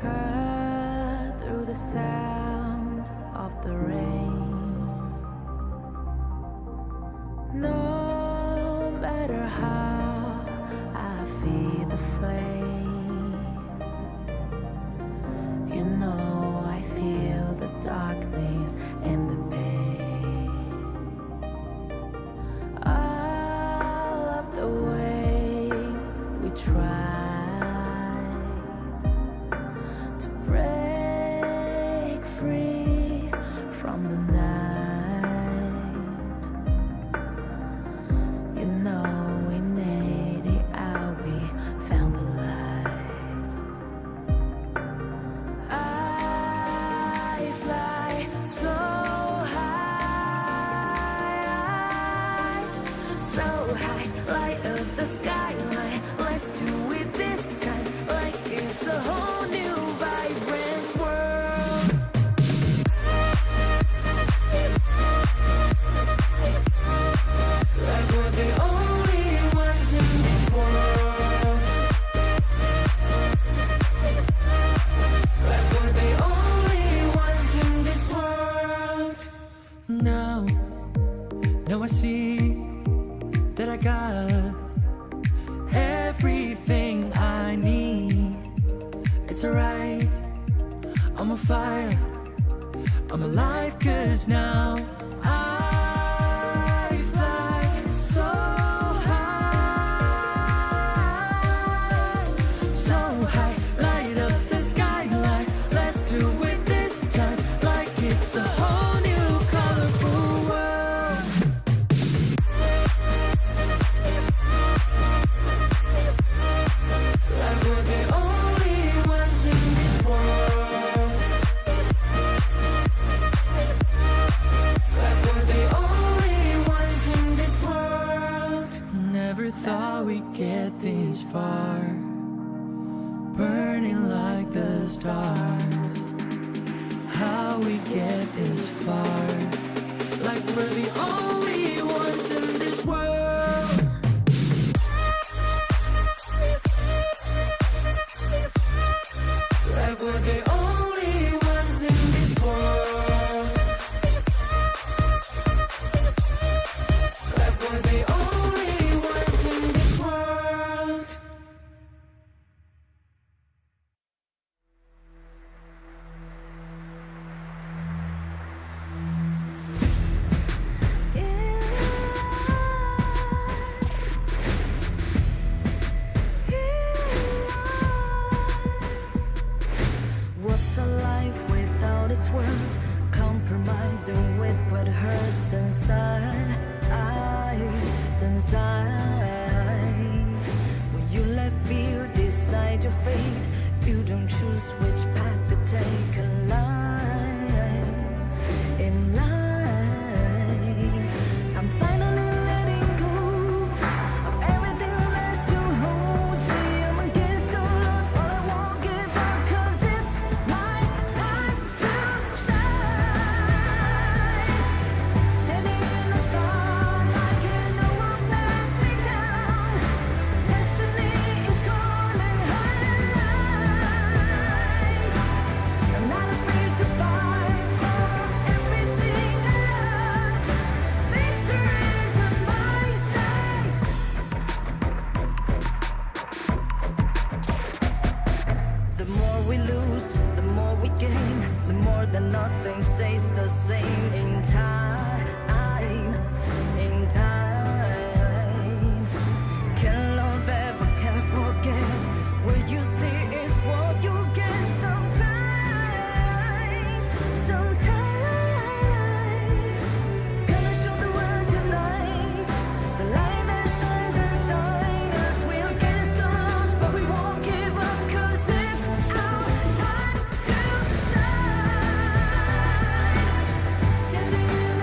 cut through the sound of the rain. No matter how I feed the flame, you know I feel the darkness and the pain. All of the ways we tried to break free from the night, you know we made it out, we found the light. I fly so high, so high, light up the skyline. Let's do it this time, like it's a whole new vibrant world. Like we're the only ones in this world. Like we're the only ones in this world. Now I see that I got everything I need. It's alright, I'm on fire, I'm alive, 'cause now I fly so high, so high, light up the skyline. Let's do it this time, like it's a whole new colorful world. Like we're the only ones in this world. Like we're the only ones in this world. Never thought we'd get this far, burning like the stars. How we get this far, like we're the only ones in this world. Like we're the only ones in this world. Like we're the only ones in this world. What's a life without its worth? Compromising with what hurts inside, inside. When you let fear decide your fate, you don't choose which path to take in life. In life, I'm finally letting go of everything that still holds me. I'm against all odds, but I won't give up, 'cause it's my time to shine. Standing in the spotlight, can no one let me down. Destiny is calling high and light. I'm not afraid to fight for everything I love. Victory's on my side. The more we lose, the more we gain. The more that nothing stays the same. In time, in time. Can't love ever, can't forget. What you see is what you get. Sometimes, gonna show the world tonight. The light that shines inside us. We're against the odds, but we won't give up, 'cause it's our time to shine. Standing in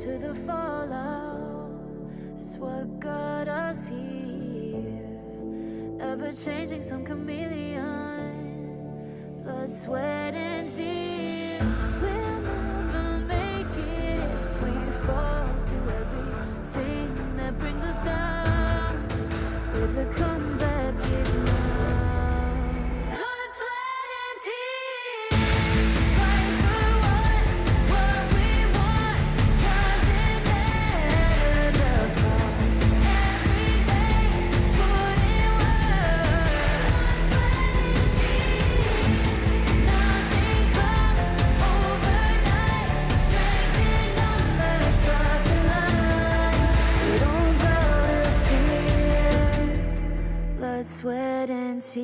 to the fallout. It's what got us here. Ever changing, some chameleon. Blood, sweat, and tears. We'll never make it if we fall to everything that brings us down. With a comeback is now. Blood, sweat, and tears. Fight for what we want. Doesn't matter the cost. Every day, put in work. Blood, sweat, and tears. Nothing comes overnight. Strength in numbers, start to line. We don't bow to fear. Blood, sweat, and tears.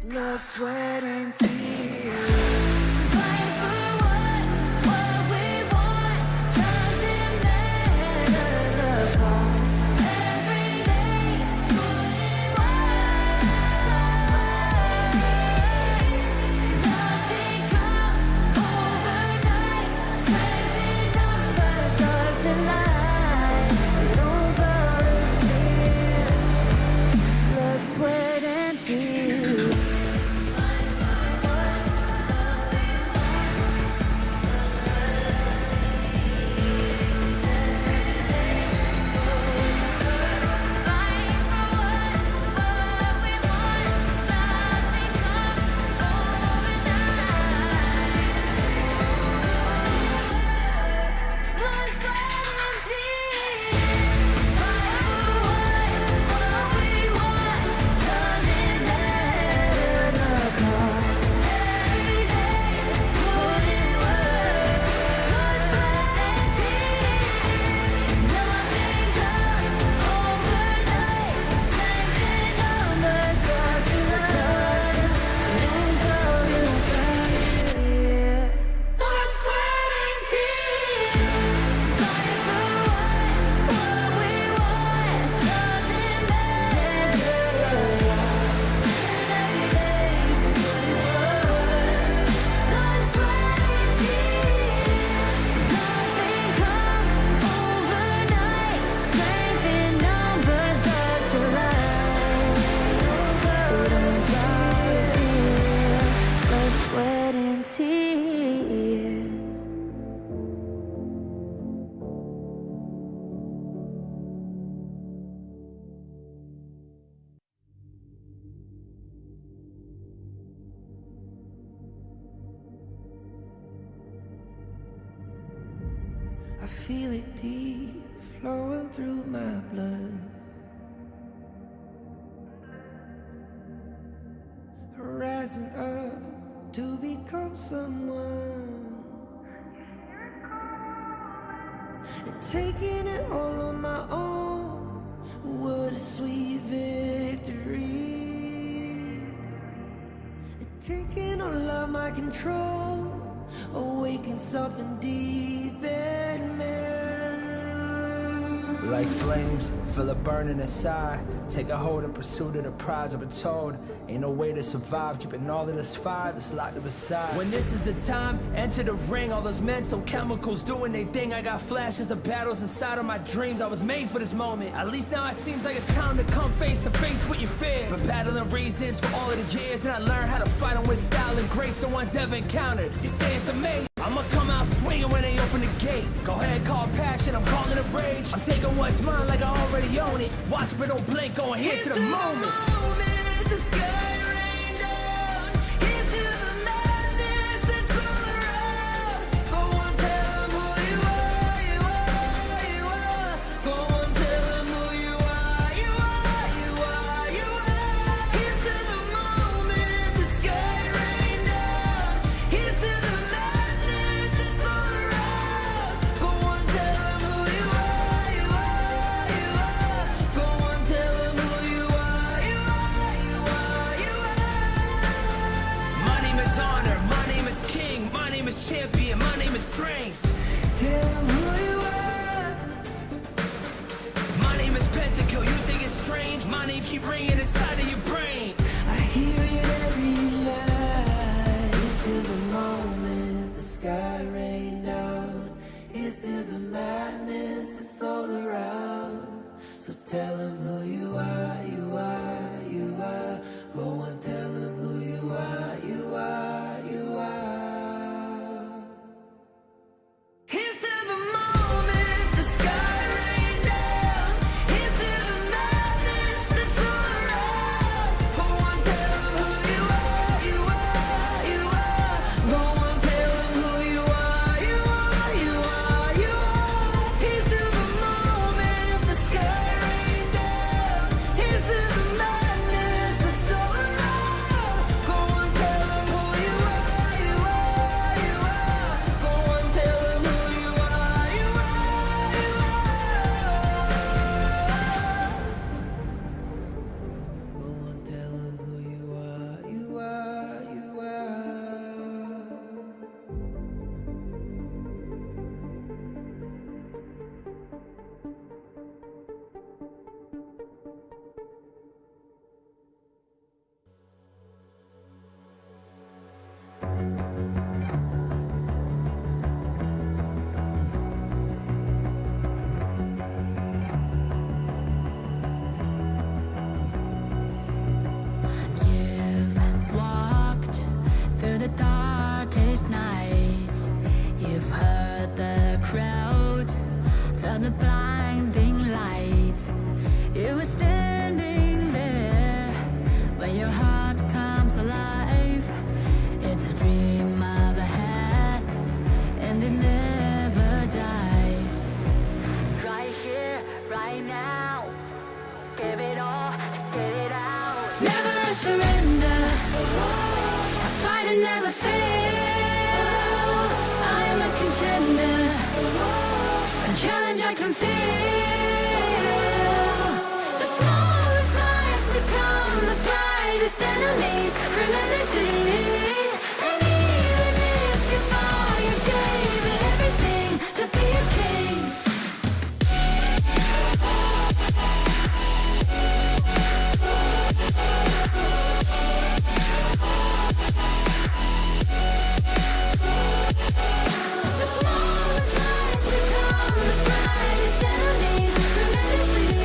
Blood, sweat, and tears. Fight for what we want. Doesn't matter the cost. Every day, put in work. Nothing comes overnight. Strength in numbers, start to line. We don't bow to fear. Blood, sweat, and tears. I feel it deep, flowing through my blood. Rising up to become someone, and taking it all on my own. What a sweet victory. And taking all of my control, awaken something deep in me. Like flames, feel it burning inside. Take a hold of pursuit of the prize. I've been told, ain't no way to survive. Keeping all of this fire that's locked up aside. When this is the time, enter the ring. All those mental chemicals doing their thing. I got flashes of battles inside of my dreams. I was made for this moment. At least now it seems like it's time to come face to face with your fear. Been battling reasons for all of the years, and I learned how to fight them with style and grace no one's ever encountered. You say it's amazing. I'ma come out swinging when they open the gate. Go ahead, call passion, I'm calling it rage. I'm taking what's mine like I already own it. Watch but don't blink, going here to the moment. The sky rained down. Here's to the madness that's all around. Go on, tell 'em who you are, you are, you are. Go on, tell 'em who you are, you are, you are, you are. Here's to the moment, the sky rained down. Here's to the madness that's all around. Go on, tell 'em who you are, you are, you are. Go on, tell 'em who you are. is strength. Tell them who you are. My name is Pentakill, you think it's strange? My name keep ringing inside of your brain. I hear it every night. Here's to the moment the sky rained down. Here's to the madness that's all around. So tell them who you are, you are, you are. Go on, tell them who you are, you are, you are. Here's to the moment the sky rained down. Here's to the madness that's all around. Go on, tell them who you are, you are, you are. Go on, tell them who you are, you are, you are, you are. Here's to the moment the sky rained down. Here's to the madness that's all around. Go on, tell them who you are, you are, you are. Go on, tell them who you are, you are, you are. Go on, tell them who you are, you are, you are. You've walked through the darkest nights. You've heard the crowd, felt the blinding light. You were standing there when your heart comes alive. It's a dream of a hat, and it never dies. Right here, right now, give it all, get it out. Never surrender. I fight and never fail. I am a contender. A challenge I can feel. The smallest lies become the brightest enemies. Relentlessly. And even if you fall, you gave it everything to be a king. The smallest lies become the brightest enemies. Relentlessly.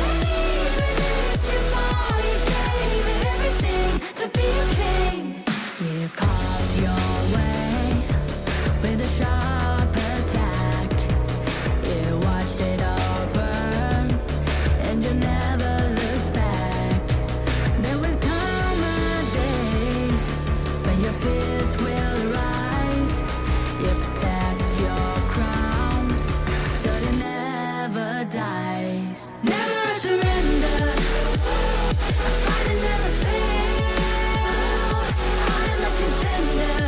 And even if you fall, you gave it everything to be a king. You carved your way with a sharp attack. You watched it all burn, and you never looked back. There will come a day when your fears will rise. You protect your crown, so it never dies. Never surrender. I fight and never fail. I am a contender.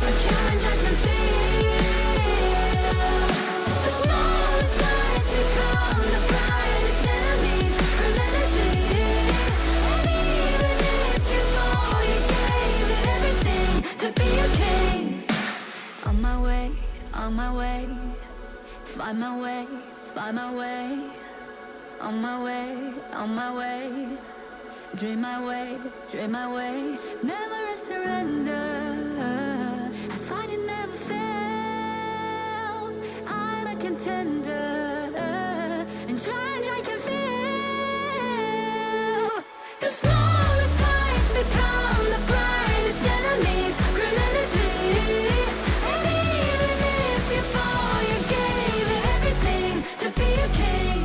A challenge I can feel. The smallest lies become the brightest enemies. Relentlessly. And even if you fall, you gave it everything to be a king. On my way, on my way. Find my way, find my way. On my way, on my way. Dream my way, dream my way. Never a surrender. I fight and never fail. I'm a contender. And challenge I can feel. The smallest lies become the brightest enemies. Relentlessly. And even if you fall, you gave it everything to be a king.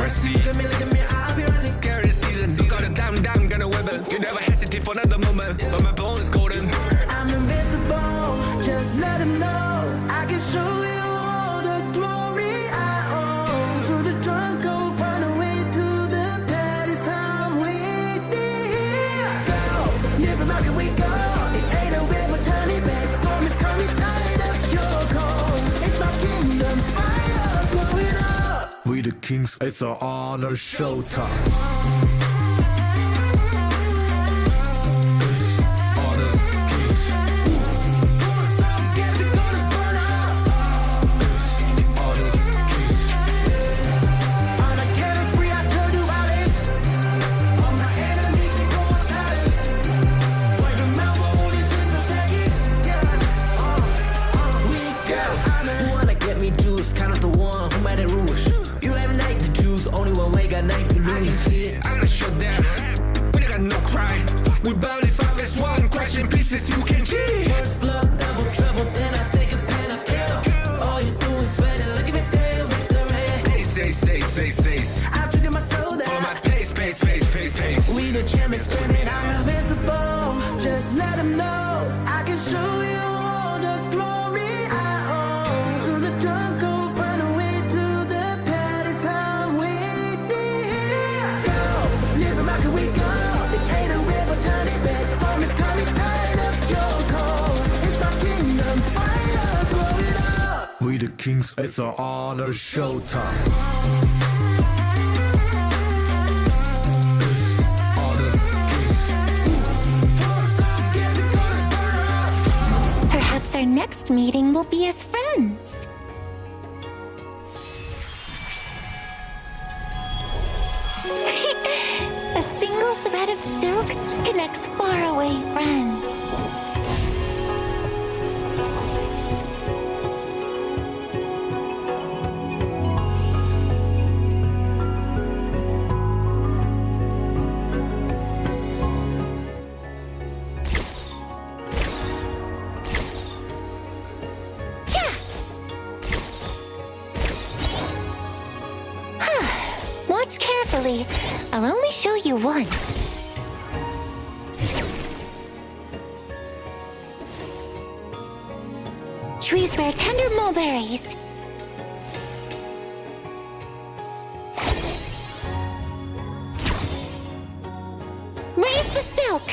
mercy. Look at me, I'll be rising, carry the season. Look out the damn, gonna weapon. You never hesitate for another moment, but my bone is golden. I'm invincible, just let him know. I can show you all the glory I own. Through the jungle, find a way to the pad. It's time we go. Live and rock and we go. It ain't a river, tiny bag. Storm is coming, tired of your cold. It's my kingdom, fire growing up. We the kings, it's our honor showtime. We barely fight as one, crashing pieces, you can cheat. First blood, double trouble, then I take a pen, I kill. All you do is wait and look at me stay with the rain. Say. I trigger my soul down. For my pace. We the champions screaming, I'm invincible. Just let them know I can show you all the glory I own. Through the jungle, find a way to the pad. It's time we go. Live and rock and we go. It ain't a river, tiny bed. Storm is coming, tired of your cold. It's my kingdom, fire growing up. We the kings, it's our honor showtime. Perhaps our next meeting will be as friends. A single thread of silk connects faraway friends. Watch carefully. I'll only show you once. Trees bear tender mulberries. Raise the silk.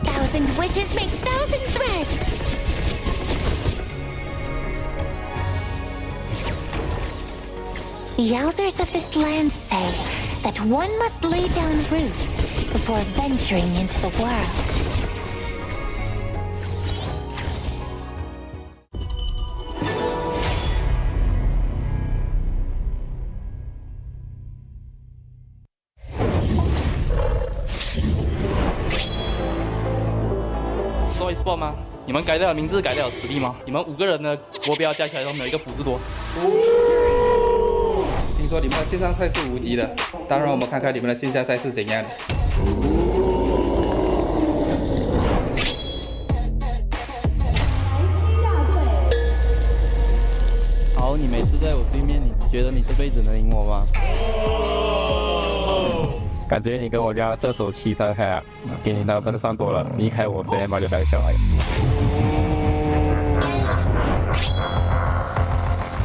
Thousand wishes make thousand threads. The elders of this land say that one must lay down roots before venturing into the world.做 Esports 吗？你们改掉了名字，改掉了实力吗？你们5个人的国标加起来都没有一个福字多。听说你们的线上赛是无敌的，当然我们看看你们的线下赛是怎样的。好，你每次在我对面，你觉得你这辈子能赢我吗？感觉你跟我家射手7太开啊，给你那分算多了，离开我谁把就带小孩。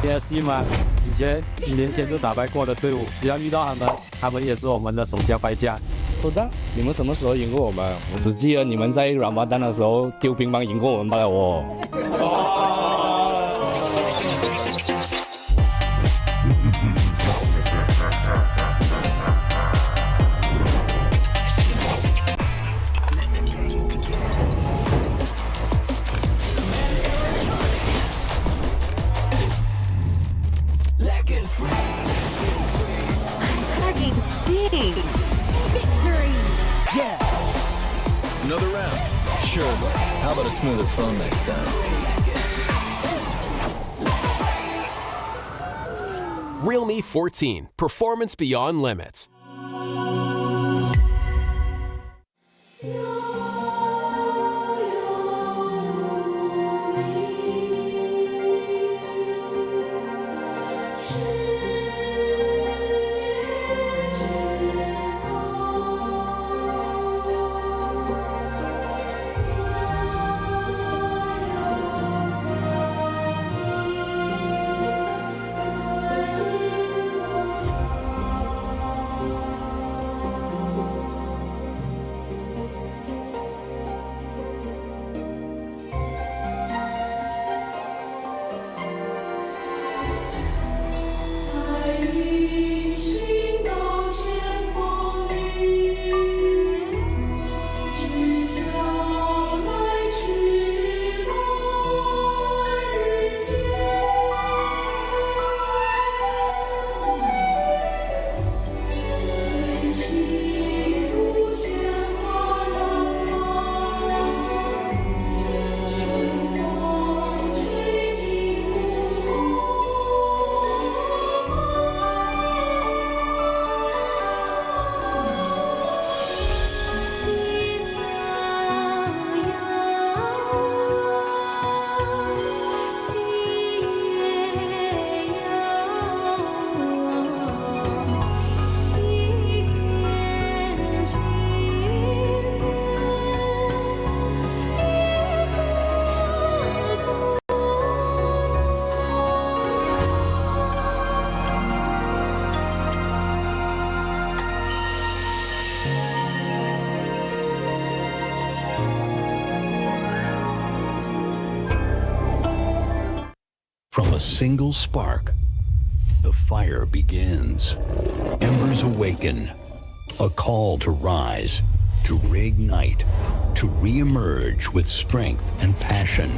你要信吗？以前几年前就打败过的队伍，只要遇到他们，他们也是我们的手下败将。不的，你们什么时候赢过我们？我只记得你们在Ramadan的时候丢乒乓赢过我们罢了哦。Another round? Sure, but how about a smoother phone next time? Realme 14, performance beyond limits. single spark, the fire begins. Embers Awaken, a call to rise, to reignite, to re-emerge with strength and passion.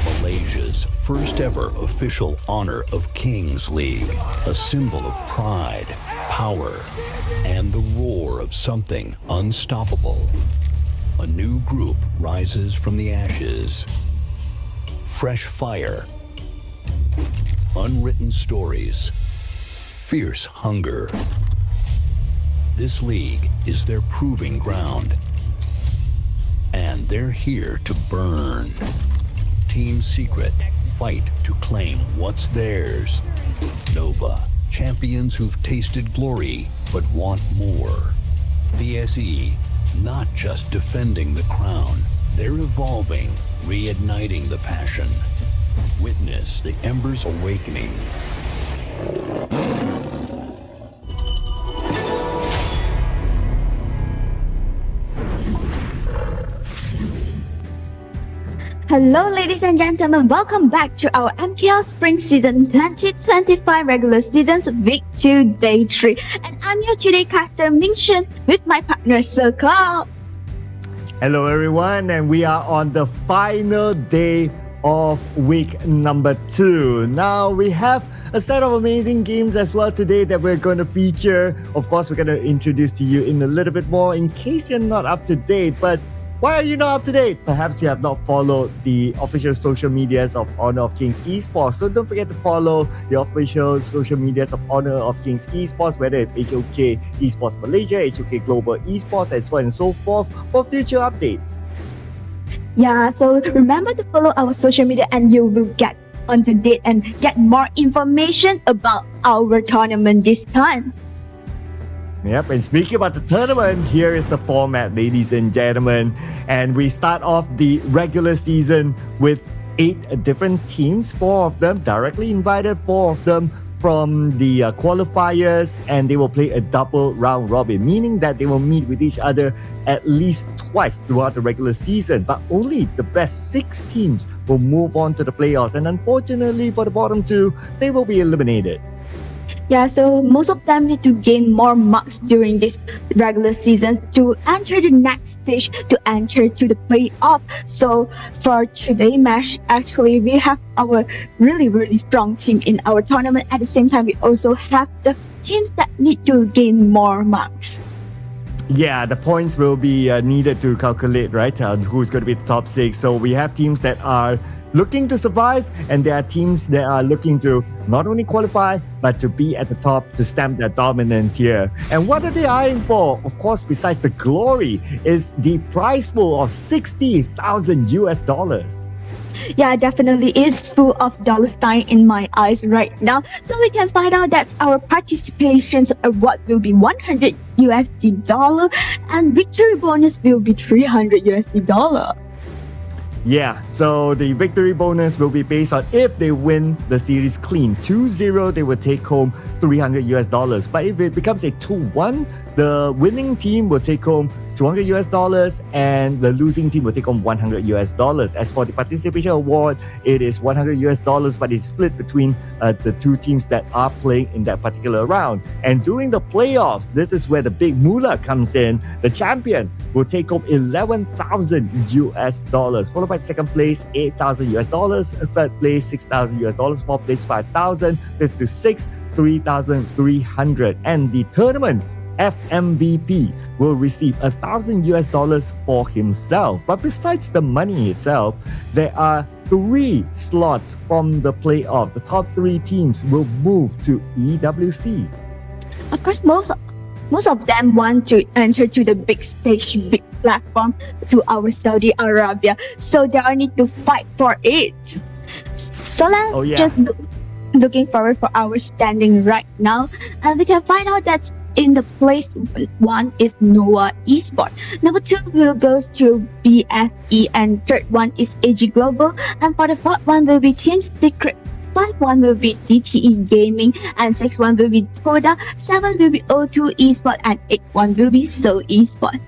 Malaysia's first ever official Honor of Kings League, a symbol of pride, power, and the roar of something unstoppable. A new group rises from the ashes. Fresh fire, unwritten stories, fierce hunger. This league is their proving ground, and they're here to burn. Team Secret fight to claim what's theirs. Nova, champions who've tasted glory but want more. BSE, not just defending the crown, they're evolving, reigniting the passion. Witness the Embers Awakening. Hello ladies and gentlemen, welcome back to our MKL Spring Season 2025 Regular Seasons Week 2 Day 3. And I'm your today caster Ming-Shen with my partner Circle. Hello everyone, and we are on the final day of week number 2. Now we have a set of amazing games as well today that we're going to feature. Of course, we're going to introduce to you in a little bit more in case you're not up to date. But why are you not up to date? Perhaps you have not followed the official social medias of Honor of Kings Esports. So don't forget to follow the official social medias of Honor of Kings Esports, whether it's HOK Esports Malaysia, HOK Global Esports, and so on and so forth for future updates. Yeah, so remember to follow our social media and you will get on to date and get more information about our tournament this time. Yep, and speaking about the tournament, here is the format, ladies and gentlemen. And we start off the regular season with 8 different teams, 4 of them directly invited, 4 of them from the qualifiers, and they will play a double round robin, meaning that they will meet with each other at least twice throughout the regular season, but only the best 6 teams will move on to the playoffs. And unfortunately for the bottom 2, they will be eliminated. Yeah, so most of them need to gain more marks during this regular season to enter the next stage, to enter to the playoff. So for today's match, actually, we have our really strong team in our tournament. At the same time, we also have the teams that need to gain more marks. Yeah, the points will be needed to calculate, right, who's going to be the top 6. So we have teams that are looking to survive, and there are teams that are looking to not only qualify, but to be at the top to stamp their dominance here. And what are they eyeing for? Of course, besides the glory, is the prize pool of $60,000. Yeah, definitely is full of dollar sign in my eyes right now. So we can find out that our participation award will be $100 and victory bonus will be $300. Yeah, so the victory bonus will be based on if they win the series clean. 2-0, they will take home $300. But if it becomes a 2-1, the winning team will take home $200 and the losing team will take home $100. As for the participation award, it is $100, but it's split between the 2 teams that are playing in that particular round. And during the playoffs, this is where the big moolah comes in. The champion will take home $11,000, followed by second place $8,000, third place $6,000, fourth place $5,000, fifth to sixth $3,300, and the tournament FMVP will receive $1,000 for himself. But besides the money itself, there are 3 slots from the playoff. The top 3 teams will move to EWC. Of course, most of them want to enter to the big stage, big platform, to our Saudi Arabia. So they all need to fight for it. So let's just looking forward for our standing right now, and we can find out that in the place 1 is Nova Esports. Number 2 will go to BSE, and third one is AG Global, and for the fourth one will be Team Secret. 5 1 will be DTE Gaming, and 6 1 will be Toda, 7 will be O2 Esports, and 8 1 will be Seoul Esports.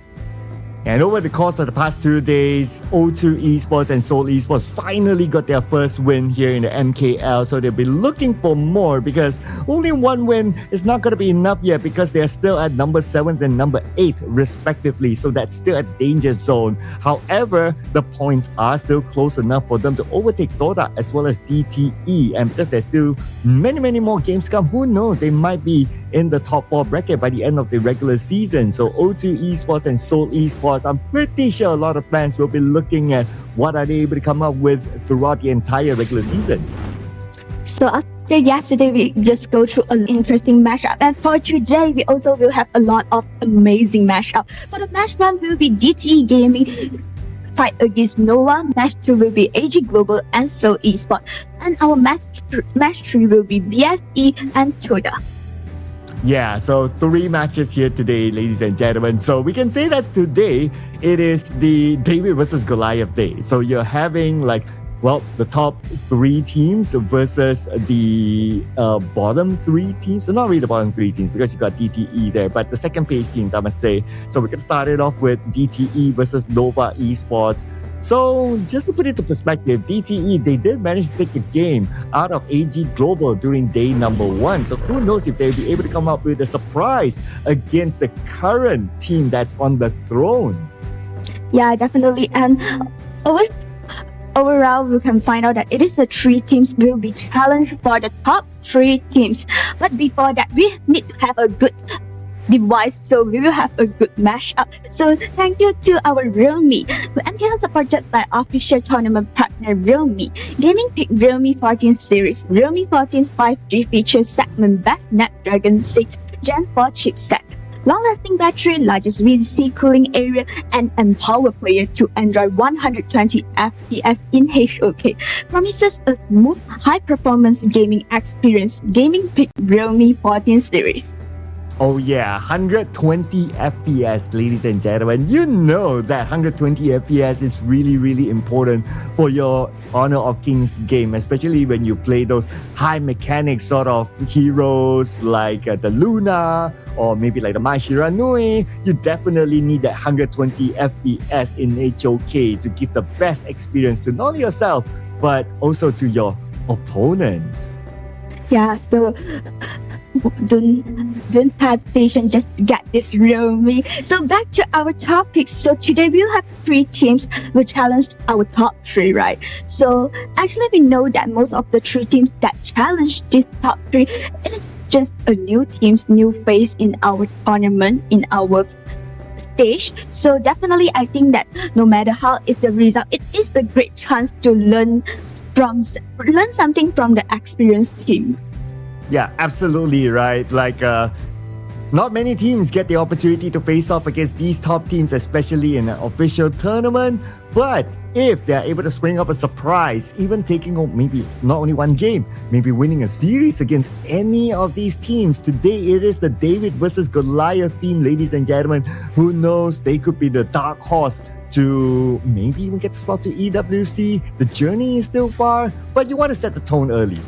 And over the course of the past 2 days, O2 Esports and Seoul Esports finally got their first win here in the MKL. So they'll be looking for more because only one win is not going to be enough yet because they're still at number 7 and number 8 respectively. So that's still a danger zone. However, the points are still close enough for them to overtake Dota as well as DTE. And because there's still many more games to come, who knows, they might be in the top 4 bracket by the end of the regular season. So O2 Esports and Seoul Esports, I'm pretty sure a lot of fans will be looking at what are they able to come up with throughout the entire regular season. So after yesterday, we just go through an interesting matchup. And for today, we also will have a lot of amazing matchup. For the match 1 will be DTE Gaming fight against Nova. Match 2 will be AG Global and Seoul Esports. And our match 3 will be BSE and Toda. Yeah, so 3 matches here today, ladies and gentlemen. So we can say that today it is the David versus Goliath day. So you're having the top 3 teams versus the bottom 3 teams. So not really the bottom 3 teams because you got DTE there, but the second place teams, I must say. So we can start it off with DTE versus Nova Esports. So just to put it into perspective, DTE, they did manage to take a game out of AG Global during day number 1. So who knows if they'll be able to come up with a surprise against the current team that's on the throne. Yeah, definitely. And overall, we can find out that it is the 3 teams will be challenged for the top 3 teams. But before that, we need to have a good device, so we will have a good matchup. So thank you to our Realme. MKL supported by official tournament partner Realme. Gaming pick Realme 14 series. Realme 14 5G features segment best Snapdragon 6 Gen 4 chipset. Long-lasting battery, largest VC cooling area, and empower player to enjoy 120 FPS in HOK. Promises a smooth, high-performance gaming experience. Gaming pick Realme 14 series. Oh yeah, 120 FPS, ladies and gentlemen. You know that 120 FPS is really important for your Honor of Kings game, especially when you play those high mechanics sort of heroes like the Luna or maybe like the Mai Shiranui. You definitely need that 120 FPS in HOK to give the best experience to not only yourself but also to your opponents. Yeah, so don't hesitate, just get this Realme. So back to our topic. So today we'll have 3 teams will challenge our top 3, right? So actually we know that most of the 3 teams that challenge this top 3, it is just a new teams, new face in our tournament, in our stage. So definitely I think that no matter how is the result, it is a great chance to learn something from the experienced team. Yeah, absolutely right. Not many teams get the opportunity to face off against these top teams, especially in an official tournament. But if they're able to spring up a surprise, even taking on maybe not only one game, maybe winning a series against any of these teams, today it is the David versus Goliath team, ladies and gentlemen. Who knows? They could be the dark horse to maybe even get the slot to EWC. The journey is still far, but you want to set the tone early.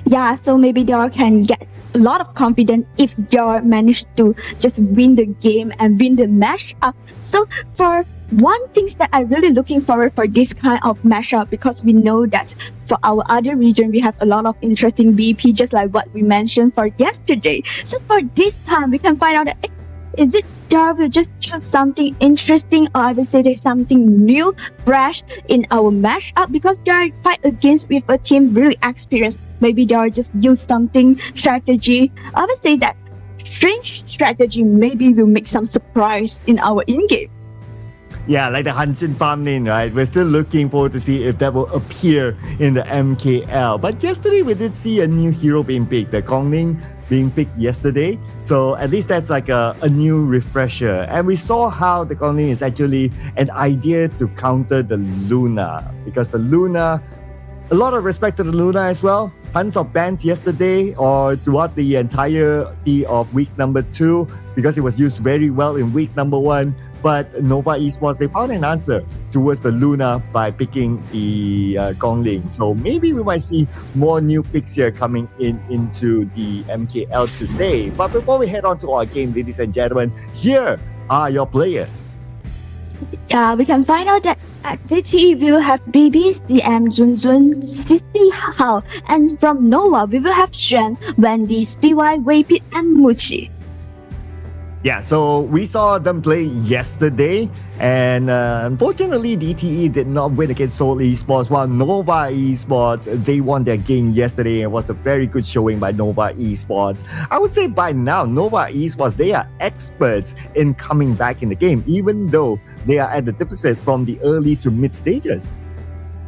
Yeah, so maybe they can get a lot of confidence if they manage to just win the game and win the matchup. So for one thing that I'm really looking forward for this kind of matchup, because we know that for our other region we have a lot of interesting BP, just like what we mentioned for yesterday. So for this time we can find out that is it there will just choose something interesting, or I would say there's something new, fresh in our matchup, because they are fight against with a team really experienced. Maybe they are just use something strategy. I would say that strange strategy maybe will make some surprise in our in-game. Yeah, like the Hansen farm lane, right? We're still looking forward to see if that will appear in the MKL. But yesterday we did see a new hero being picked, the Gongling being picked yesterday. So at least that's like a new refresher. And we saw how the Gongling is actually an idea to counter the Luna. Because the Luna, a lot of respect to the Luna as well. Tons of bans yesterday or throughout the entirety of week number 2, because it was used very well in week number 1. But Nova Esports, they found an answer towards the Luna by picking the Gongling. So maybe we might see more new picks here coming into the MKL today. But before we head on to our game, ladies and gentlemen, here are your players. We can find out that at DTE we will have BB, CM, Junjun, Sissy, Hao, and from Nova we will have Xuan, Wendy, CY, Weipit, and Muchi. Yeah, so we saw them play yesterday, and unfortunately, DTE did not win against Seoul Esports, while Nova Esports, they won their game yesterday, and it was a very good showing by Nova Esports. I would say by now, Nova Esports, they are experts in coming back in the game, even though they are at the deficit from the early to mid stages.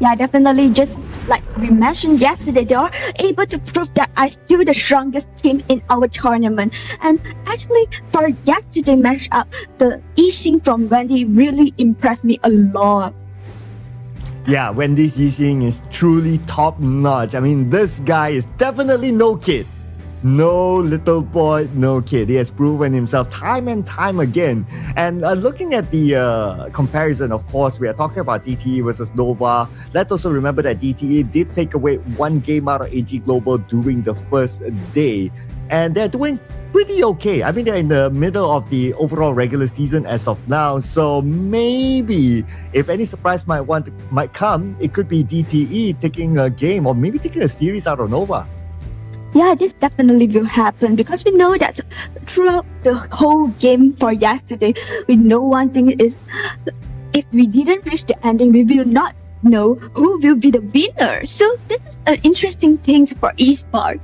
Yeah, definitely. Just like we mentioned yesterday, they are able to prove that are still the strongest team in our tournament. And actually, for yesterday matchup, the Yixing from Wendy really impressed me a lot. Yeah, Wendy's Yixing is truly top notch. I mean, this guy is definitely no kid. No little boy, no kid. He has proven himself time and time again. And looking at the comparison, of course, we are talking about DTE versus Nova. Let's also remember that DTE did take away one game out of AG Global during the first day. And they're doing pretty okay. I mean, they're in the middle of the overall regular season as of now. So maybe if any surprise might come, it could be DTE taking a game or maybe taking a series out of Nova. Yeah, this definitely will happen because we know that throughout the whole game for yesterday, we know one thing is if we didn't reach the ending, we will not know who will be the winner. So this is an interesting thing for esports.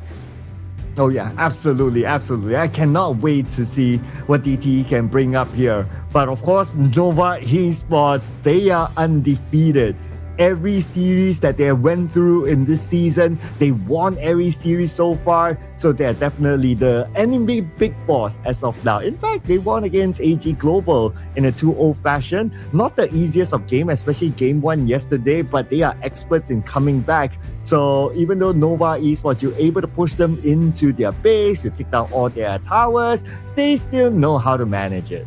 Oh yeah, absolutely. I cannot wait to see what DTE can bring up here. But of course, Nova Esports, they are undefeated. Every series that they went through in this season, they won every series so far. So they're definitely the enemy big boss as of now. In fact, they won against AG Global in a 2-0 fashion. Not the easiest of game, especially game 1 yesterday, but they are experts in coming back. So even though Nova Esports, you're able to push them into their base, you take down all their towers, they still know how to manage it.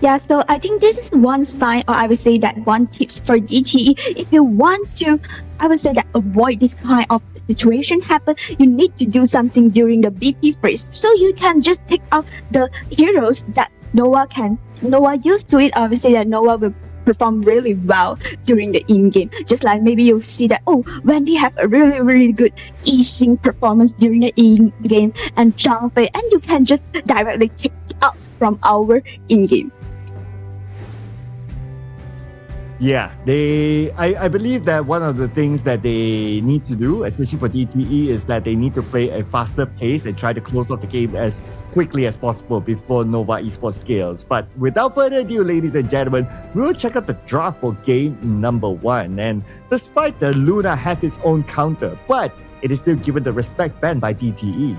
Yeah, so I think this is one sign, or I would say that one tips for DTE. If you want to, I would say that avoid this kind of situation happen, you need to do something during the BP phase. So you can just take out the heroes that Noah used to it. I would say that Noah will perform really well during the in-game. Just like maybe you'll see that, Wendy have a really, really good Yixing performance during the in-game and Zhang Fei, and you can just directly take it out from our in-game. Yeah, I believe that one of the things that they need to do, especially for DTE, is that they need to play a faster pace and try to close out the game as quickly as possible before Nova Esports scales. But without further ado, ladies and gentlemen, we'll check out the draft for game number 1. And despite the Luna has its own counter, but it is still given the respect banned by DTE.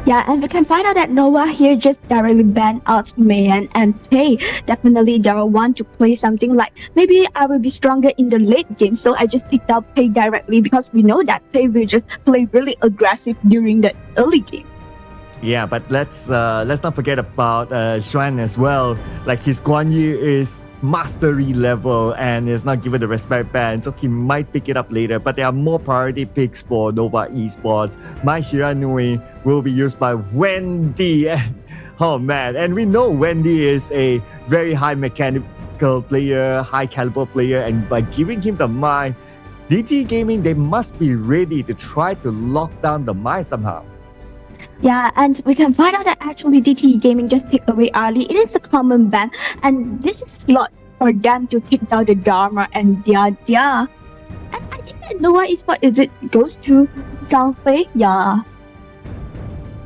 Yeah, and we can find out that Nova here just directly banned out Mayan and Pei. Definitely they will want to play something like, maybe I will be stronger in the late game, so I just picked out Pei directly because we know that Pei will just play really aggressive during the early game. Yeah, but let's not forget about Xuan as well. Like his Guan Yi is mastery level and is not given the respect ban, so he might pick it up later. But there are more priority picks for Nova Esports. Mai Shiranui will be used by Wendy. Oh man, and we know Wendy is a very high mechanical player, high caliber player, and by giving him the Mai, DT Gaming, they must be ready to try to lock down the Mai somehow. Yeah, and we can find out that actually DTE Gaming just take away early. It is a common ban, and this is slot for them to take down the Dharma and Dia. And I think that Nova Esports goes to Zhang Fei. Yeah.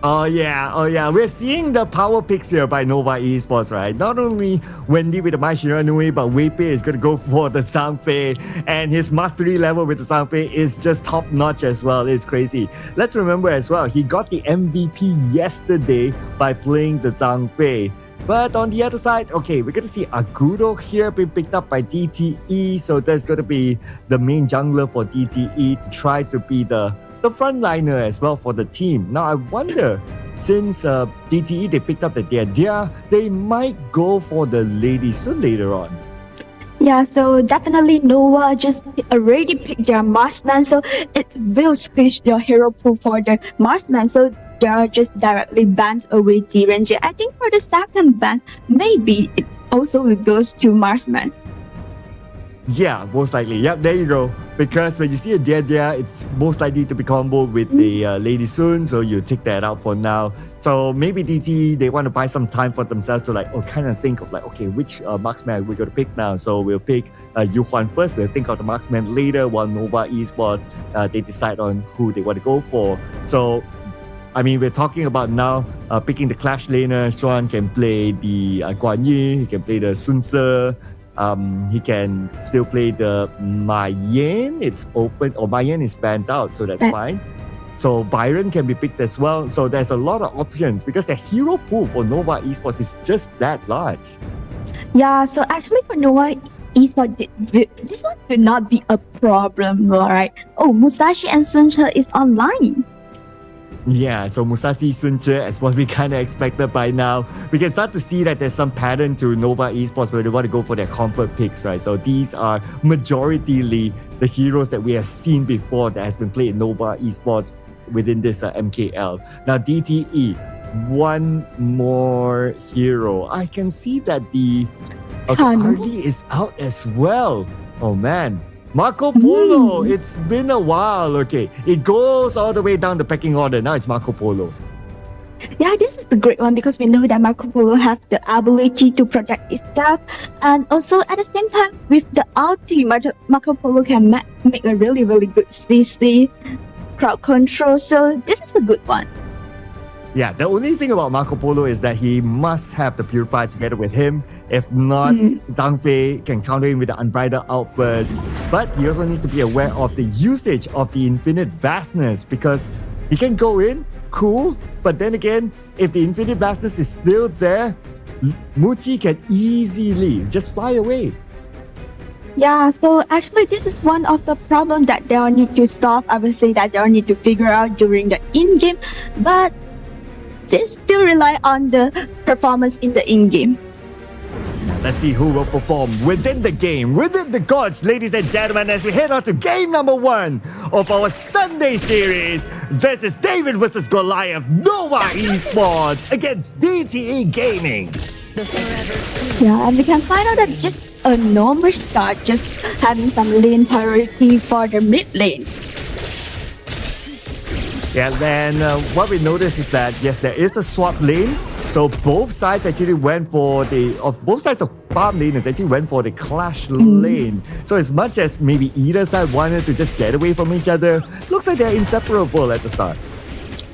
Oh yeah. We're seeing the power picks here by Nova Esports, right? Not only Wendy with the Mai Shiranui, but Wei Pei is going to go for the Zhang Fei. And his mastery level with the Zhang Fei is just top notch as well. It's crazy. Let's remember as well, he got the MVP yesterday by playing the Zhang Fei. But on the other side, okay, we're going to see Aguro here being picked up by DTE. So that's going to be the main jungler for DTE to try to be the frontliner as well for the team. Now I wonder, since DTE they picked up the Dia, they might go for the ladies soon later on. Yeah, so definitely Nova just already picked their Marsman, so it will switch your hero pool for the Marsman, so they are just directly banned away the ranger. I think for the second ban, maybe also with those two marksmen. Yeah, most likely. Yep, there you go. Because when you see a Dia, it's most likely to be comboed with the Lady Sun, so you take that out for now. So maybe DT, they want to buy some time for themselves to kind of think of okay, which marksman we're going to pick now. So we'll pick Yu Huan first, we'll think of the marksman later, while Nova Esports, they decide on who they want to go for. So I mean, we're talking about now picking the Clash laner. Xuan can play the Guan Yi, he can play the Sun Se, he can still play the Mayan. It's open, or Mayan is banned out, so that's fine. So Byron can be picked as well. So there's a lot of options because the hero pool for Nova Esports is just that large. Yeah, so actually for Nova Esports, this one should not be a problem, right? Oh, Musashi and Suncha is online. Yeah, so Musashi Sun Che, as what we kind of expected by now, we can start to see that there's some pattern to Nova Esports where they want to go for their comfort picks, right? So these are majoritarily the heroes that we have seen before that has been played in Nova Esports within this MKL. Now DTE, one more hero. I can see that the Harley is out as well. Oh man. Marco Polo, it's been a while. Okay, it goes all the way down the pecking order. Now it's Marco Polo. Yeah, this is a great one because we know that Marco Polo have the ability to protect itself, and also at the same time with the ulti, Marco Polo can make a really good CC crowd control. So this is a good one. Yeah, the only thing about Marco Polo is that he must have the Purifier together with him. If not, Zhang Fei can counter him with the Unbridled Outburst. But he also needs to be aware of the usage of the Infinite Vastness because he can go in, cool, but then again, if the Infinite Vastness is still there, Muchi can easily just fly away. Yeah, so actually this is one of the problems that they'll need to solve. I would say that they'll need to figure out during the in-game, but they still rely on the performance in the in-game. Let's see who will perform within the game, within the gorge, ladies and gentlemen, as we head on to game number 1 of our Sunday series. This is David versus Goliath, Nova Esports against DTE Gaming. Yeah, and we can find out that just a normal start, just having some lane priority for the mid lane. Yeah, then what we noticed is that, yes, there is a swap lane. So both sides actually went for both sides of farm laners actually went for the clash lane. So as much as maybe either side wanted to just get away from each other, looks like they're inseparable at the start.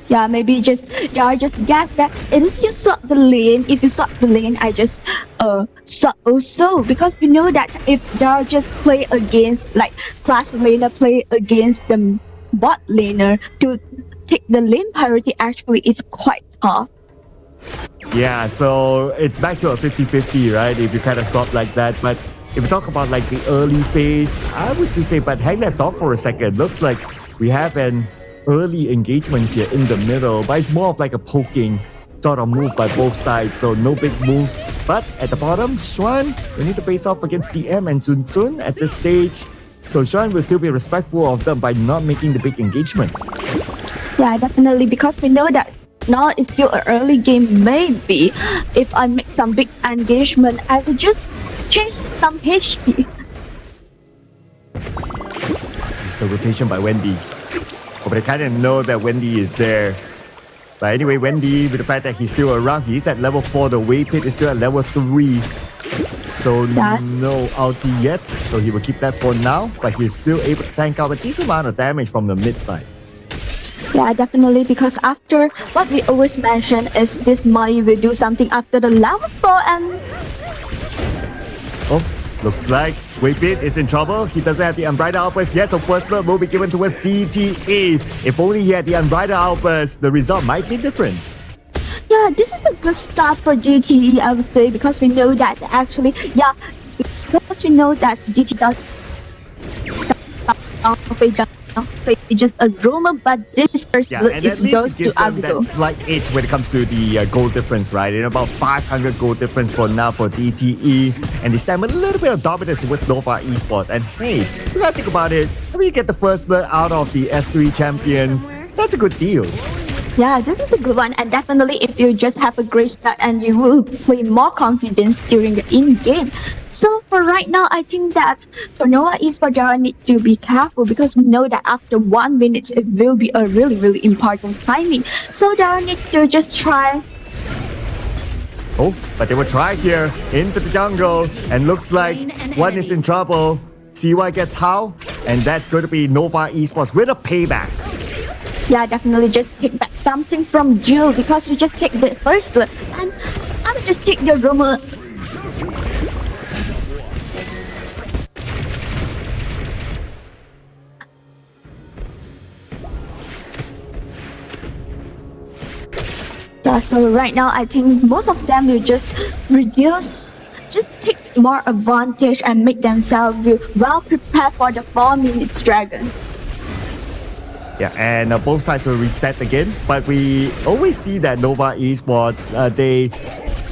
Yeah, maybe just guess that if you swap the lane, I just swap also, because we know that if they'll just play against clash laner play against the bot laner, to take the lane priority actually is quite tough. Yeah, so it's back to a 50-50, right? If you kind of swap like that. But if we talk about the early phase, I would still say, but hang that thought for a second. Looks like we have an early engagement here in the middle, but it's more of a poking sort of move by both sides, so no big moves. But at the bottom, Xuan will need to face off against CM and Sun Sun at this stage. So Xuan will still be respectful of them by not making the big engagement. Yeah, definitely, because we know that now it's still an early game. Maybe if I make some big engagement, I will just change some HP. It's the rotation by Wendy. But I kind of know that Wendy is there. But anyway, Wendy, with the fact that he's still around, he's at level 4. The Wave Pit is still at level 3. So no ulti yet. So he will keep that for now. But he's still able to tank out a decent amount of damage from the mid side. Yeah, definitely, because after what we always mention is this Mai will do something after the level 4 and... Oh, looks like Wave Pit is in trouble. He doesn't have the Unbridled Outburst yet, so first blood will be given towards DTE. If only he had the Unbridled Outburst, the result might be different. Yeah, this is a good start for GTE, I would say, because we know that actually, because we know that GTE does just a rumor, but this first blood and is at least goes it gives to them that Abigail. slight edge when it comes to the gold difference, right? In about 500 gold difference for now for DTE, and they stem a little bit of dominance towards Nova Esports. And hey, you gotta think about it. When you get the first blood out of the S3 champions, that's a good deal. Yeah, this is a good one, and definitely if you just have a great start and you will play more confidence during the in-game. So for right now, I think that for Nova Esports, you need to be careful because we know that after 1 minute, it will be a really, really important timing. So they need to just try. Oh, but they will try here into the jungle, and looks like one is in trouble. CY gets how, and that's going to be Nova Esports with a payback. Yeah, definitely just take back something from Jill because you just take the first blood, and I will just take the rumor. Yeah, so right now I think most of them will just take more advantage and make themselves well prepared for the 4 minutes dragon. Yeah, and both sides will reset again. But we always see that Nova Esports,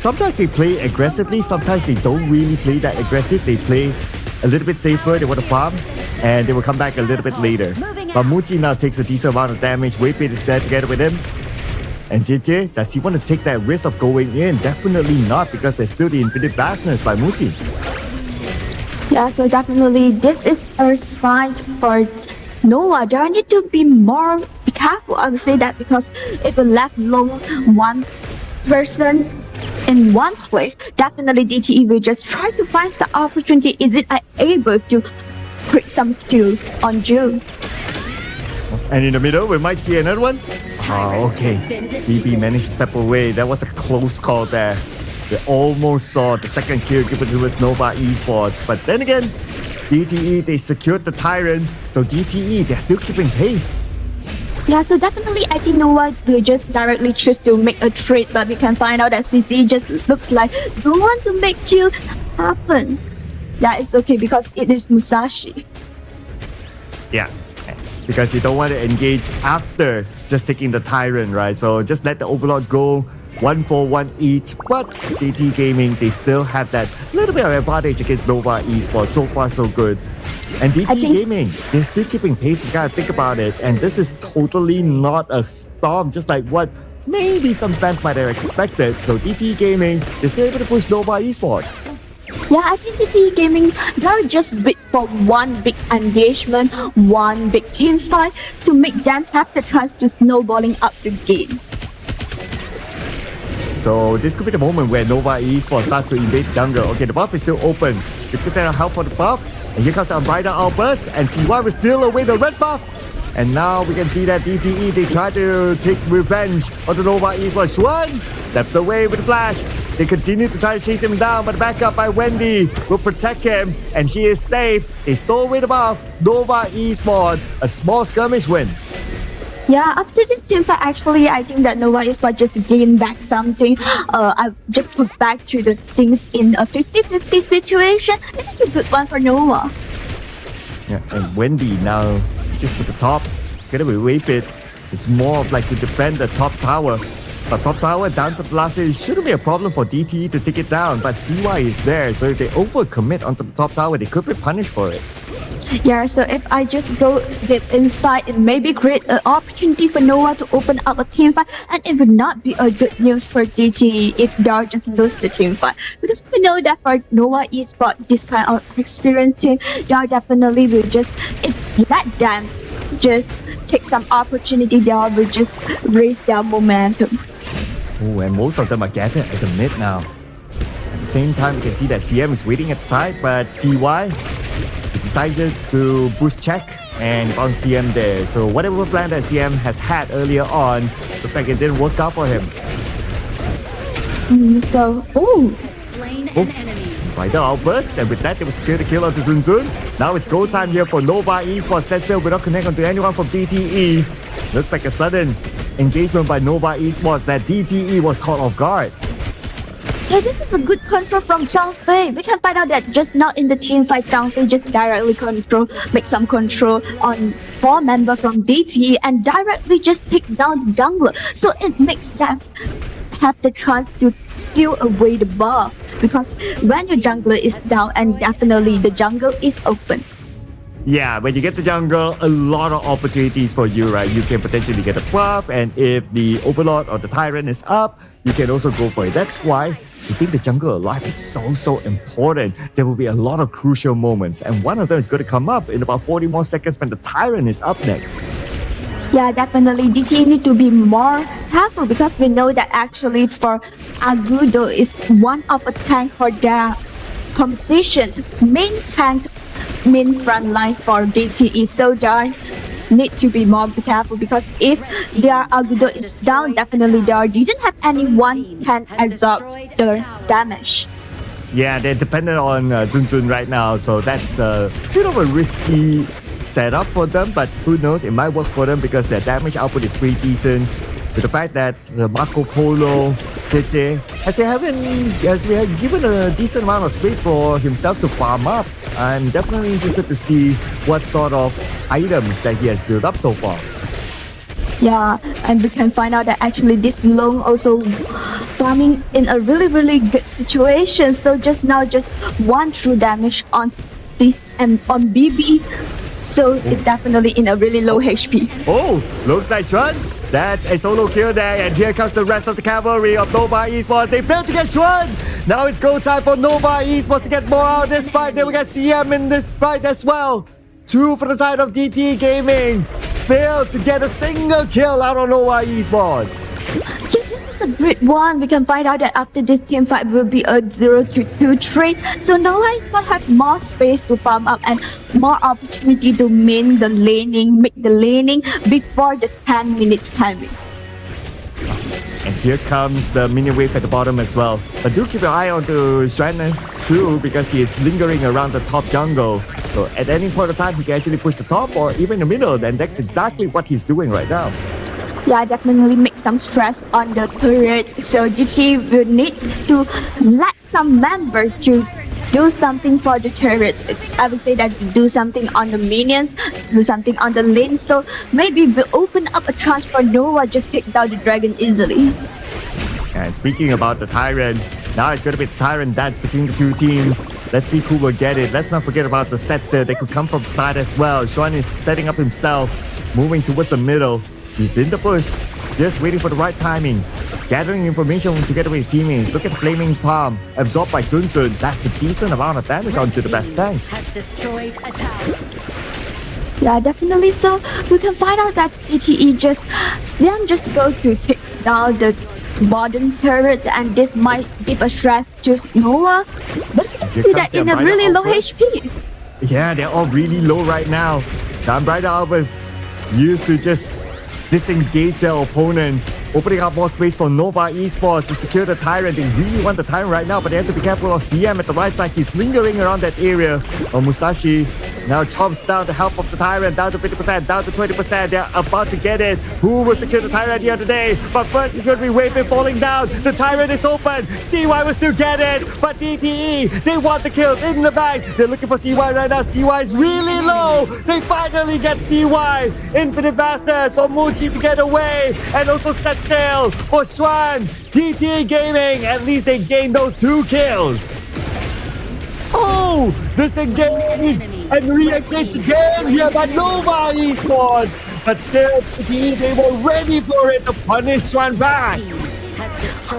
sometimes they play aggressively, sometimes they don't really play that aggressive. They play a little bit safer, they want to farm, and they will come back a little bit later. But Muji now takes a decent amount of damage. Waypit is there together with him. And JJ, does he want to take that risk of going in? Definitely not, because there's still the Infinite Vastness by Muji. Yeah, so definitely this is a sign for Nova. They need to be more careful. I would say that because if you left alone one person in one place, definitely DTE will just try to find some opportunity. Is it able to create some kills on Jill? And in the middle, we might see another one. Oh, okay. BB managed to step away. That was a close call there. They almost saw the second kill given to us Nova Esports. But then again, DTE, they secured the Tyrant. So DTE, they're still keeping pace. Yeah, so definitely I think Nova will just directly choose to make a trade, but we can find out that CC just looks like don't want to make kill happen. Yeah, it's okay because it is Musashi. Yeah, because you don't want to engage after just taking the Tyrant, right? So just let the Overlord go 1-for-1 each. But DT Gaming, they still have that little bit of advantage against Nova Esports. So far, so good. And DT Gaming, they're still keeping pace. You gotta think about it. And this is totally not a storm, just like what maybe some fans might have expected. So DT Gaming, they're still able to push Nova Esports. Yeah, I think DT Gaming, they're just wait for one big engagement, one big team fight to make them have the chance to snowballing up the game. So this could be the moment where Nova Esports starts to invade jungle. Okay, the buff is still open. 50% of health for the buff. And here comes the Unbridled Outburst. And CY will steal away the red buff. And now we can see that DTE, they try to take revenge on the Nova Esports. Xuan steps away with the flash. They continue to try to chase him down, but backup by Wendy will protect him. And he is safe. They stole away the buff. Nova Esports, a small skirmish win. Yeah, after this team fight, actually, I think that Nova Esports just gained back something. I just put back to the things in a 50-50 situation. It's a good one for Nova. Yeah, and Wendy now just to the top. Together with Waypit, it's more of like to defend the top tower. But top tower down to the last stage shouldn't be a problem for DTE to take it down. But CY is there, so if they overcommit onto the top tower, they could be punished for it. Yeah, so if I just go deep inside, it maybe create an opportunity for Nova to open up a team fight, and it would not be a good news for DT if they just lose the team fight. Because we know that for Nova Esports, this kind of experienced team, they definitely will just, if let them just take some opportunity, they will just raise their momentum. Oh, and most of them are gathered at the mid now. At the same time, you can see that CM is waiting at the side, but CY decided to boost check and found CM there. So whatever plan that CM has had earlier on, looks like it didn't work out for him. Right now, outburst, and with that, they will secure the kill onto Zun Zun. Now it's go time here for Nova Esports. Set sail without connect onto anyone from DTE. Looks like a sudden engagement by Nova Esports that DTE was caught off guard. Yeah, this is a good control from Zhang Fei. We can find out that just not in the team fight, Zhang Fei just directly make some control on 4 members from DTE and directly just take down the jungler. So it makes them have the chance to steal away the buff. Because when your jungler is down, and definitely the jungle is open. Yeah, when you get the jungle, a lot of opportunities for you, right? You can potentially get a buff, and if the Overlord or the Tyrant is up, you can also go for it. That's why keeping the jungle alive is so important. There will be a lot of crucial moments, and one of them is going to come up in about 40 more seconds when the Tyrant is up next. Yeah, definitely. DT need to be more careful because we know that actually for Agudo is one of a tank for their compositions, main tank, main front line for DTE. So they need to be more careful because if their Agudo is down, definitely they didn't have anyone can absorb the damage. Yeah, they're dependent on Zun right now, so that's a bit of a risky setup for them, but who knows, it might work for them because their damage output is pretty decent. With the fact that the Marco Polo, JJ, as we have given a decent amount of space for himself to farm up, I'm definitely interested to see what sort of items that he has built up so far. Yeah, and we can find out that actually this Long also farming in a really good situation. So just now, just one true damage on this and on BB. So it's definitely in a really low HP. Oh, looks like Xuan. That's a solo kill there, and here comes the rest of the cavalry of Nova Esports. They failed to get Xuan. Now it's go time for Nova Esports to get more out of this fight. Then we got CM in this fight as well. 2 for the side of DT Gaming. Failed to get a single kill out of Nova Esports. This is a great one. We can find out that after this team fight will be a 0-2 trade. So Nova Esports have more space to farm up and more opportunity to make the laning before the 10 minutes timing. And here comes the minion wave at the bottom as well. But do keep your eye on to Xuan too, because he is lingering around the top jungle. So at any point of time, he can actually push the top or even the middle. And that's exactly what he's doing right now. Yeah, definitely make some stress on the turret. So GT will need to let some member to do something for the turret. I would say that do something on the minions, do something on the lane. So maybe we'll open up a chance for Nova just take down the dragon easily. And speaking about the Tyrant, now it's going to be the Tyrant dance between the two teams. Let's see who will get it. Let's not forget about the Setzer. They could come from the side as well. Xuan is setting up himself, moving towards the middle. He's in the push, just waiting for the right timing. Gathering information together with his teammates. Look at the Flaming Palm, absorbed by Zun. That's a decent amount of damage onto the best tank. Yeah, definitely. So we can find out that ETE just go to take down the modern turret, and this might give a stress to Noah. But you can see that in a really low HP. Yeah, they're all really low right now. Time Brighter Albers used to just disengage their opponents, opening up more space for Nova Esports to secure the Tyrant. They really want the Tyrant right now, but they have to be careful of CM at the right side. He's lingering around that area. Musashi now chops down the help of the Tyrant, down to 50%, down to 20%. They're about to get it. Who will secure the Tyrant here today? But first, it's going to be Waving falling down. The Tyrant is open. CY will still get it, but DTE, they want the kills in the bag. They're looking for CY right now. CY is really low. They finally get CY. Infinite Masters for Muji to get away, and also set sail for Xuan. DT Gaming, at least they gained those 2 kills. Oh, disengage and re-engage again here by Nova Esports. But still, DT, they were ready for it to punish Xuan back.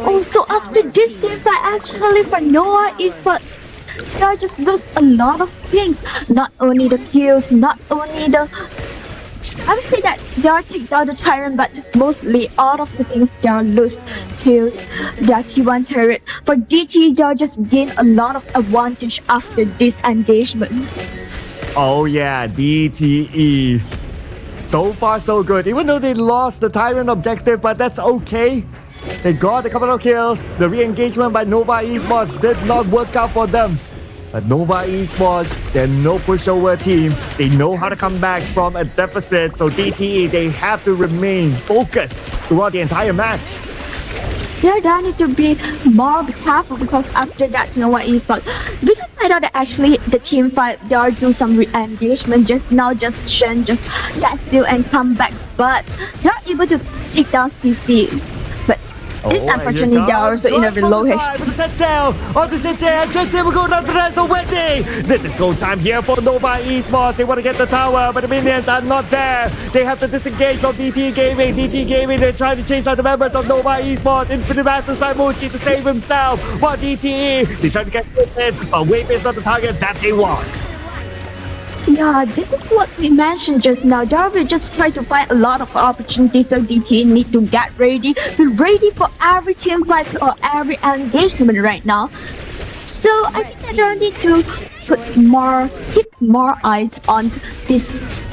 Also, after this team fight, actually for Nova Esports, they just lose a lot of things. Not only the kills, not only the I would say that they are take down the Tyrant, but mostly all of the things they are lose kills, their T1 turret. For DT, they are just gain a lot of advantage after this engagement. Oh yeah, DTE. So far so good. Even though they lost the Tyrant objective, but that's okay. They got a couple of kills. The re-engagement by Nova Esports did not work out for them. But Nova Esports, they're no pushover team. They know how to come back from a deficit. So DTE, they have to remain focused throughout the entire match. Yeah, they need to be more careful because after that, Nova Esports, we can find out that actually the team fight, they are doing some re-engagement. Just Shen, just stand still and come back. But they're able to take down CC. But This unfortunately they are also in a low HP. With the set sail on the set sail, and set sail will go down to the rest of Wendy. This is go time here for Nova Esports. They want to get the tower, but the minions are not there. They have to disengage from DT Gaming. DT Gaming, they're trying to chase out the members of Nova Esports. Infinite Masters by Muchi to save himself. While DTE, they try to get in, but Wave is not the target that they want. Yeah, this is what we mentioned just now. Darby just try to find a lot of opportunities, so DT need to get ready. Be ready for every team fight or every engagement right now. So I think that they need to keep more eyes on this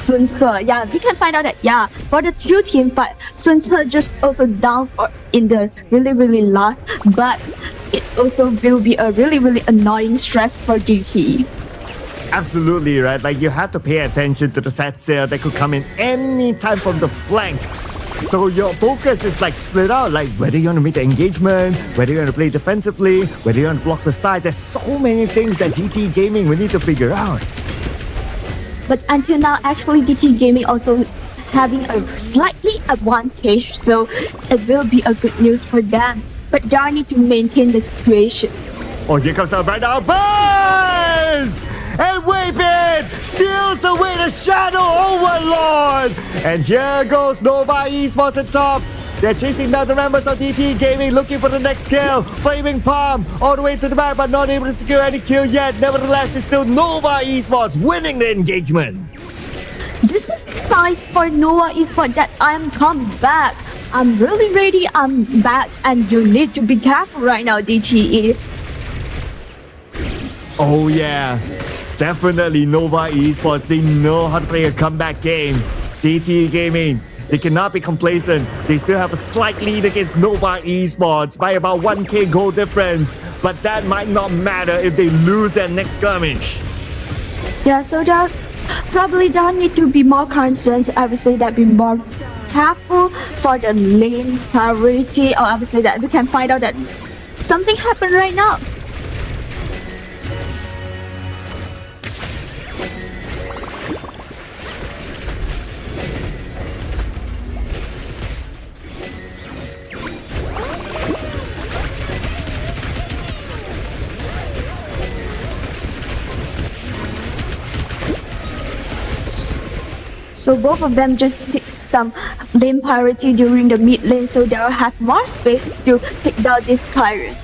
Sun Ce. Yeah, we can find out that for the 2 team fight, Sun Ce just also down in the really last, but it also will be a really annoying stress for DT. Absolutely, right? Like, you have to pay attention to the set sail that could come in any time from the flank. So your focus is like split out, like whether you want to make the engagement, whether you want to play defensively, whether you want to block the side. There's so many things that DT Gaming will need to figure out. But until now, actually DT Gaming also having a slightly advantage, so it will be a good news for them. But they need to maintain the situation. Oh, here comes out right now. Buzz! And Waypin steals away the Shadow Overlord. And here goes Nova Esports at top. They're chasing down the members of DT Gaming, looking for the next kill. Flaming Palm all the way to the back, but not able to secure any kill yet. Nevertheless, it's still Nova Esports winning the engagement. This is the sign for Nova Esports that I'm coming back. I'm really ready. I'm back, and you need to be careful right now, DTE. Oh yeah. Definitely Nova Esports, they know how to play a comeback game. DT Gaming, they cannot be complacent. They still have a slight lead against Nova Esports by about 1k goal difference. But that might not matter if they lose their next skirmish. Yeah, so that probably they need to be more concerned. I would say that be more careful for the lane priority, or I would say that we can find out that something happened right now. So both of them just take some lane priority during the mid lane, so they'll have more space to take down this Tyrant.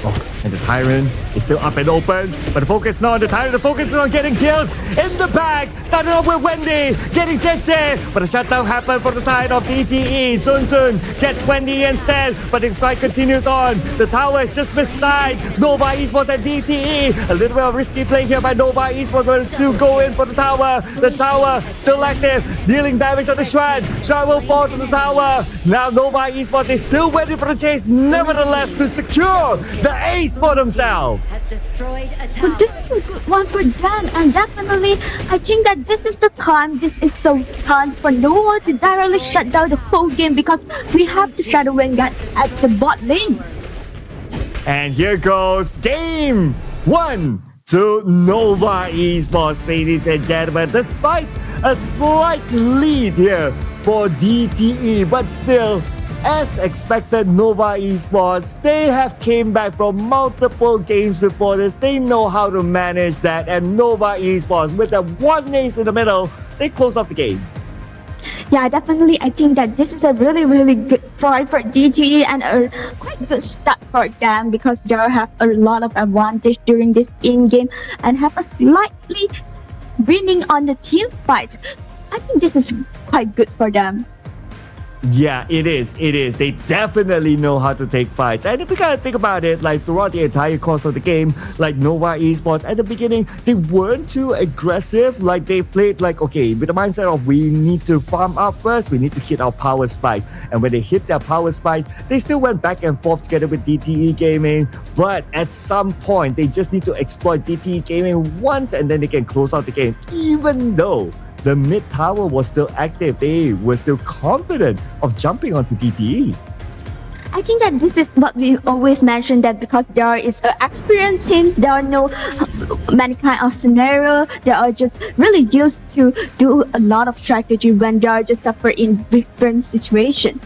Oh, and the Tyrant is still up and open, but the focus is not on the Tyrant, the focus is on getting kills in the back. Starting off with Wendy, getting Zetse, but a shutdown happened for the side of DTE. Sun gets Wendy instead, but the fight continues on. The tower is just beside Nova Esports and DTE. A little bit of risky play here by Nova Esports, but still go in for the tower. The tower still active, dealing damage on the Shrine. Shrine will fall to the tower. Now Nova Esports is still waiting for the chase, nevertheless, to secure the ace for themselves. But this is a good one for them, and definitely I think that this is the time, this is the chance for Noah to directly shut down the whole game, because we have to Shadow Vanguard at the bot lane. And here goes game 1 to Nova Esports, ladies and gentlemen. Despite a slight lead here for DTE, but still, as expected, Nova Esports, they have came back from multiple games before this. They know how to manage that, and Nova Esports, with the one ace in the middle, they close off the game. Yeah, definitely. I think that this is a really good fight for DTE and a quite good start for them, because they have a lot of advantage during this in-game and have a slightly winning on the team fight. I think this is quite good for them. Yeah, it is. They definitely know how to take fights. And if you kind of think about it, like throughout the entire course of the game, like Nova Esports at the beginning, they weren't too aggressive. Like they played like, okay, with the mindset of we need to farm up first, we need to hit our power spike. And when they hit their power spike, they still went back and forth together with DTE Gaming. But at some point, they just need to exploit DTE Gaming once, and then they can close out the game. Even though the mid tower was still active, they were still confident of jumping onto DTE. I think that this is what we always mention, that because there is experienced teams, there are no many kind of scenario. They are just really used to do a lot of strategy when they are just suffer in different situations.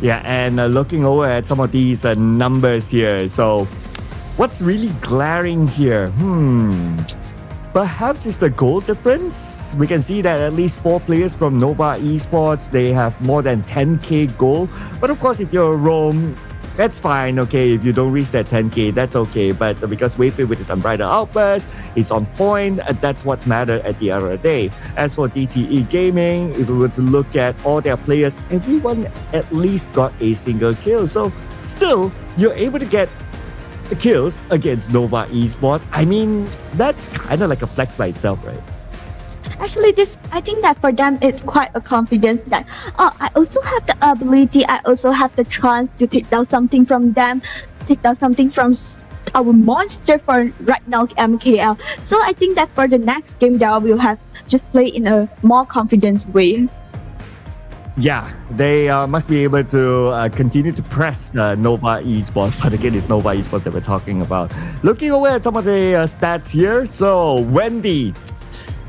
Yeah, and looking over at some of these numbers here. So, what's really glaring here? Perhaps it's the goal difference. We can see that at least 4 players from Nova Esports, they have more than 10k goal. But of course, if you're Rome, that's fine, okay. If you don't reach that 10k, that's okay. But because Wayfair with his Unbridled Outburst is on point, that's what mattered at the end of the day. As for DTE Gaming, if we were to look at all their players, everyone at least got a single kill. So still, you're able to get kills against Nova Esports. I mean, that's kind of like a flex by itself, right? Actually, I think that for them it's quite a confidence that I also have the ability, I also have the chance to take down something from them, take down something from our monster for right now, MKL. So I think that for the next game, they will have just play in a more confident way. Yeah, they must be able to continue to press Nova Esports, but again, it's Nova Esports that we're talking about. Looking over at some of the stats here, so Wendy,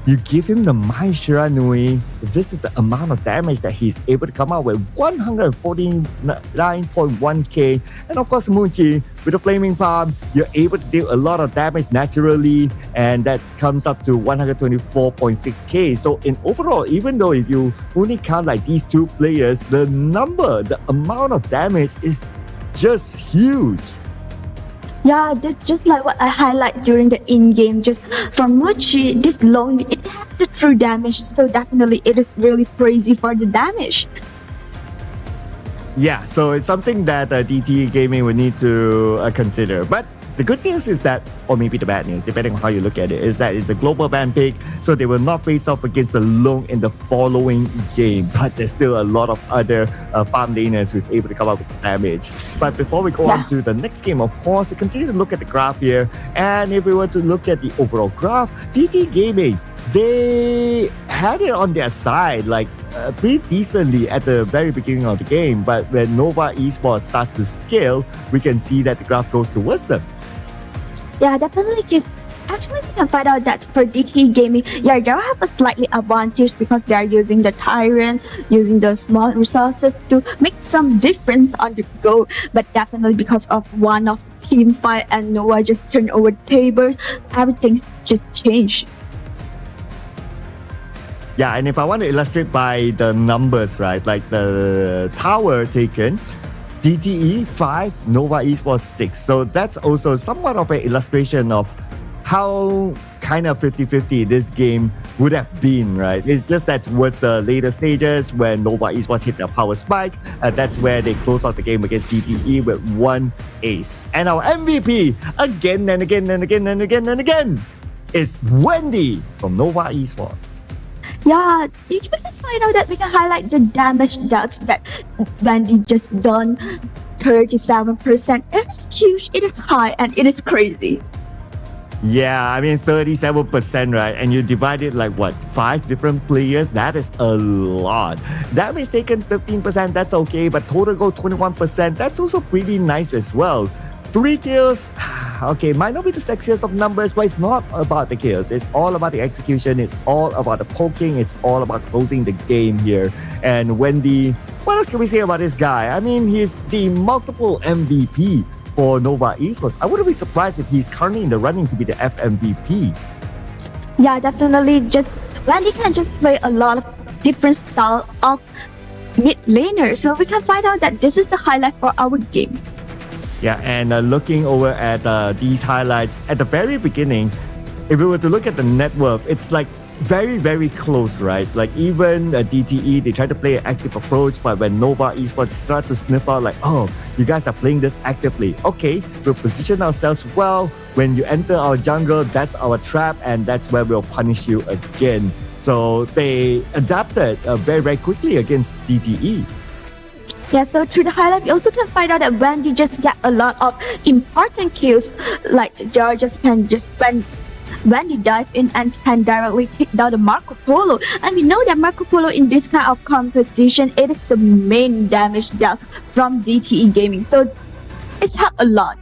you give him the Mai Shiranui. This is the amount of damage that he's able to come out with, 149.1k. And of course, Munchi, with the Flaming Palm, you're able to deal a lot of damage naturally, and that comes up to 124.6k. So in overall, even though if you only count like these 2 players, the amount of damage is just huge. Yeah, just like what I highlight during the in-game, just from Muchi, this long, it has the true damage, so definitely it is really crazy for the damage. Yeah, so it's something that DTE Gaming would need to consider. But the good news is that, or maybe the bad news, depending on how you look at it, is that it's a global ban pick, so they will not face off against the Long in the following game. But there's still a lot of other farm laners who's able to come up with damage. But before we go on to the next game, of course, we continue to look at the graph here. And if we were to look at the overall graph, DTE Gaming, they had it on their side like pretty decently at the very beginning of the game. But when Nova Esports starts to scale, we can see that the graph goes towards them. Yeah, definitely. Actually, we can find out that for DT Gaming, yeah, they have a slightly advantage because they are using the Tyrant, using the small resources to make some difference on the go. But definitely because of one of the team fight and Nova just turned over the table, everything just changed. Yeah, and if I want to illustrate by the numbers, right, like the tower taken, DTE 5, Nova Esports 6. So that's also somewhat of an illustration of how kind of 50-50 this game would have been, right? It's just that towards the later stages when Nova Esports hit their power spike, that's where they close out the game against DTE with 1 ace. And our MVP, again and again and again and again and again, is Wendy from Nova Esports. Yeah, you can find out that we can highlight the damage dealt that Wendy just done. 37%. It's huge, it is high, and it is crazy. Yeah, I mean 37%, right? And you divide it like what, 5 different players? That is a lot. Damage taken 15%, that's okay, but total goal 21%, that's also pretty nice as well. 3 kills, okay, might not be the sexiest of numbers, but it's not about the kills. It's all about the execution. It's all about the poking. It's all about closing the game here. And Wendy, what else can we say about this guy? I mean, he's the multiple MVP for Nova Esports. I wouldn't be surprised if he's currently in the running to be the FMVP. Yeah, definitely. Just Wendy can just play a lot of different style of mid laner. So we can find out that this is the highlight for our game. Yeah, and looking over at these highlights at the very beginning, if we were to look at the net worth, it's like very, very close, right? Like even DTE, they try to play an active approach, but when Nova Esports start to sniff out like, oh, you guys are playing this actively. Okay, we'll position ourselves well. When you enter our jungle, that's our trap, and that's where we'll punish you again. So they adapted very, very quickly against DTE. Yeah, so through the highlight, we also can find out that Wendy just get a lot of important kills. Like George just can just when Wendy dive in and can directly take down the Marco Polo. And we know that Marco Polo in this kind of competition, it is the main damage dealt from DTE Gaming. So it's helped a lot.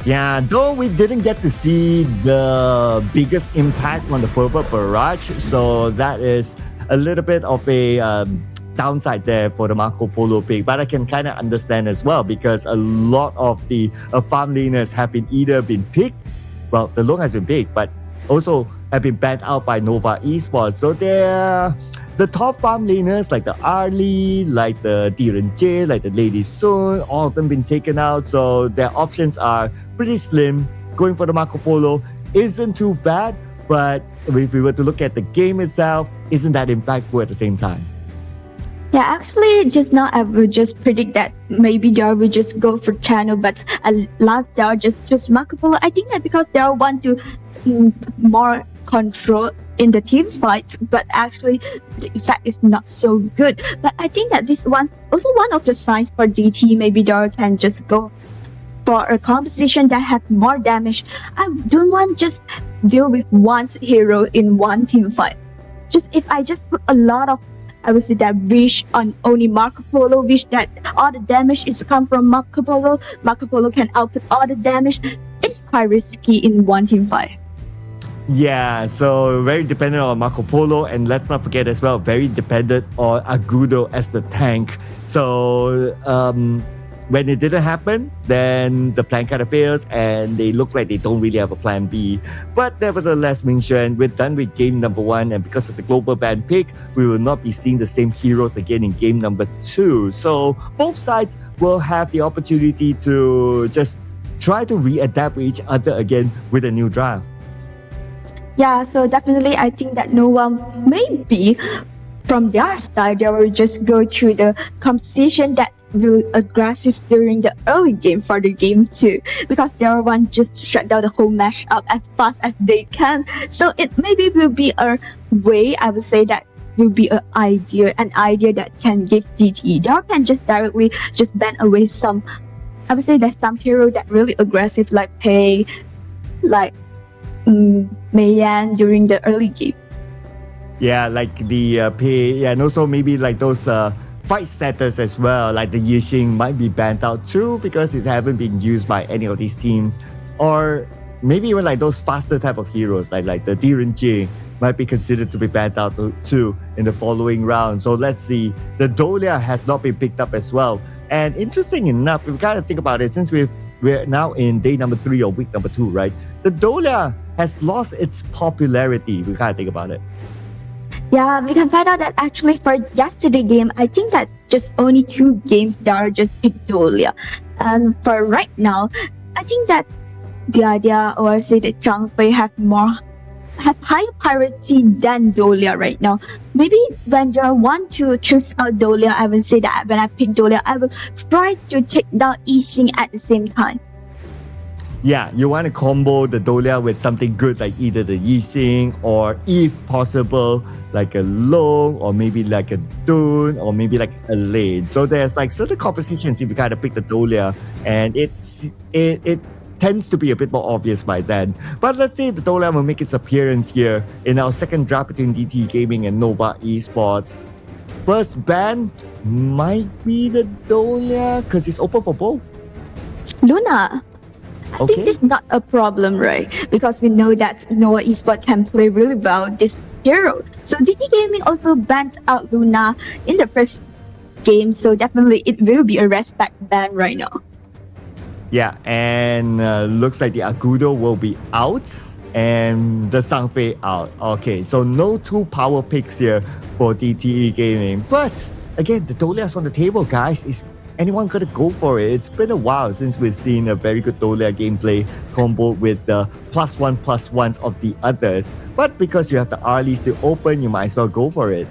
Yeah, though we didn't get to see the biggest impact on the Purple Barrage, so that is a little bit of a downside there for the Marco Polo pick, but I can kind of understand as well because a lot of the farm laners have either been picked, well, the Long has been picked, but also have been banned out by Nova Esports. So they're the top farm laners like the Arlie, like the Diren J, like the Lady Sun, all of them been taken out. So their options are pretty slim. Going for the Marco Polo isn't too bad, but if we were to look at the game itself, isn't that impactful at the same time? Yeah, actually, just now I would just predict that maybe they will just go for channel, but last they are just Marco Polo. I think that because they want to more control in the team fight, but actually the effect is not so good. But I think that this was also one of the signs for DT. Maybe they can just go for a composition that have more damage. I don't want just deal with one hero in one team fight. Just if I just put a lot of, I would say that wish on only Marco Polo, wish that all the damage is come from Marco Polo can output all the damage. It's quite risky in one team fight. Yeah, so very dependent on Marco Polo, and let's not forget as well, very dependent on Agudo as the tank. So when it didn't happen, then the plan kind of fails and they look like they don't really have a plan B. But nevertheless, Ming-Xuan, we're done with game number 1, and because of the global ban pick, we will not be seeing the same heroes again in game number 2. So both sides will have the opportunity to just try to readapt with each other again with a new draft. Yeah, so definitely I think that no one, maybe from their side, they will just go to the composition that will aggressive during the early game for the game 2, because they want just to shut down the whole matchup as fast as they can. So it maybe will be a way, I would say that will be an idea that can give DT. They can just directly just ban away some, I would say that some hero that really aggressive like Pei, like Meiyan during the early game. Yeah, like the Pei, yeah, and also maybe like those fight setters as well, like the Yixing might be banned out too because it haven't been used by any of these teams. Or maybe even like those faster type of heroes like the Diren J might be considered to be banned out too in the following round. So let's see. The Dolia has not been picked up as well. And interesting enough, if we kind of think about it, since we're now in day number 3 or week number 2, right? The Dolia has lost its popularity. We kind of think about it. Yeah, we can find out that actually for yesterday game, I think that just only 2 games that are just picked Dolia. And for right now, I think that the idea, or I say that Zhang Fei have higher priority than Dolia right now. Maybe when they want to choose out Dolia, I will say that when I pick Dolia, I will try to take down Yixing at the same time. Yeah, you want to combo the Dolia with something good like either the Yixing or if possible like a Long or maybe like a Dun or maybe like a Lane. So there's like certain compositions if you kind of pick the Dolia, and it tends to be a bit more obvious by then. But let's say the Dolia will make its appearance here in our second draft between DT Gaming and Nova Esports. First ban might be the Dolia because it's open for both. Luna. I think it's not a problem, right? Because we know that Nova Esports can play really well this hero. So DT Gaming also banned out Luna in the first game, so definitely it will be a respect ban right now. Yeah, and looks like the Agudo will be out and the Zhangfei out. Okay, so no 2 power picks here for DT Gaming. But again, the Dolia's on the table, guys. Is anyone gonna go for it? It's been a while since we've seen a very good Dolia gameplay combo with the +1/+1s of the others. But because you have the Arlie still open, you might as well go for it.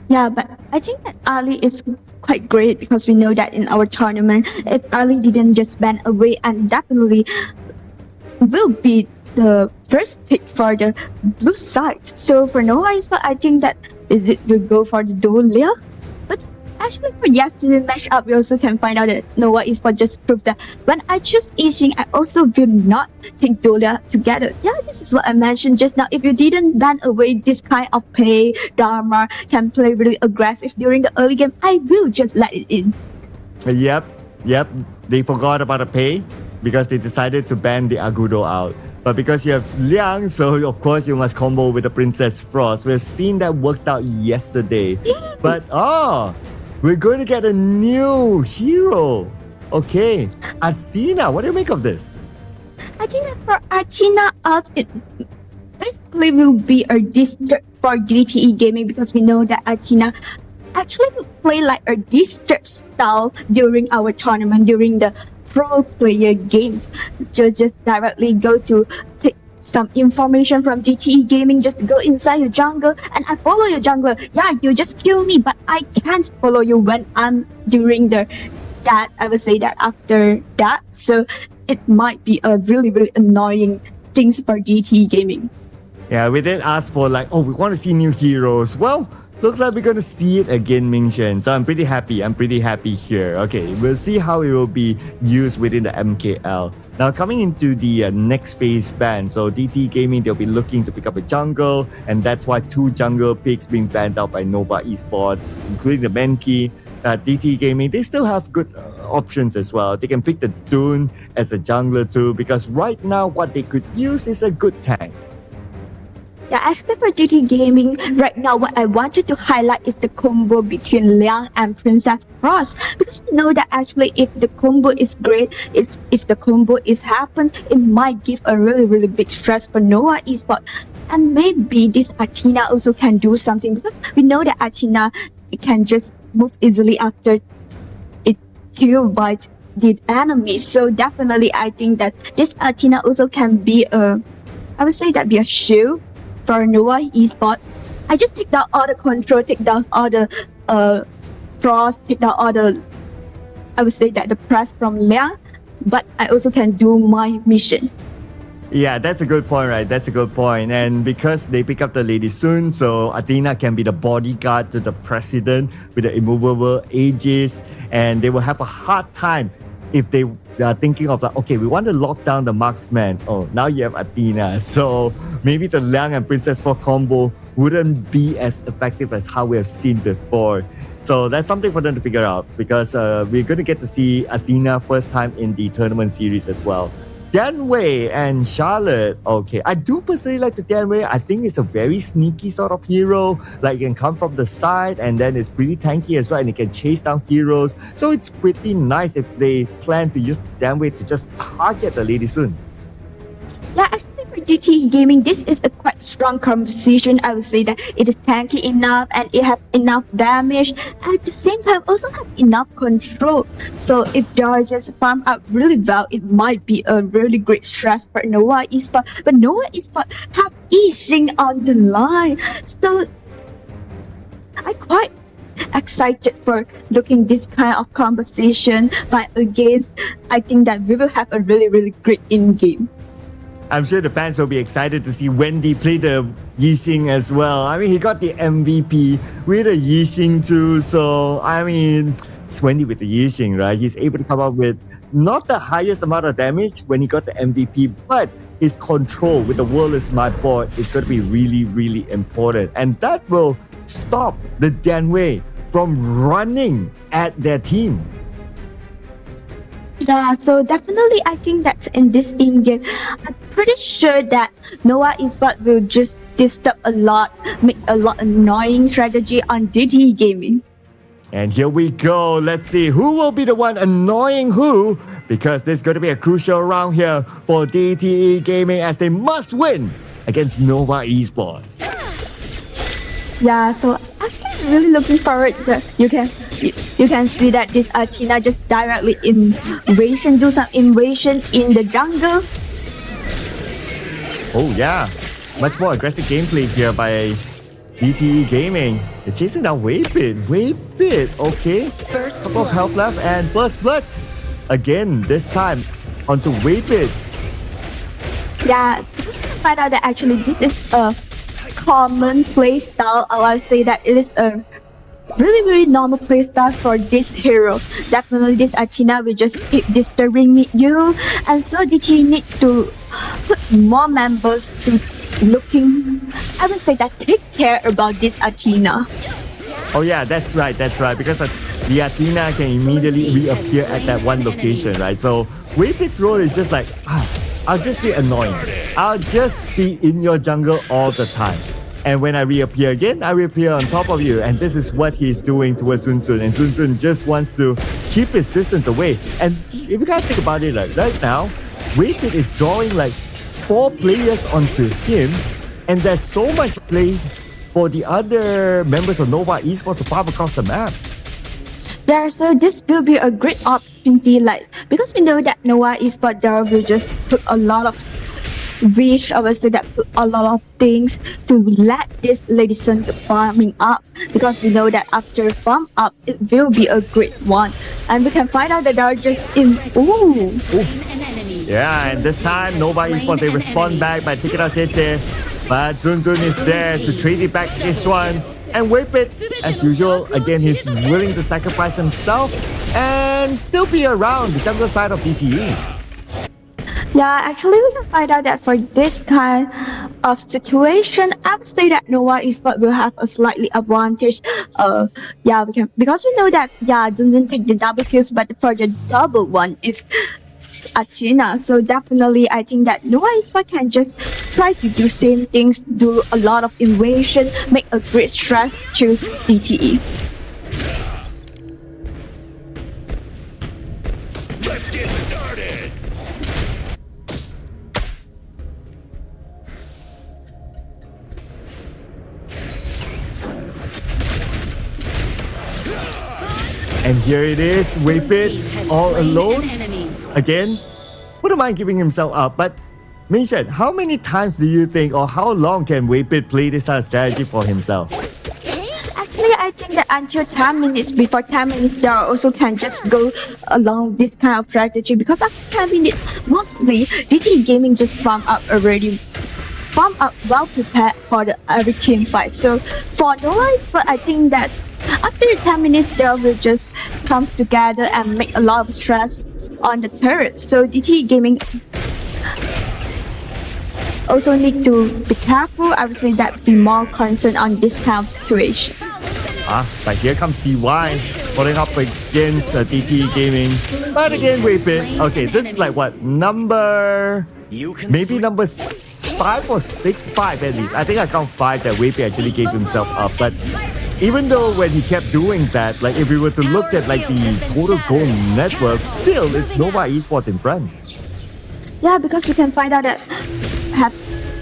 Yeah, but I think that Arlie is quite great because we know that in our tournament, if Arlie didn't just ban away, and definitely will be the first pick for the blue side. So for Nova Esports, I think that it will go for the Dolia. But actually for yesterday's matchup, we also can find out that Nova Esports just proved that when I choose Yixing, I also will not take Dolia together. Yeah, this is what I mentioned just now. If you didn't ban away this kind of Pei, Dharma can play really aggressive during the early game, I will just let it in. Yep. They forgot about the Pei because they decided to ban the Agudo out. But because you have Liang, so of course you must combo with the Princess Frost. We've seen that worked out yesterday. But we're going to get a new hero. Okay, Athena, what do you make of this? I think that for Athena, it basically will be a disturb for DTE gaming because we know that Athena actually play like a disturb style during our tournament, during the pro player games. To just directly go to take some information from DTE gaming, just go inside your jungle and I follow your jungler. Yeah, you just kill me, but I can't follow you when I'm during that. I would say that after that. So it might be a really, really annoying things for DTE gaming. Yeah, we did ask for like, we want to see new heroes. Well, looks like we're going to see it again, Ming-Shen. So I'm pretty happy here. Okay, we'll see how it will be used within the MKL. Now, coming into the next phase ban. So DT Gaming, they'll be looking to pick up a jungle. And that's why 2 jungle picks being banned out by Nova Esports, including the Menki. DT Gaming, they still have good options as well. They can pick the Dune as a jungler too, because right now what they could use is a good tank. Yeah, actually for DT Gaming, right now what I wanted to highlight is the combo between Liang and Princess Frost. Because we know that actually if the combo is great, if the combo is happen, it might give a really, really big stress for Nova Esports. And maybe this Athena also can do something because we know that Athena can just move easily after it killed by the enemy. So definitely I think that this Athena also can be I would say that be a shield for Nova Esports. I just take down all the control, take down all the frost, take down all the, I would say that the press from Liang, but I also can do my mission. Yeah, that's a good point, right? That's a good point. And because they pick up the Lady soon, so Athena can be the bodyguard to the president with the immovable Aegis, and they will have a hard time if they are thinking of like, okay, we want to lock down the marksman. Oh, now you have Athena. So maybe the Liang and Princess Frost combo wouldn't be as effective as how we have seen before. So that's something for them to figure out because we're going to get to see Athena first time in the tournament series as well. Danwei and Charlotte. Okay, I do personally like the Danwei. I think it's a very sneaky sort of hero. Like, it can come from the side and then it's pretty tanky as well, and it can chase down heroes. So it's pretty nice if they plan to use Danwei to just target the Lady soon. Yeah, actually for DT Gaming, this is a quite strong composition. I would say that it is tanky enough and it has enough damage. At the same time, also have enough control. So if they are just farm up really well, it might be a really great stress for Nova Esports. But Nova Esports have Yixing on the line. So I'm quite excited for looking this kind of composition. But again, I think that we will have a really, really great in-game. I'm sure the fans will be excited to see Wendy play the Yixing as well. I mean, he got the MVP with the Yixing too. So, I mean, it's Wendy with the Yixing, right? He's able to come up with not the highest amount of damage when he got the MVP, but his control with the World is My Board is going to be really, really important. And that will stop the Danwei from running at their team. Yeah, so definitely I think that in this in-game, I'm pretty sure that Nova Esports will just disturb a lot, make a lot annoying strategy on DT Gaming. And here we go. Let's see who will be the one annoying who, because there's going to be a crucial round here for DTE Gaming as they must win against Nova Esports. Yeah, so actually I'm really looking forward to you can see that this Athena just directly do some invasion in the jungle. Oh yeah, much more aggressive gameplay here by DTE Gaming. They're chasing down Waypit, okay. First couple of health left and first blood. Again, this time onto Waypit. Yeah, just find out that actually this is a common playstyle. I would say that it is a really, really normal playstyle for this hero. Definitely this Athena will just keep disturbing you, and so DT need to put more members to looking, I would say that take care about this Athena. Oh yeah, that's right, because the Athena can immediately reappear at that one location, right? So Waypit's role is just like, I'll just be annoying. I'll just be in your jungle all the time. And when I reappear again, I reappear on top of you. And this is what he's doing towards Sun Sun. And Sun Sun just wants to keep his distance away. And if you guys think about it, like right now, Waypit is drawing like 4 players onto him. And there's so much play for the other members of Nova Esports to pop across the map. Yeah, so this will be a great opportunity, like, because we know that Nova Esports there will just put a lot of wish, obviously that put a lot of things to let this lady sun to farming up, because we know that after farm up it will be a great one, and we can find out that they are just in Yeah, and this time Nova Esports they respond back by taking out JJ, but Zun Zun is there to trade it back to this one. And Waypit, as usual, again he's willing to sacrifice himself and still be around the jungle side of DTE. Yeah, actually we can find out that for this kind of situation, I would say that Nova Esports will have a slightly advantage. Yeah, we can, because we know that Jun Jun take the double kills, but for the double one is Athena. So definitely I think that Nova Esports can just try to do same things, do a lot of invasion, make a great stress to DTE. Let's get started. And here it is, Waypit all alone. Again, wouldn't mind giving himself up, but Minshen, how many times do you think, or how long can Waypit play this strategy for himself? Actually, I think that until 10 minutes, before 10 minutes, they also can just go along this kind of strategy, because after 10 minutes, mostly DT Gaming just farm up already. Farm up well prepared for the every team fight. So for Nova Esports, I think that after 10 minutes, they will just come together and make a lot of stress on the turrets. So DT Gaming also need to be careful. Obviously, that be more concerned on this kind of situation. But here comes CY following up against DT Gaming. But again, Waypit. Okay, this is like what, maybe number 5 or 6, 5 at least. I think I count 5 that Waypit actually gave himself up. But even though when he kept doing that, like if we were to look at like the total goal network, still it's Nova Esports in front. Yeah, because we can find out that have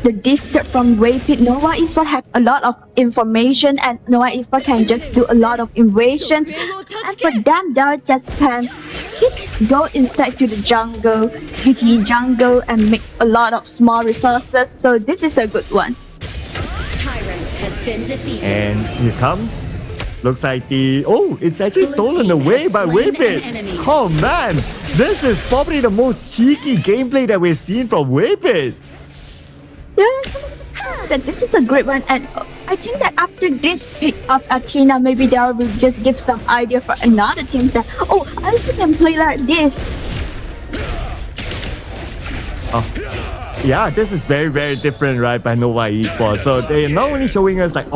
the distance from Waypit, Nova Esports have a lot of information, and Nova Esports can just do a lot of invasions. And for them, they just can go inside to the jungle, GT jungle, and make a lot of small resources. So this is a good one. And here comes. Looks like it's actually stolen away by Waypit. Oh man, this is probably the most cheeky gameplay that we've seen from Waypit. Yeah, this is a great one, and I think that after this pick of Athena, maybe they will just give some idea for another teams that, I also can play like this. Yeah, this is very, very different, right, by Nova Esports. So they're not only showing us like,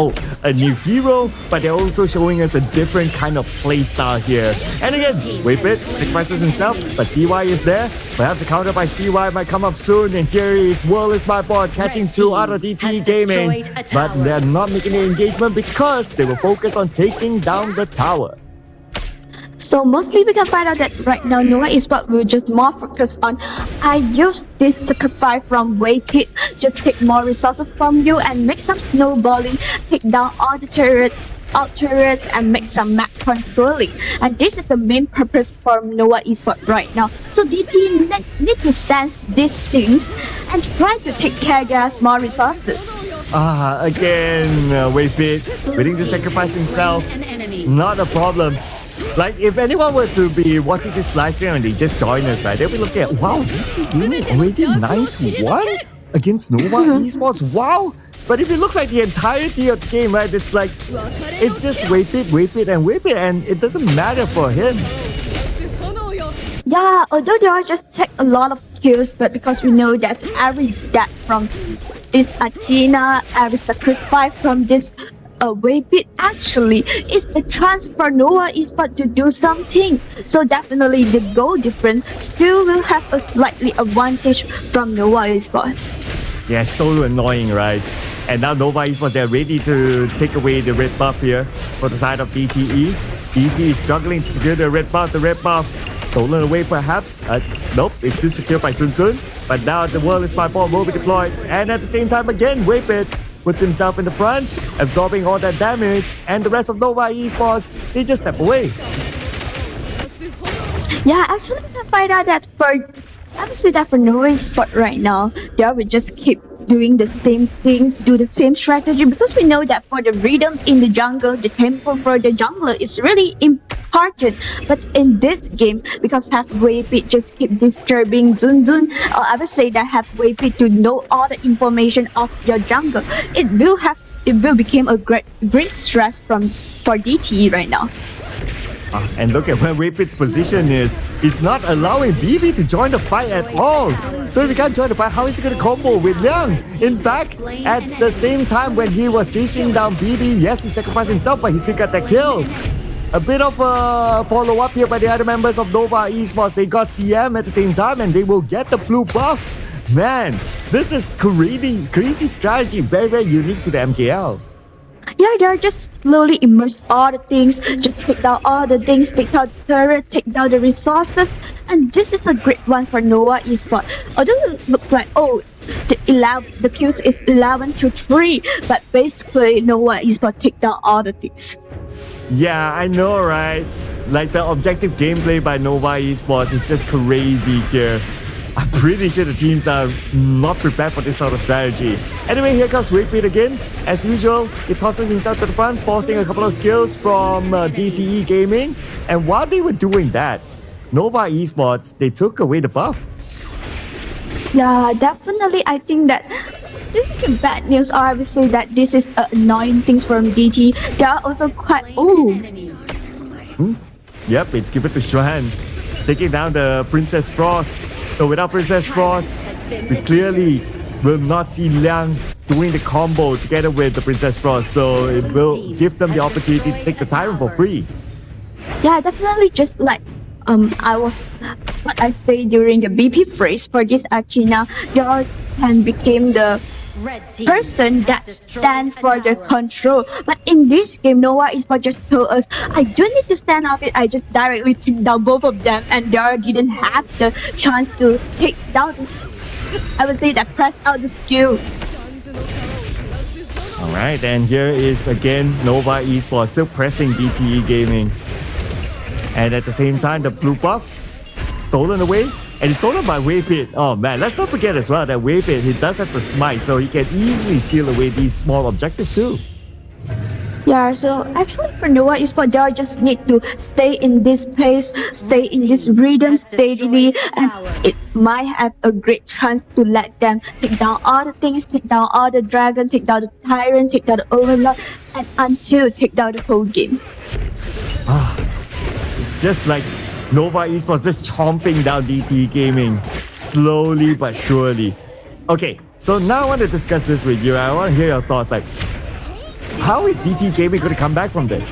a new hero, but they're also showing us a different kind of play style here. And again, Waypit sacrifices himself, but CY is there. Perhaps the counter by CY might come up soon. And here is World is my board catching 2 out of DT Gaming. But they're not making the engagement because they were focused on taking down the tower. So mostly we can find out that right now Nova Esports will just more focus on, I use this sacrifice from Waypit to take more resources from you and make some snowballing, take down all the turrets, and make some map controlling. And this is the main purpose for Nova Esports right now. So DT need to sense these things and try to take care of their small resources. Again, Waypit willing to sacrifice himself, not a problem. Like, if anyone were to be watching this live stream and they just join us, right, they'll be looking at, wow, DT Gaming already 9-1 against Nova Esports, wow. But if you look like the entirety of the game, right, it's like, it's just Waypit, and it doesn't matter for him. Yeah, although they all just take a lot of kills, but because we know that every death from this Athena, every sacrifice from this Waypit actually is the chance for Nova Esports to do something. So definitely the goal difference still will have a slightly advantage from Nova Esports. Yeah, so annoying, right? And now Nova Esports, they're ready to take away the red buff here for the side of DTE. DTE is struggling to secure the red buff. The red buff stolen away perhaps. Nope, it's still secured by Sun Sun. But now the World is Bomb will be deployed. And at the same time again, Waypit puts himself in the front, absorbing all that damage. And the rest of Nova Esports, they just step away. Yeah, actually, I find out that for Nova Esports right now, they will just keep doing the same things, do the same strategy, because we know that for the rhythm in the jungle, the tempo for the jungler is really important. But in this game, because halfway pit just keep disturbing Zun, or I would say that halfway pit to know all the information of your jungle, it will become a great stress for DTE right now. And look at where Waypit's position is. He's not allowing BB to join the fight at all. So if he can't join the fight, how is he going to combo with Liang? In fact, at the same time when he was chasing down BB, yes, he sacrificed himself, but he still got that kill. A bit of a follow-up here by the other members of Nova Esports. They got CM at the same time and they will get the blue buff. Man, this is crazy strategy. Very, very unique to the MKL. Yeah, they're just slowly immerse all the things, just take down all the things, take out the turret, take down the resources, and this is a great one for Nova Esports. Although it looks like, the kills is 11-3, but basically Nova Esports take down all the things. Yeah, I know, right? Like the objective gameplay by Nova Esports is just crazy here. I'm pretty sure the teams are not prepared for this sort of strategy. Anyway, here comes Waypit again. As usual, he tosses himself to the front, forcing a couple of skills from DTE Gaming. And while they were doing that, Nova Esports, they took away the buff. Yeah, definitely. I think that this is bad news, or I would say that this is annoying things from DTE. They are also quite... Yep, it's given to Xuan, taking down the Princess Frost. So without Princess Frost, we clearly will not see Liang doing the combo together with the Princess Frost. So it will give them the opportunity to take the Tyrant for free. Yeah, definitely. Just like what I say during the BP phrase for this Achina, you can become the person that stands for the control. But in this game, Nova Esports just told us, I don't need to stand off it, I just directly took down both of them, and they didn't have the chance to take down, I would say that press out the skill. Alright, and here is again Nova Esports still pressing DTE Gaming. And at the same time, the blue buff stolen away. And it's stolen by Waypit. Oh man, let's not forget as well that Waypit, he does have the smite, so he can easily steal away these small objectives too. Yeah, so actually for Nova Esports, they just need to stay in this pace, stay in this rhythm steadily, and it might have a great chance to let them take down all the things, take down all the dragon, take down the tyrant, take down the overlord, and until take down the whole game. It's just like Nova Esports just chomping down DT Gaming, slowly but surely. Okay, so now I want to discuss this with you. I want to hear your thoughts. Like, how is DT Gaming going to come back from this?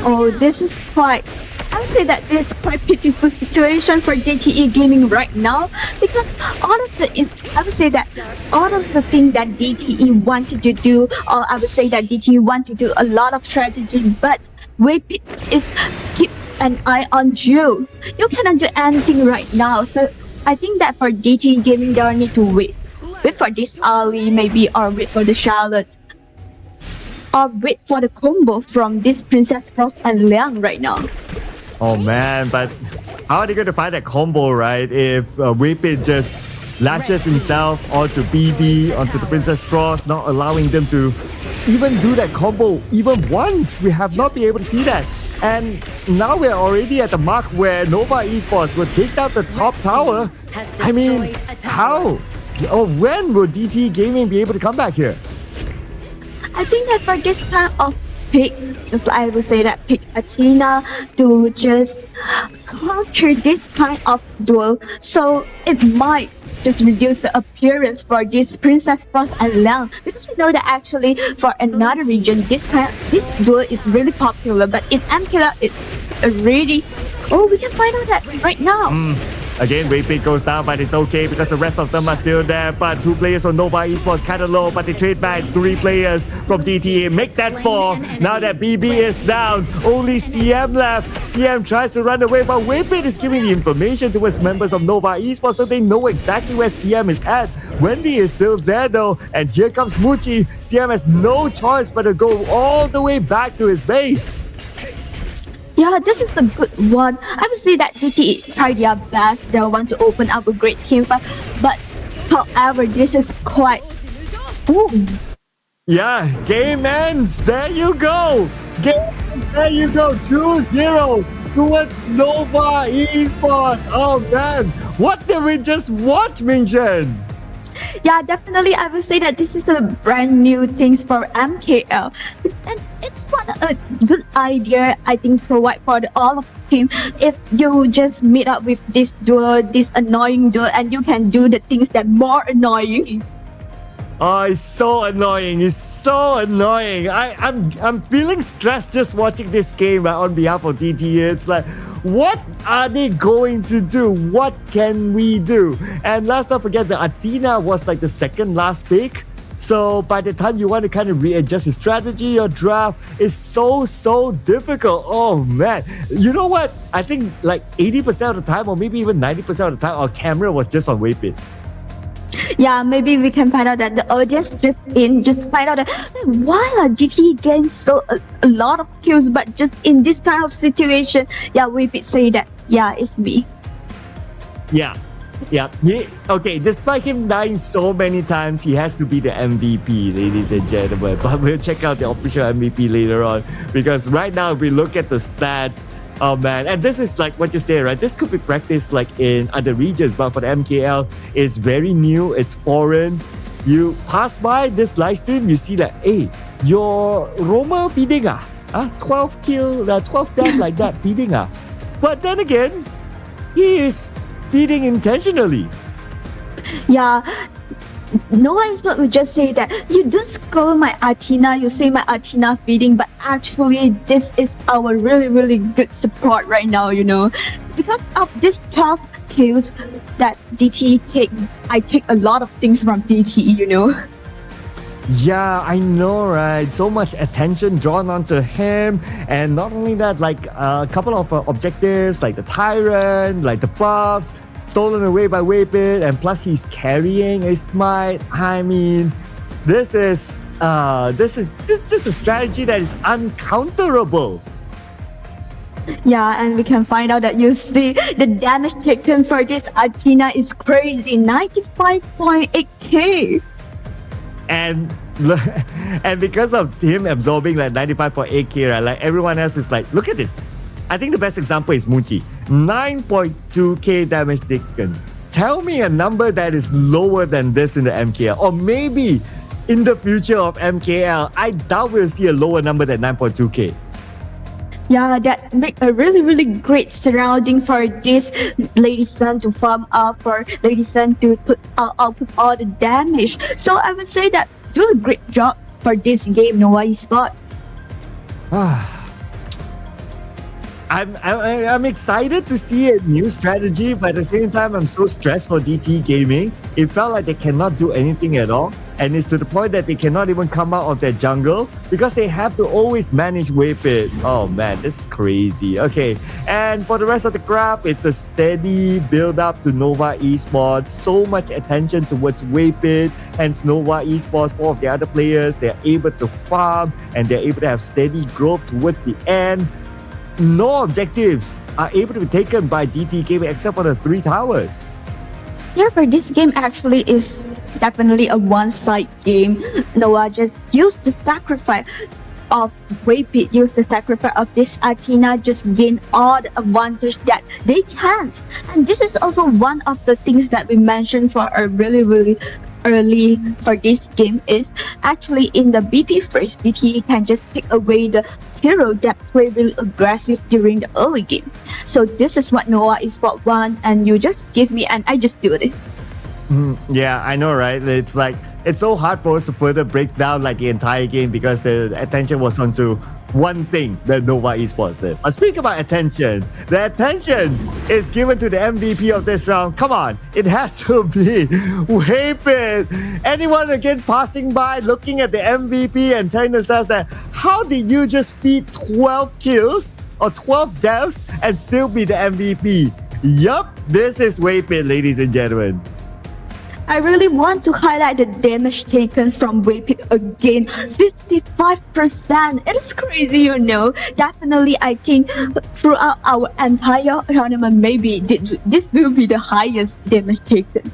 Oh, this is quite... I would say that this is quite pitiful situation for DTE Gaming right now, because all of the things that DTE wanted to do, or I would say that DTE want to do a lot of strategy, but Waypit is keep an eye on you. You cannot do anything right now. So I think that for DTE Gaming, they need to wait for this Ali maybe, or wait for the Charlotte, or wait for the combo from this Princess Frost and Liang right now. Oh man, but how are they going to find that combo, right? If Waypit just lashes himself onto BB, onto the Princess Frost, not allowing them to even do that combo even once. We have not been able to see that. And now we're already at the mark where Nova Esports will take down the top tower. I mean, how? Or when will DT Gaming be able to come back here? I think that for this kind of pick, just I would say that pick Athena to just counter this kind of duel, so it might just reduce the appearance for this Princess Frost and Liang, because we know that actually for another region this duel is really popular, but in MKL it's really we can find out that right now. Again, Waypit goes down, but it's okay because the rest of them are still there. But 2 players from Nova Esports kind of low, but they trade back 3 players from DTA. Make that 4. Now that BB is down, only CM left. CM tries to run away, but Waypit is giving the information towards members of Nova Esports so they know exactly where CM is at. Wendy is still there though, and here comes Muchi. CM has no choice but to go all the way back to his base. Yeah, this is a good one. I would say that DT tried their best. They want to open up a great team, but however, this is quite. Ooh. Yeah, game ends. There you go. There you go. 2-0 towards Nova Esports. Oh man, what did we just watch, Mingchen? Yeah, definitely. I would say that this is a brand new things for MKL, and it's not a good idea. I think to provide for all of the team if you just meet up with this duo, this annoying duo, and you can do the things that more annoying. Oh, it's so annoying. It's so annoying. I'm feeling stressed just watching this game on behalf of DTA. It's like, what are they going to do? What can we do? And let's not forget that Athena was like the second last pick. So by the time you want to kind of readjust your strategy or draft, it's so difficult. Oh man. You know what? I think like 80% of the time, or maybe even 90% of the time, our camera was just on Waypit. Yeah, maybe we can find out that the audience just find out that why are GT getting so a lot of kills, but just in this kind of situation, yeah, we could say that it's me. Yeah. Okay, despite him dying so many times, he has to be the MVP, ladies and gentlemen. But we'll check out the official MVP later on, because right now if we look at the stats, oh man, and this is like what you say, right? This could be practiced like in other regions, but for the MKL, it's very new, it's foreign. You pass by this live stream, you see that, hey, your Roma feeding 12 kill, 12 death like that feeding But then again, he is feeding intentionally. Yeah. No one would just say that you just call my Athena, you say my Athena feeding, but actually this is our really good support right now, because of this 12 kills that DT take. I take a lot of things from DT. Yeah, I know, right? So much attention drawn onto him, and not only that, like a couple of objectives like the Tyrant, like the buffs, stolen away by Waypit, and plus he's carrying a smite. I mean, this is just a strategy that is uncounterable. Yeah, and we can find out that you see the damage taken for this Athena is crazy, 95.8k. And because of him absorbing like 95.8k, right? Like everyone else is like, look at this. I think the best example is Muchi. 9.2k damage taken. Tell me a number that is lower than this in the MKL. Or maybe in the future of MKL, I doubt we'll see a lower number than 9.2k. Yeah, that make a really great surrounding for this Lady Sun to farm up, for Lady Sun to output all the damage. So I would say that do a great job for this game, Nova Esports. I'm excited to see a new strategy, but at the same time, I'm so stressed for DT Gaming. It felt like they cannot do anything at all, and it's to the point that they cannot even come out of their jungle because they have to always manage Waypit. Oh man, this is crazy. Okay, and for the rest of the graph, it's a steady build up to Nova Esports. So much attention towards Waypit, hence Nova Esports, 4 of the other players, they're able to farm and they're able to have steady growth towards the end. No objectives are able to be taken by DT Gaming except for the 3 towers. Yeah, for this game actually is definitely a one-side game. Noah just used the sacrifice of Waypit, use the sacrifice of this Athena, just gain all the advantage that they can't. And this is also one of the things that we mentioned for a really early for this game is actually in the BP first, DT can just take away the hero that play really aggressive during the early game. So this is what Noah Esports want, and you just give me and I just do it. Yeah, I know, right? It's like, it's so hard for us to further break down like the entire game because the attention was onto one thing that Nova Esports did. But speaking about attention, the attention is given to the MVP of this round. Come on, it has to be Weipit. Anyone again passing by, looking at the MVP and telling themselves that, how did you just feed 12 kills or 12 deaths and still be the MVP? Yup, this is Weipit, ladies and gentlemen. I really want to highlight the damage taken from Weipit again. 55%. It is crazy, you know. Definitely, I think throughout our entire tournament, maybe this will be the highest damage taken.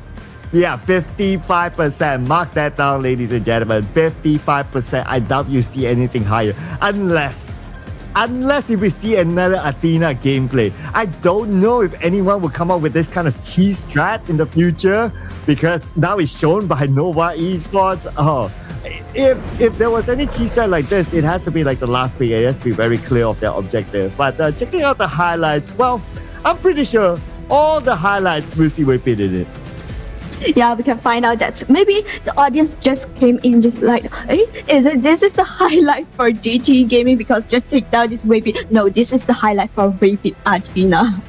Yeah, 55%. Mark that down, ladies and gentlemen. 55%. I doubt you see anything higher. Unless if we see another Athena gameplay. I don't know if anyone will come up with this kind of cheese strat in the future, because now it's shown by Nova Esports. Oh, if there was any cheese strat like this, it has to be like the last pick. It has to be very clear of their objective. But checking out the highlights, well, I'm pretty sure all the highlights will see Weipit in it. Yeah, we can find out that maybe the audience just came in just like, hey, this is the highlight for DT Gaming because just take down this Weipit. No, this is the highlight for Weipit Athena.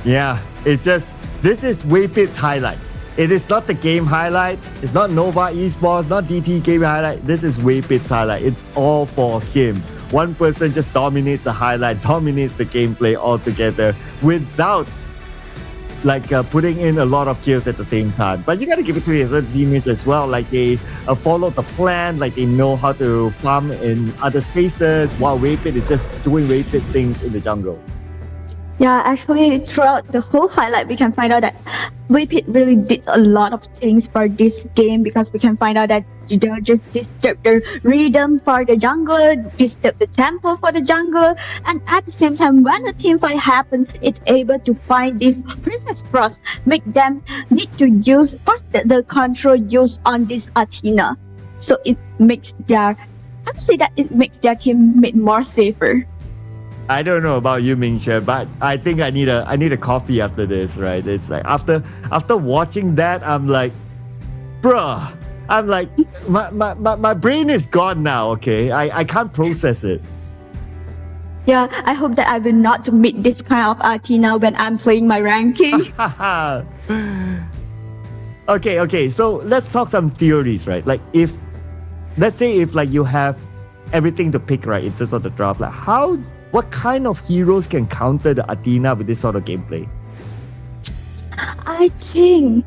Yeah, it's just, this is Weipit's highlight. It is not the game highlight. It's not Nova Esports, not DT Gaming highlight. This is Weipit's highlight. It's all for him. One person just dominates the highlight, dominates the gameplay altogether without putting in a lot of kills at the same time. But you gotta give it to his other teammates as well. Like they follow the plan, like they know how to farm in other spaces, while Weipit is just doing Weipit things in the jungle. Yeah, actually, throughout the whole highlight, we can find out that Weipit really did a lot of things for this game, because we can find out that they just disturbed the rhythm for the jungle, disturbed the tempo for the jungle, and at the same time, when the team fight happens, it's able to find this Princess Frost, make them need to use the control used on this Athena. So it makes I would say that it makes their teammate more safer. I don't know about you, Mingxue, but I think I need a coffee after this, right? It's like after watching that, I'm like, bruh, I'm like, my brain is gone now, okay? I can't process it. Yeah, I hope that I will not meet this kind of Athena when I'm playing my ranking. Okay, so let's talk some theories, right? Like let's say if like you have everything to pick, right, in terms of the draft, like what kind of heroes can counter the Athena with this sort of gameplay? I think,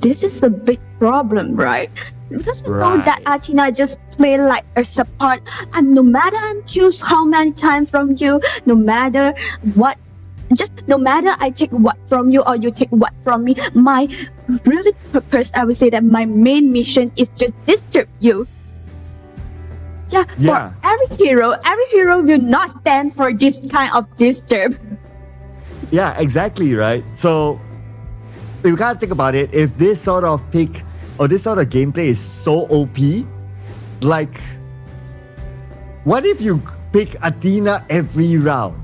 this is a big problem, right? Because we know that Athena just play like a support, and no matter I choose how many times from you, no matter I take what from you or you take what from me, my really purpose, I would say that my main mission is just disturb you. Yeah, for every hero will not stand for this kind of disturb. Yeah, exactly, right? So you gotta think about it. If this sort of pick or this sort of gameplay is so OP, like, what if you pick Athena every round?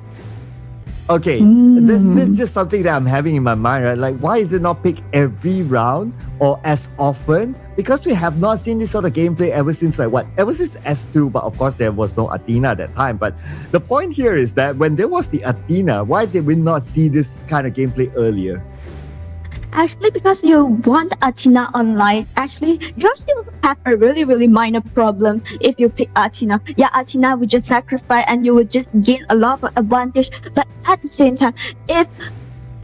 Okay, this is just something that I'm having in my mind, right? Like, why is it not picked every round or as often? Because we have not seen this sort of gameplay ever since S2, but of course there was no Athena at that time. But the point here is that when there was the Athena, why did we not see this kind of gameplay earlier? Actually, because you want Athena online, actually, you still have a really, really minor problem if you pick Athena. Yeah, Athena would just sacrifice and you would just gain a lot of advantage. But at the same time, if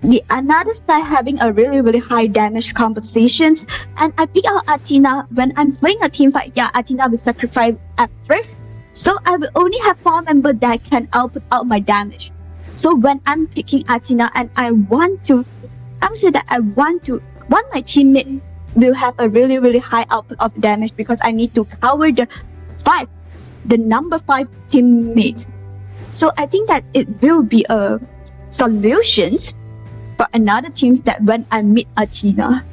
the another side having a really, really high damage compositions, and I pick out Athena when I'm playing a team fight, yeah, Athena will sacrifice at first. So I will only have 4 members that can output out my damage. So when I'm picking Athena and I would say that I want my teammate will have a really, really high output of damage, because I need to cover the number 5 teammates. So I think that it will be a solutions for another teams that when I meet Athena.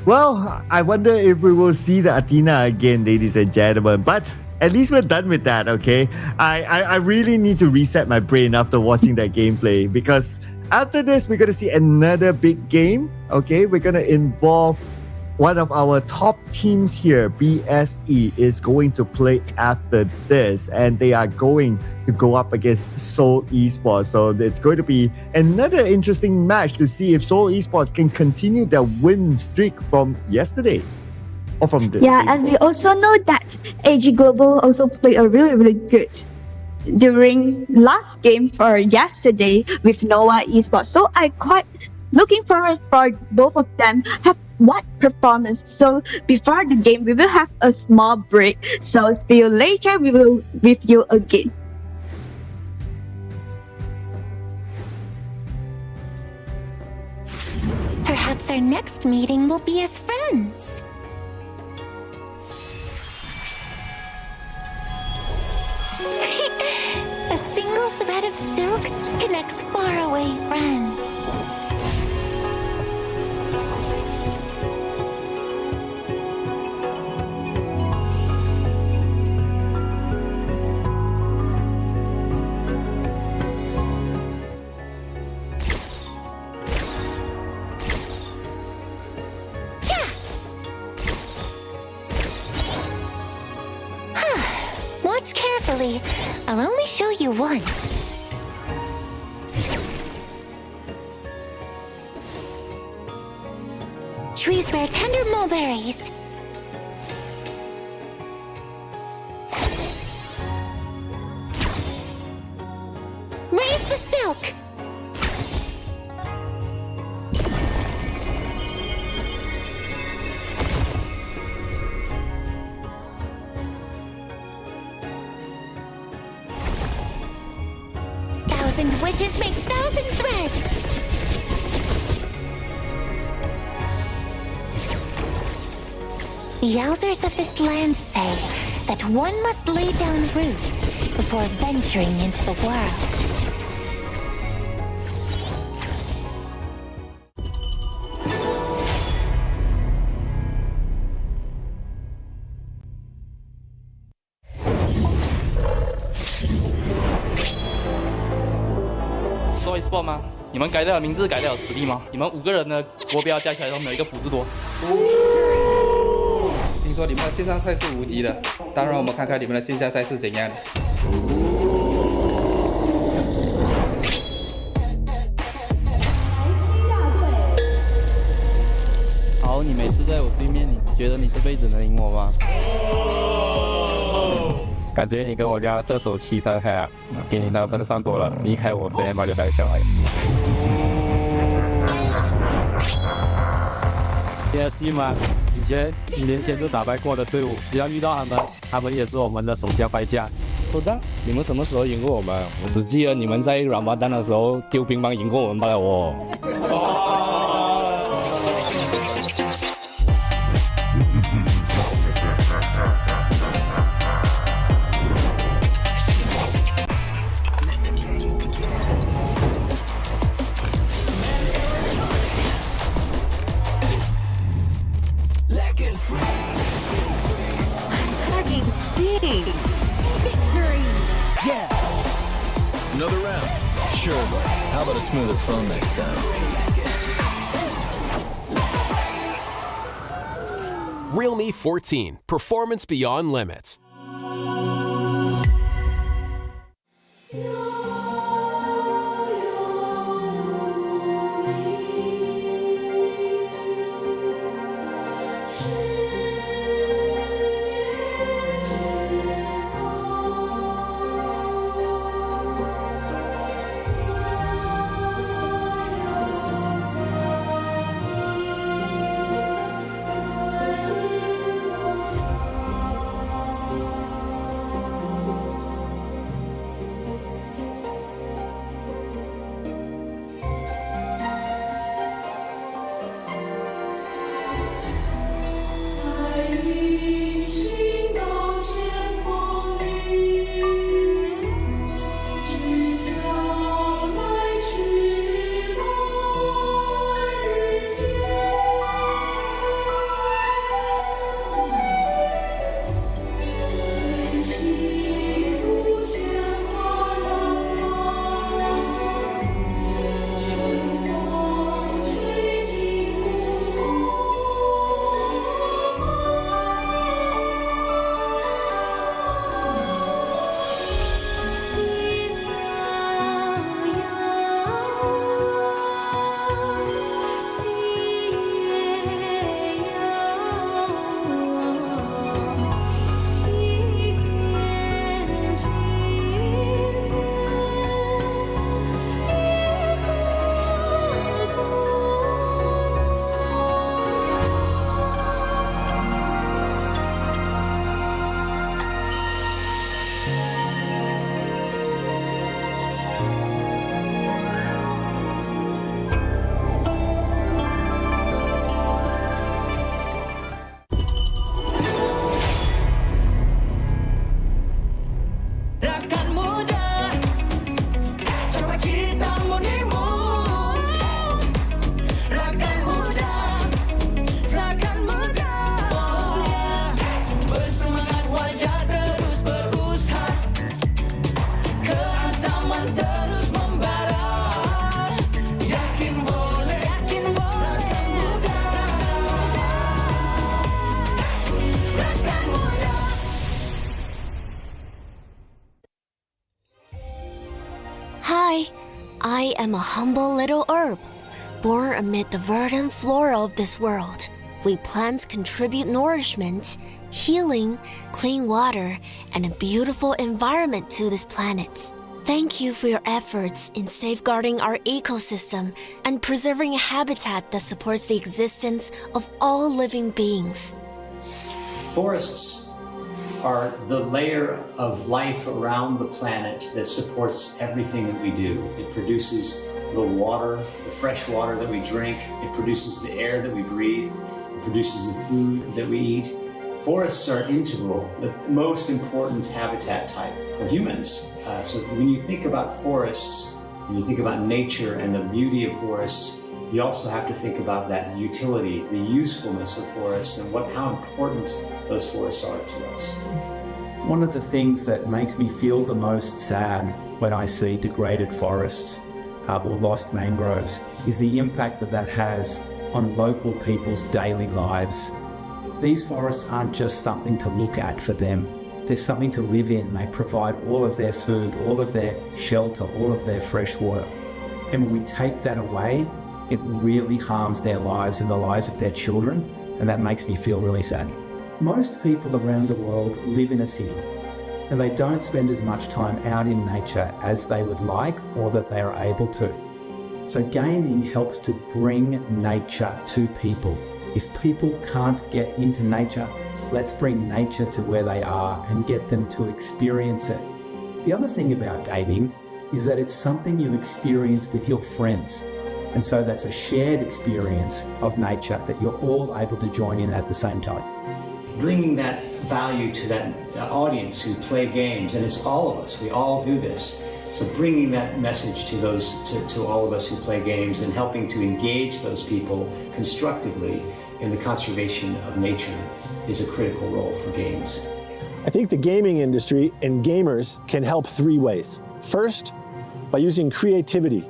Well, I wonder if we will see the Athena again, ladies and gentlemen. But at least we're done with that, okay? I really need to reset my brain after watching that gameplay, because after this, we're going to see another big game, okay? We're going to involve one of our top teams here, BSE, is going to play after this, and they are going to go up against Seoul Esports. So it's going to be another interesting match to see if Seoul Esports can continue their win streak from yesterday. Or from the Yeah, and we also know that AG Global also played a really good during last game for yesterday with Nova Esports. So I quite looking forward for both of them have what performance. So before the game, we will have a small break. So see you later. We will with you again. Perhaps our next meeting will be as friends. A single thread of silk connects faraway friends. Watch carefully. I'll only show you once. Trees bear tender mulberries. Raise the silk. Thousand wishes make thousand threads. The elders of this land say that one must lay down roots before venturing into the world.做 Esports 吗？你们改掉了名字，改掉了实力吗？你们5个人的国标加起来都没有一个辅助多。听说你们的线上赛是无敌的，当然我们看看你们的线下赛是怎样的。好，你每次在我对面，你觉得你这辈子能赢我吗？感觉你跟我家射手7三开啊，给你的分算多了，离开我随便把就带小孩。BSE 嘛，以前几年前就打败过的队伍，只要遇到他们也是我们的手下败将。说的，你们什么时候赢过我们？我只记得你们在软巴蛋的时候丢乒乓赢过我们罢了哦。Another round? Sure, but how about a smoother phone next time? Realme 14. Performance beyond limits. Hi, I am a humble little herb, born amid the verdant flora of this world. We plants contribute nourishment, healing, clean water, and a beautiful environment to this planet. Thank you for your efforts in safeguarding our ecosystem and preserving a habitat that supports the existence of all living beings. Forests are the layer of life around the planet that supports everything that we do. It produces the water, the fresh water that we drink. It produces the air that we breathe. It produces the food that we eat. Forests are integral, the most important habitat type for humans. So when you think about forests, when you think about nature and the beauty of forests, you also have to think about that utility, the usefulness of forests, and how important those forests are to us. One of the things that makes me feel the most sad when I see degraded forests or lost mangroves is the impact that has on local people's daily lives. These forests aren't just something to look at for them. They're something to live in. They provide all of their food, all of their shelter, all of their fresh water. And when we take that away, it really harms their lives and the lives of their children, and that makes me feel really sad. Most people around the world live in a city, and they don't spend as much time out in nature as they would like or that they are able to. So gaming helps to bring nature to people. If people can't get into nature, let's bring nature to where they are and get them to experience it. The other thing about gaming is that it's something you experience with your friends. And so that's a shared experience of nature that you're all able to join in at the same time. Bringing that value to that audience who play games, and it's all of us, we all do this. So bringing that message to all of us who play games and helping to engage those people constructively in the conservation of nature is a critical role for games. I think the gaming industry and gamers can help three ways. First, by using creativity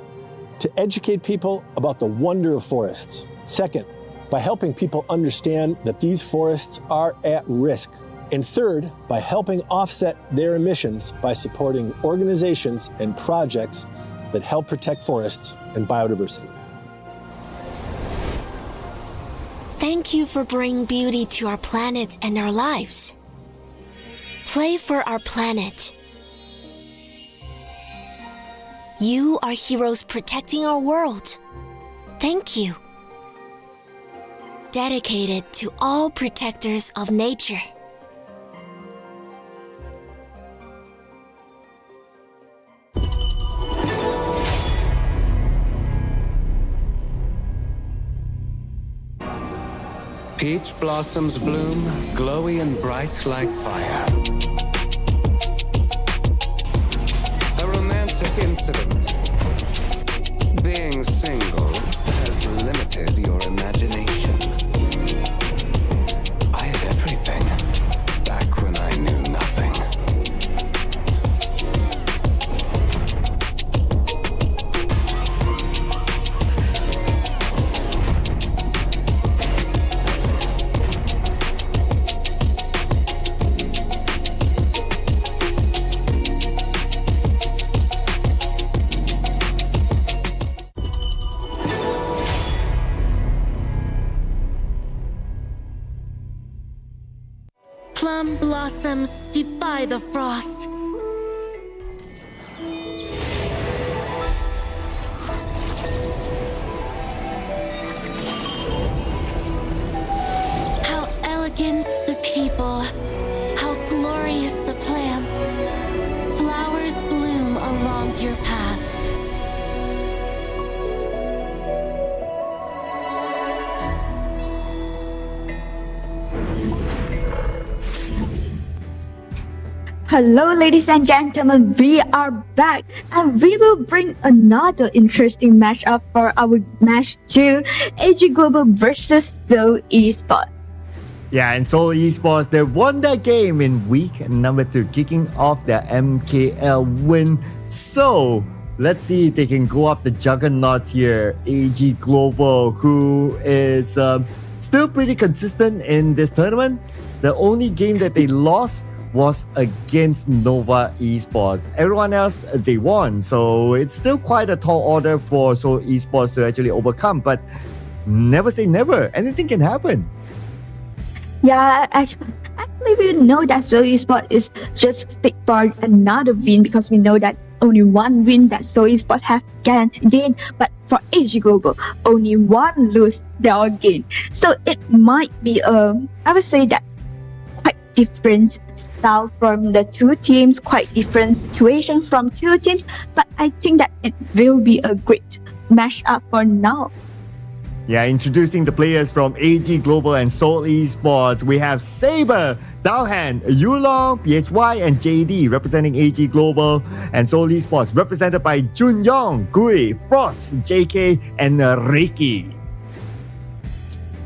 to educate people about the wonder of forests. Second, by helping people understand that these forests are at risk. And third, by helping offset their emissions by supporting organizations and projects that help protect forests and biodiversity. Thank you for bringing beauty to our planet and our lives. Play for our planet. You are heroes protecting our world. Thank you. Dedicated to all protectors of nature. Peach blossoms bloom, glowy and bright like fire. A romantic incident. Being single has limited your imagination. I had everything back when I knew nothing. Plum blossoms defy the frost. How elegant the people, how glorious the plants. Flowers bloom along your path. Hello, ladies and gentlemen, we are back and we will bring another interesting matchup for our match 2, ENG Global versus Seoul Esports. Yeah, and Seoul Esports, they won that game in week number 2, kicking off their MKL win. So let's see if they can go up the juggernaut here. ENG Global, who is still pretty consistent in this tournament. The only game that they lost was against Nova Esports. Everyone else, they won. So it's still quite a tall order for Seoul Esports to actually overcome. But never say never. Anything can happen. Yeah, actually we know that Seoul Esports is just stick for another win because we know that only one win that Seoul Esports have gained, but for AG Global, only one lose their gain. So it might be I would say that quite different style from the two teams, quite different situation from two teams, but I think that it will be a great matchup for now. Yeah, introducing the players from AG Global and Seoul Esports. We have Saber, Daohan, Yulong, PHY, and JD representing AG Global, and Seoul Esports represented by Junyong, Gui, Frost, JK, and Ricky.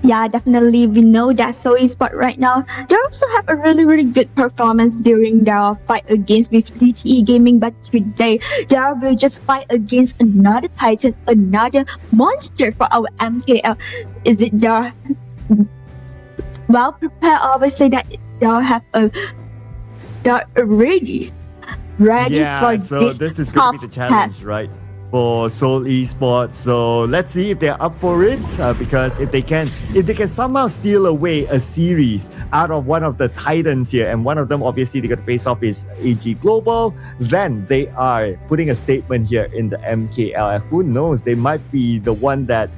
Yeah, definitely. We know that Seoul Esports right now, they also have a really good performance during their fight against with DTE Gaming, but today they will just fight against another titan, another monster for our MKL. Is it they're well prepared? I would say that they're ready Yeah, for so this is going to be the challenge, right? For Seoul Esports. So let's see if they're up for it. Because if they can somehow steal away a series out of one of the titans here, and one of them obviously they're going to face off is AG Global, then they are putting a statement here in the MKL. And who knows, they might be the one that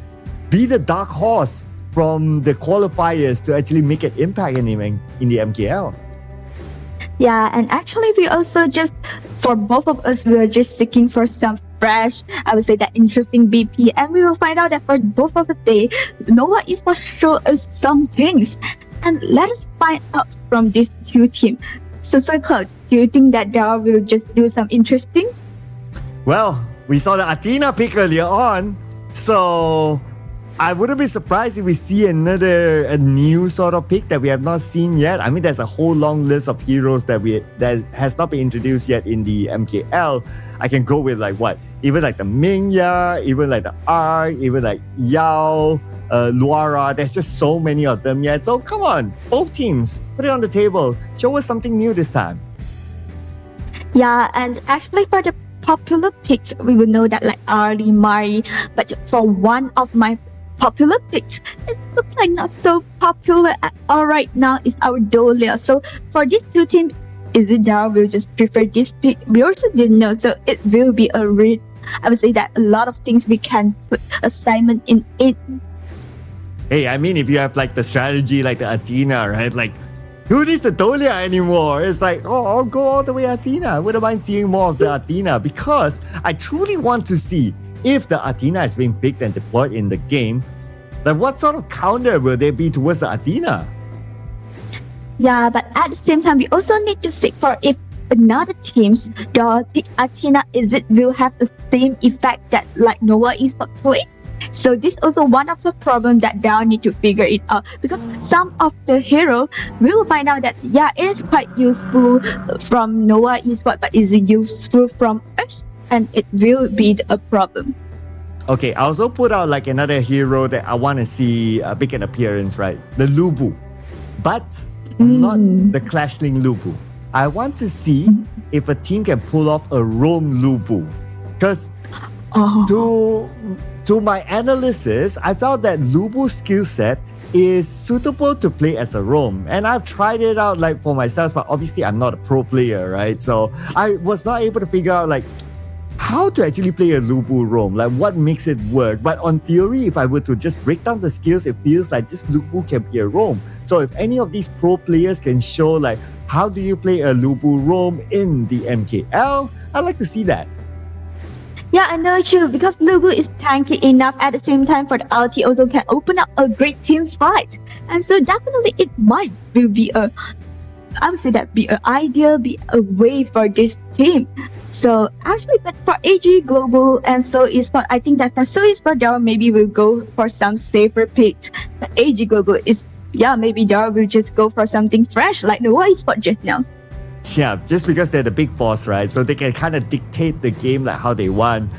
be the dark horse from the qualifiers to actually make an impact in the MKL. Yeah, and actually we also just, for both of us, we were just seeking for some fresh, I would say that interesting BP, and we will find out that for both of the day, Nova Esports show us some things. And let us find out from these two teams. So Circle, do you think that they will just do some interesting? Well, we saw the Athena pick earlier on, so I wouldn't be surprised if we see a new sort of pick that we have not seen yet. I mean, there's a whole long list of heroes that has not been introduced yet in the MKL. I can go with even like the Mingya, even like the Ark, even like Yao, Luara. There's just so many of them yet. So come on, both teams, put it on the table. Show us something new this time. Yeah, and actually for the popular picks, we will know that like Arlie, Mari, but for one of my popular picks, it looks like not so popular at all right now is our Dolia. So for these two teams, is it that we'll just prefer this pick? We also didn't know, so it will be I would say that a lot of things we can put assignment in it. Hey, I mean, if you have like the strategy like the Athena, right? Like, who needs the Dolia anymore? It's like, I'll go all the way Athena. I wouldn't mind seeing more of the Athena, because I truly want to see if the Athena is being picked and deployed in the game, then what sort of counter will there be towards the Athena? Yeah, but at the same time, we also need to seek for if another teams the pick Athena, is it will have the same effect that like Nova Esports play? So this is also one of the problems that they need to figure it out, because some of the hero we will find out that it is quite useful from Nova Esports, but is it useful from us? And it will be a problem. Okay, I also put out like another hero that I want to see make an appearance, right? The Lubu. But not the Clashling Lubu. I want to see if a team can pull off a roam Lubu. Because to my analysis, I felt that Lubu's skill set is suitable to play as a roam. And I've tried it out like for myself, but obviously I'm not a pro player, right? So I was not able to figure out like how to actually play a Lubu roam, like what makes it work. But on theory, if I were to just break down the skills, it feels like this Lubu can be a roam. So if any of these pro players can show like how do you play a Lubu roam in the MKL, I'd like to see that. Yeah, I know too, because Lubu is tanky enough at the same time for the ulti also can open up a great team fight. And so definitely it might be I would say that be an idea, be a way for this team. So actually, but for AG Global and Seoul Esports, I think that for Seoul Esports, maybe we'll go for some safer pick. But AG Global is, maybe will just go for something fresh like Nova Esports just now. Yeah, just because they're the big boss, right? So they can kind of dictate the game like how they want.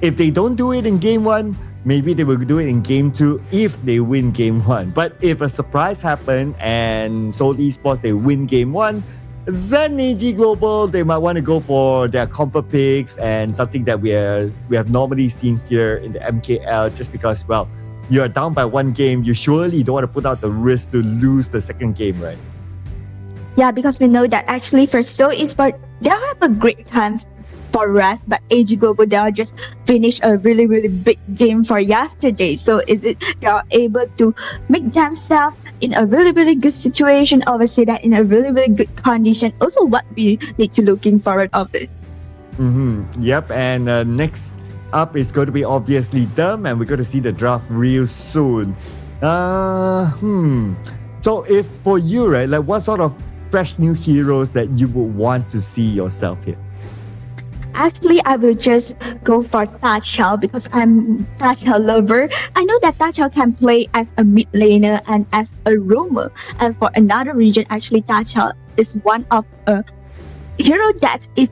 If they don't do it in game 1, maybe they will do it in game 2 if they win game 1. But if a surprise happens and Seoul Esports, they win game 1, then AG Global, they might want to go for their comfort picks and something that we have normally seen here in the MKL, just because, well, you are down by one game, you surely don't want to put out the risk to lose the second game, right? Yeah, because we know that actually for Seoul Esports, they have a great time for rest, but AG Global, they are just finished a really, really big game for yesterday. So is it they are able to make themselves in a really, really good situation, or we say that in a really, really good condition? Also, what we need to looking forward of it. Yep, and next up is going to be obviously them, and we're going to see the draft real soon. So if for you, right, like what sort of fresh new heroes that you would want to see yourself here? Actually, I will just go for Tachel because I'm Tachel lover. I know that Tachel can play as a mid laner and as a roamer. And for another region, actually Tachel is one of a hero that if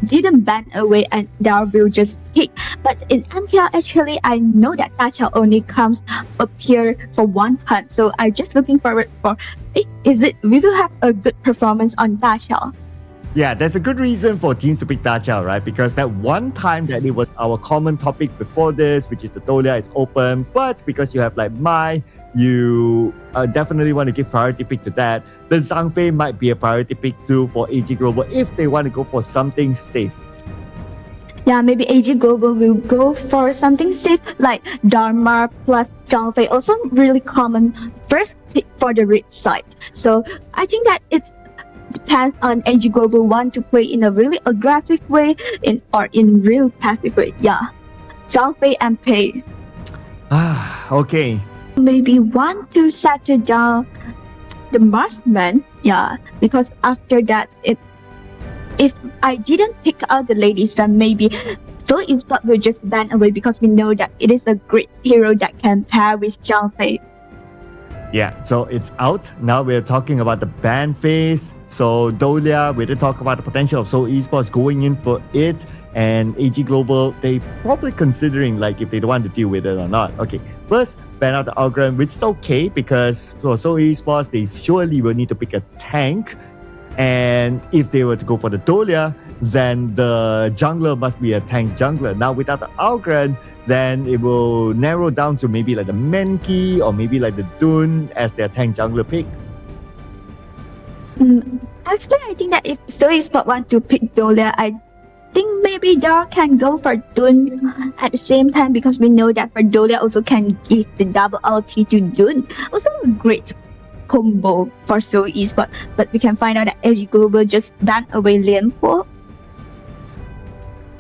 didn't ban away and they will just pick. But in MKL, actually, I know that Tachel only comes up here for one time. So I'm just looking forward for we will have a good performance on Tachel. Yeah, there's a good reason for teams to pick Tachel, right? Because that one time that it was our common topic before this, which is the Dolia is open, but because you have like Mai, you definitely want to give priority pick to that. The Zhangfei might be a priority pick too for AG Global if they want to go for something safe. Yeah, maybe AG Global will go for something safe like Dharma plus Zhangfei, also really common first pick for the red side. So I think that it depends on AG Global want to play in a really aggressive way or in real passive way. Yeah, Zhangfei and Pei. Okay. Maybe want to settle down the marksman. Yeah, because after that, if I didn't pick out the ladies, then maybe Seoul Esports will just ban away because we know that it is a great hero that can pair with Zhangfei. Yeah, so it's out. Now we're talking about the ban phase. So Dolia, we did talk about the potential of Seoul Esports going in for it, and AG Global, they probably considering like if they don't want to deal with it or not. Okay, first ban out the Algren, which is okay because for Seoul Esports, they surely will need to pick a tank. And if they were to go for the Dolia, then the jungler must be a tank jungler. Now without the Algren, then it will narrow down to maybe like the Menki or maybe like the Dun as their tank jungler pick. Actually, I think that if Seoul Esports want to pick Dolia, I think maybe they can go for Dun at the same time because we know that for Dolia also can give the double ulti to Dun. Also a great combo for Seoul Esports, but we can find out that AG Global just banned away Lianpo.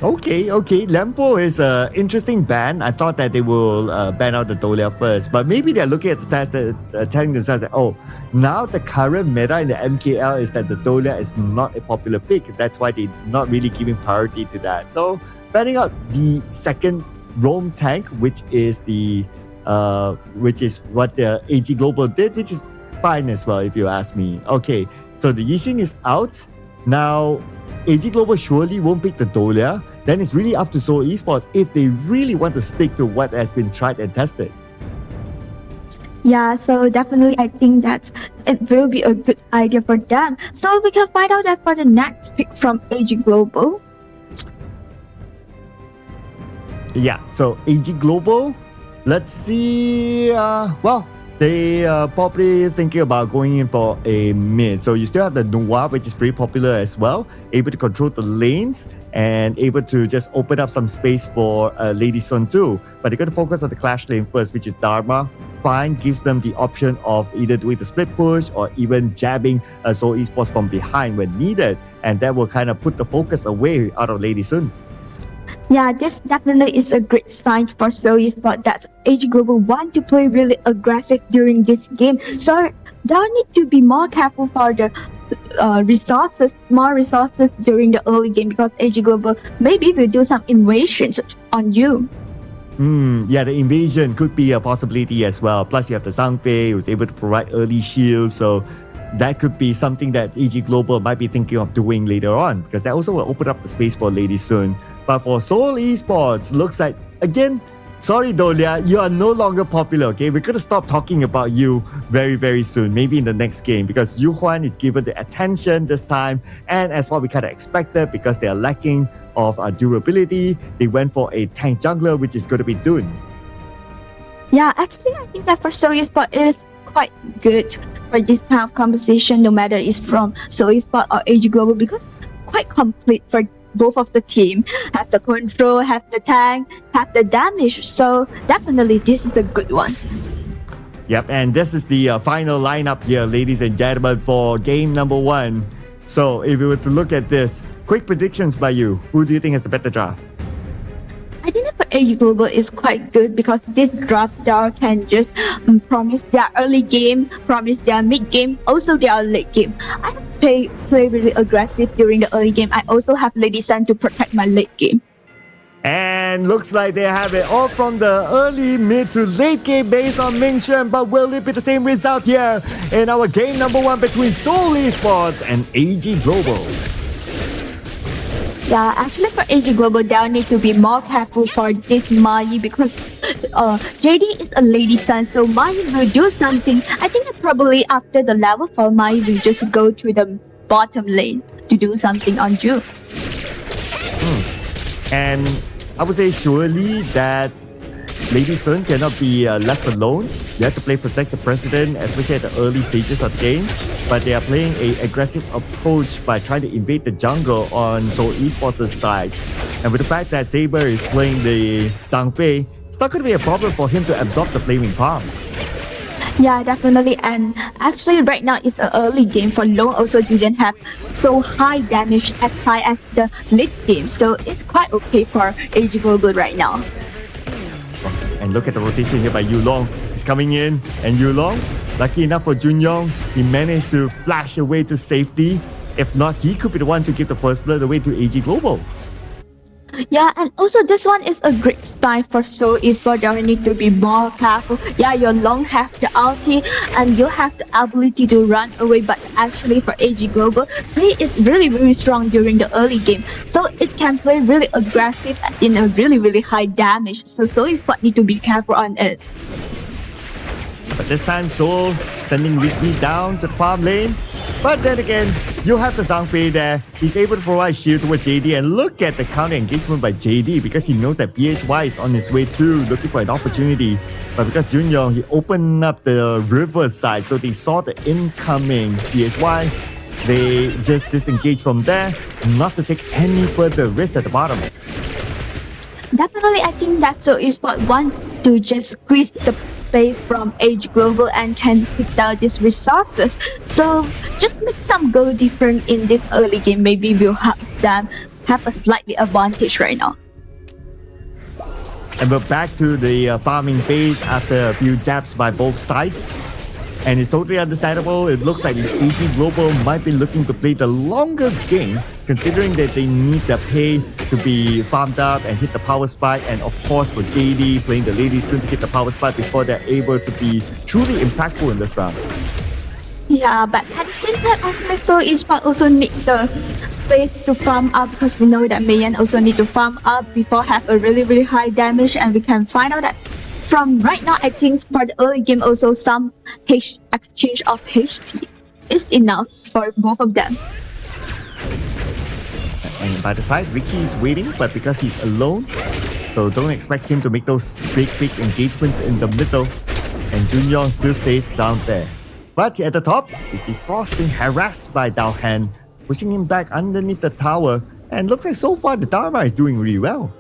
Okay. Lempo is an interesting ban. I thought that they will ban out the Dolia first, but maybe they're looking at the sense that telling themselves that, oh, now the current meta in the MKL is that the Dolia is not a popular pick. That's why they're not really giving priority to that. So banning out the second roam tank, which is what the AG Global did, which is fine as well if you ask me. Okay, so the Yixing is out. Now AG Global surely won't pick the Dolia. Then it's really up to Seoul Esports if they really want to stick to what has been tried and tested. Yeah, so definitely I think that it will be a good idea for them. So we can find out that for the next pick from AG Global. Yeah, so AG Global, let's see. They are probably thinking about going in for a mid. So you still have the Noir, which is pretty popular as well, able to control the lanes and able to just open up some space for Lady Sun too. But they're going to focus on the clash lane first, which is Dharma. Fine, gives them the option of either doing the split push or even jabbing Seoul Esports from behind when needed. And that will kind of put the focus away out of Lady Sun. Yeah, this definitely is a great sign for Seoul Esports that AG Global want to play really aggressive during this game. So they need to be more careful for the more resources during the early game because AG Global maybe will do some invasions on you. Yeah, the invasion could be a possibility as well. Plus you have the Zhangfei who's able to provide early shields. So that could be something that AG Global might be thinking of doing later on because that also will open up the space for Lady Sun. But for Seoul Esports, looks like, again, Sorry, Dolia, you are no longer popular, okay? We're going to stop talking about you very, very soon, maybe in the next game, because Yu Huan is given the attention this time, and as what we kind of expected, because they are lacking of durability, they went for a tank jungler, which is going to be Dun. Yeah, actually, I think that for Seoul Esports it is quite good for this kind of composition, no matter it's from Seoul Esports or AG Global, because quite complete for both of the team. Have the control, have the tank, have the damage. So definitely this is a good one. Yep, and this is the final lineup here, ladies and gentlemen, for game number 1. So if we were to look at this, quick predictions by you. Who do you think has the better draft? I think that for AG Global is quite good because this draft down can just promise their early game, promise their mid game, also their late game. I have play really aggressive during the early game. I also have Lady Sun to protect my late game. And looks like they have it all from the early, mid to late game based on Ming Xuan, but will it be the same result here in our game number 1 between Seoul Esports and AG Global? Yeah, actually for AG Global, they'll need to be more careful for this Mai because JD is a Lady Sun, so Mai will do something. I think that probably after the level 4, Mai will just go to the bottom lane to do something on June. And I would say surely that Lady Sun cannot be left alone. You have to play Protect the President, especially at the early stages of the game. But they are playing an aggressive approach by trying to invade the jungle on Seoul Esports' side. And with the fact that Saber is playing the Zhang Fei, it's not going to be a problem for him to absorb the Flaming Palm. Yeah, definitely. And actually right now it's an early game for Long also didn't have so high damage as high as the late game. So it's quite okay for AG Global right now. And look at the rotation here by Yulong. He's coming in, and Yulong, lucky enough for Junyong, he managed to flash away to safety. If not, he could be the one to give the first blood away to AG Global. Yeah, and also this one is a great style for Seoul Esports. You need to be more careful. Yeah, your Long have the ulti and you have the ability to run away, but actually for AG Global, play is really strong during the early game. So it can play really aggressive in a really high damage. So Seoul Esports need to be careful on it. But this time Seoul sending Ricky down to the farm lane. But then again, you have the Zhang Fei there. He's able to provide shield towards JD, and look at the counter engagement by JD because he knows that BHY is on his way too, looking for an opportunity. But because Junyong, he opened up the river side, so they saw the incoming BHY. They just disengaged from there, not to take any further risk at the bottom. Definitely, I think that Seoul Esports want to just squeeze the space from AG Global and can pick out these resources. So just make some go different in this early game. Maybe we'll have them have a slightly advantage right now. And we're back to the farming phase after a few jabs by both sides. And it's totally understandable. It looks like AG Global might be looking to play the longer game, considering that they need the pay to be farmed up and hit the power spike. And of course, for JD playing the Lady Sun to hit the power spike before they're able to be truly impactful in this round. Yeah, but at the same time, Seoul Esports also need the space to farm up because we know that Mayan also need to farm up before have a really high damage, and we can find out that from right now, I think for the early game also some exchange of HP is enough for both of them. And by the side, Ricky is waiting, but because he's alone, so don't expect him to make those big engagements in the middle. And Junyong still stays down there. But at the top, we see Frost being harassed by Dao Han, pushing him back underneath the tower. And looks like so far the Dharma is doing really well.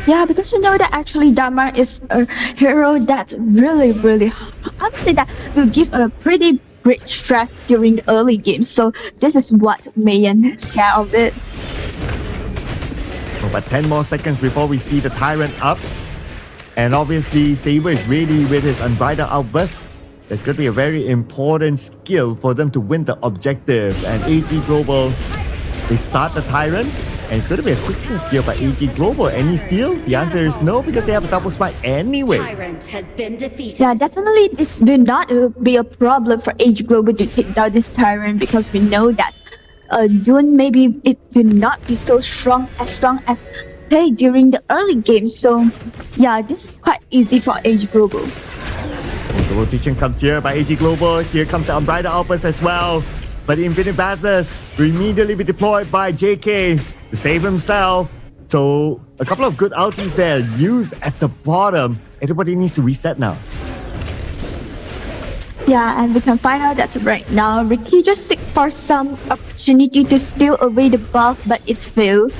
Yeah, because you know that actually Dharma is a hero that really, I would say that will give a pretty great strat during the early game. So this is what Mayan is scared of it. Oh, but 10 more seconds before we see the Tyrant up. And obviously Saber is ready with his Unbridled Outburst. It's going to be a very important skill for them to win the objective. And AG Global, they start the Tyrant. And it's going to be a quick move here by AG Global. Any steal? The answer is no, because they have a double spike anyway. Tyrant has been defeated. Yeah, definitely this will not be a problem for AG Global to take down this Tyrant because we know that June maybe it will not be so strong as play during the early game. So yeah, this is quite easy for AG Global. The rotation comes here by AG Global. Here comes the Unbridled Outburst as well. But the Infinite Bastards will immediately be deployed by JK to save himself. So a couple of good ultis there used at the bottom. Everybody needs to reset now. Yeah, and we can find out that right now Ricky just seek for some opportunity to steal away the buff, but it failed.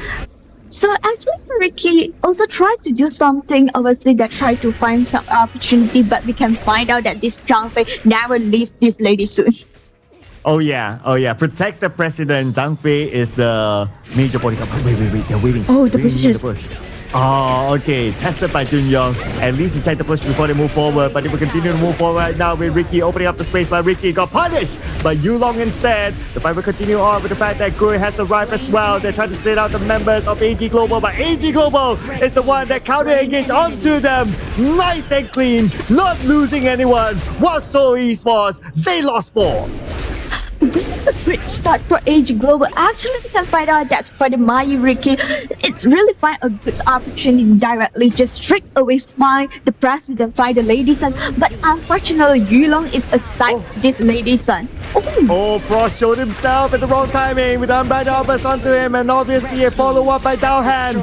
So actually Ricky also tried to do something, obviously that tried to find some opportunity, but we can find out that this Zhang Fei never leaves this lady soon. Oh yeah. Protect the president. Zhang Fei is the major bodyguard. Wait, they're waiting. Oh, the Waiting in push. the bush. Oh, okay. Tested by Junyong. At least he tried to push before they move forward. But they will continue to move forward right now with Ricky opening up the space. But Ricky got punished by Yulong instead. The fight will continue on with the fact that Gui has arrived as well. They're trying to split out the members of AG Global. But AG Global is the one that counter-engaged onto them. Nice and clean. Not losing anyone. While Seoul Esports, they lost 4. This is a great start for AG Global. Actually, we can find out that for the Mayu Ricky, it's really find a good opportunity directly. Just straight away find the president, find the lady son. But unfortunately, Yulong is aside this lady son. Oh, Frost showed himself at the wrong timing with Unbridled Outburst onto him, and obviously a follow-up by Daohan.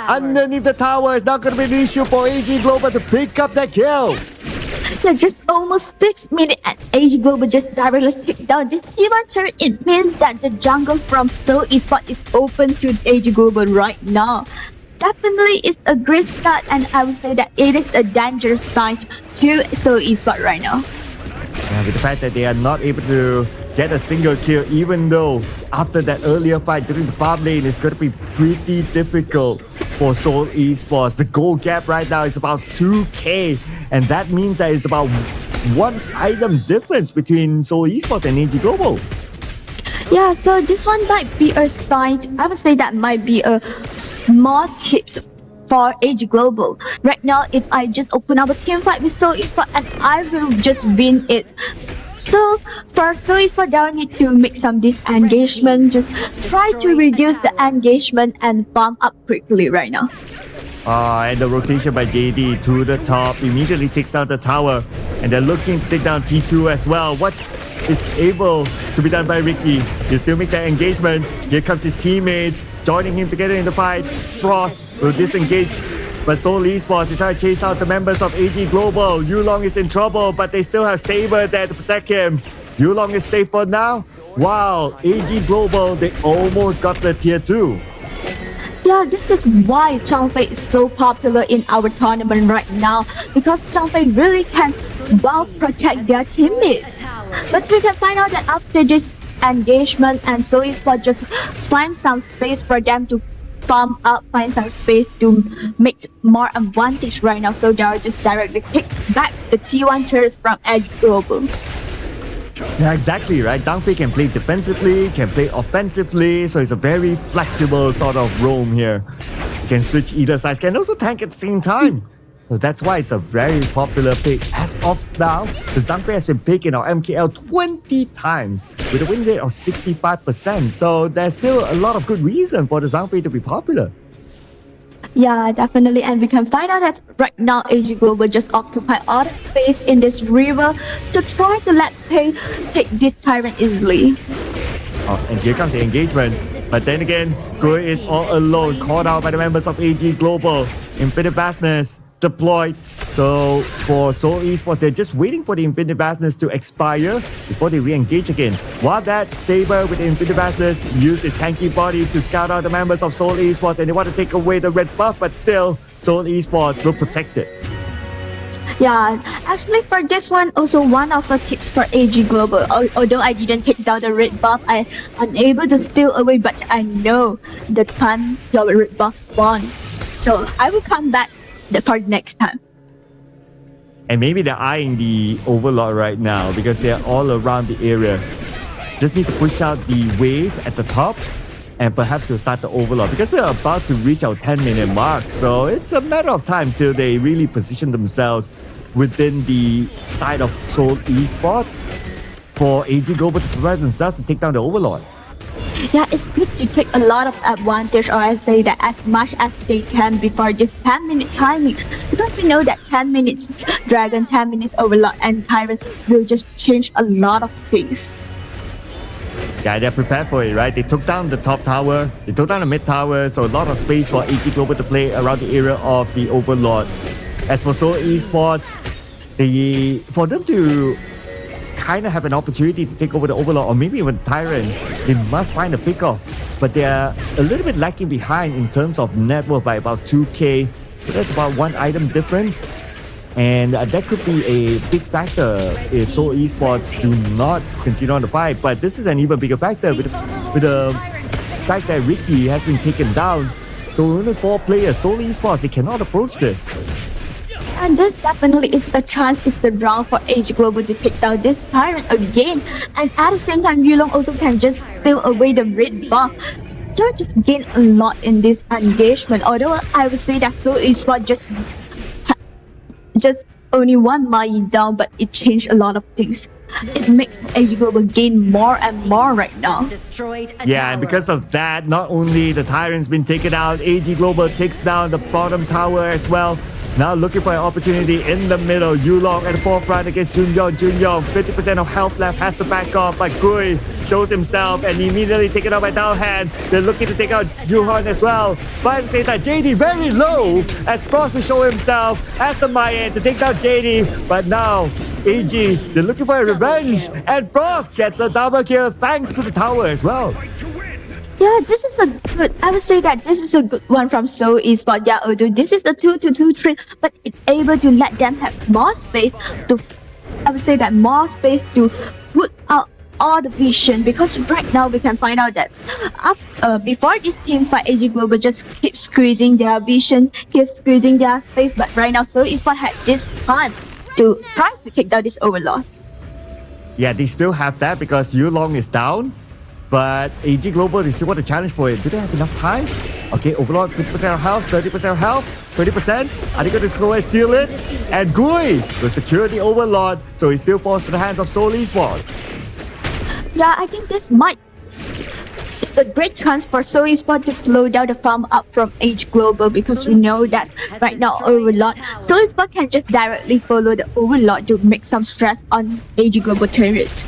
Underneath the tower is not going to be an issue for AG Global to pick up that kill. Yeah, just almost 6 minutes and AG Global just directly take down this T1 turret. It means that the jungle from Seoul Esports is open to AG Global right now. Definitely it's a great start, and I would say that it is a dangerous sign to Seoul Esports right now. Yeah, with the fact that they are not able to get a single kill, even though after that earlier fight during the farm lane, it's going to be pretty difficult for Seoul Esports. The goal gap right now is about 2k, and that means that it's about 1 item difference between Seoul Esports and AG Global. Yeah, so this one might be a sign. I would say that might be a small tips for AG Global. Right now, if I just open up a team fight with Seoul Esports and I will just win it. So for Seoul Esports, they need to make some disengagement. Just try to reduce the engagement and farm up quickly right now. And the rotation by JD to the top immediately takes down the tower, and they're looking to take down T2 as well. What is able to be done by Ricky? He'll still make that engagement. Here comes his teammates joining him together in the fight. Frost will disengage, but Seoul Esports, they try to chase out the members of AG Global. Yulong is in trouble, but they still have Saber there to protect him. Yulong is safe for now. Wow, AG Global, they almost got the tier 2. Yeah, this is why Zhang Fei is so popular in our tournament right now, because Zhang Fei really can well protect their teammates. But we can find out that after this engagement, and Seoul Esports just find some space for them to farm up, find some space to make more advantage right now. So they are just directly pick back the T1 turrets from AG Global. Yeah, exactly, right? Zhang Fei can play defensively, can play offensively, so it's a very flexible sort of roam here. You can switch either side, can also tank at the same time. So that's why it's a very popular pick. As of now, the Zhang Fei has been picked in our MKL 20 times with a win rate of 65%. So there's still a lot of good reason for the Zhang Fei to be popular. Yeah, definitely. And we can find out that right now AG Global just occupy all the space in this river to try to let Pei take this tyrant easily. Oh, and here comes the engagement. But then again, Gui is all alone, caught out by the members of AG Global. Infinite Vastness deployed. So for Seoul Esports, they're just waiting for the Infinite Vastness to expire before they re-engage again. While that, Saber with the Infinite Vastness used his tanky body to scout out the members of Seoul Esports, and they want to take away the red buff, but still, Seoul Esports will protect it. Yeah, actually for this one, also one of the tips for AG Global. Although I didn't take down the red buff, I'm unable to steal away, but I know the time the red buff spawn. So I will come back for next time. And maybe they're eyeing the Overlord right now because they're all around the area. Just need to push out the wave at the top and perhaps to start the Overlord because we're about to reach our 10-minute mark. So it's a matter of time till they really position themselves within the side of Seoul Esports for AG Global to prepare themselves to take down the Overlord. Yeah, it's good to take a lot of advantage, or I say that as much as they can before this 10-minute timing, because we know that 10 minutes Dragon, 10 minutes Overlord, and Tyrant will just change a lot of things. Yeah, they're prepared for it, right? They took down the top tower, they took down the mid tower, so a lot of space for EG Global to play around the area of the Overlord. As for Seoul Esports, for them to kind of have an opportunity to take over the Overlord or maybe even Tyrant, they must find a pick-off. But they're a little bit lacking behind in terms of net worth by about 2k. So that's about one item difference. And that could be a big factor if Seoul Esports do not continue on the fight. But this is an even bigger factor with the fact that Ricky has been taken down. So only 4 players, Seoul Esports, they cannot approach this. And this definitely is the chance, it's the round for EG Global to take down this Tyrant again. And at the same time, Yulong also can just steal away the red buff. They just gain a lot in this engagement. Although I would say that Seoul Esports just only one Mai down, but it changed a lot of things. It makes EG Global gain more and more right now. Yeah, and because of that, not only the Tyrant's been taken out, EG Global takes down the bottom tower as well. Now looking for an opportunity in the middle. Yulong at the forefront against Junyong. Junyong, 50% of health left, has to back off, but Gui shows himself and immediately taken out by Daohan. They're looking to take out Yuhon as well. But at the same time, JD very low as Frost will show himself as the Mayan to take down JD. But now, EG, they're looking for a revenge, and Frost gets a double kill thanks to the tower as well. Yeah, this is a good, I would say that this is a good one from Seoul Esports. Yeah, although this is the 2-2-2-3, but it's able to let them have more space to, I would say that more space to put out all the vision, because right now we can find out that before this team fight, EG Global just keep squeezing their vision, keep squeezing their space, but right now Seoul Esports had this time to try to take down this Overlord. Yeah, they still have that because Yulong is down. But EG Global, they still want to challenge for it. Do they have enough time? Okay, Overlord, 50% of health, 30% of health, 20%. Are they going to go and steal it? And Gui will secure the Overlord, so he still falls to the hands of Seoul Esports. Yeah, I think this might... It's a great chance for Seoul Esports to slow down the farm up from EG Global, because we know that right now Overlord, Seoul Esports can just directly follow the Overlord to make some stress on EG Global turrets.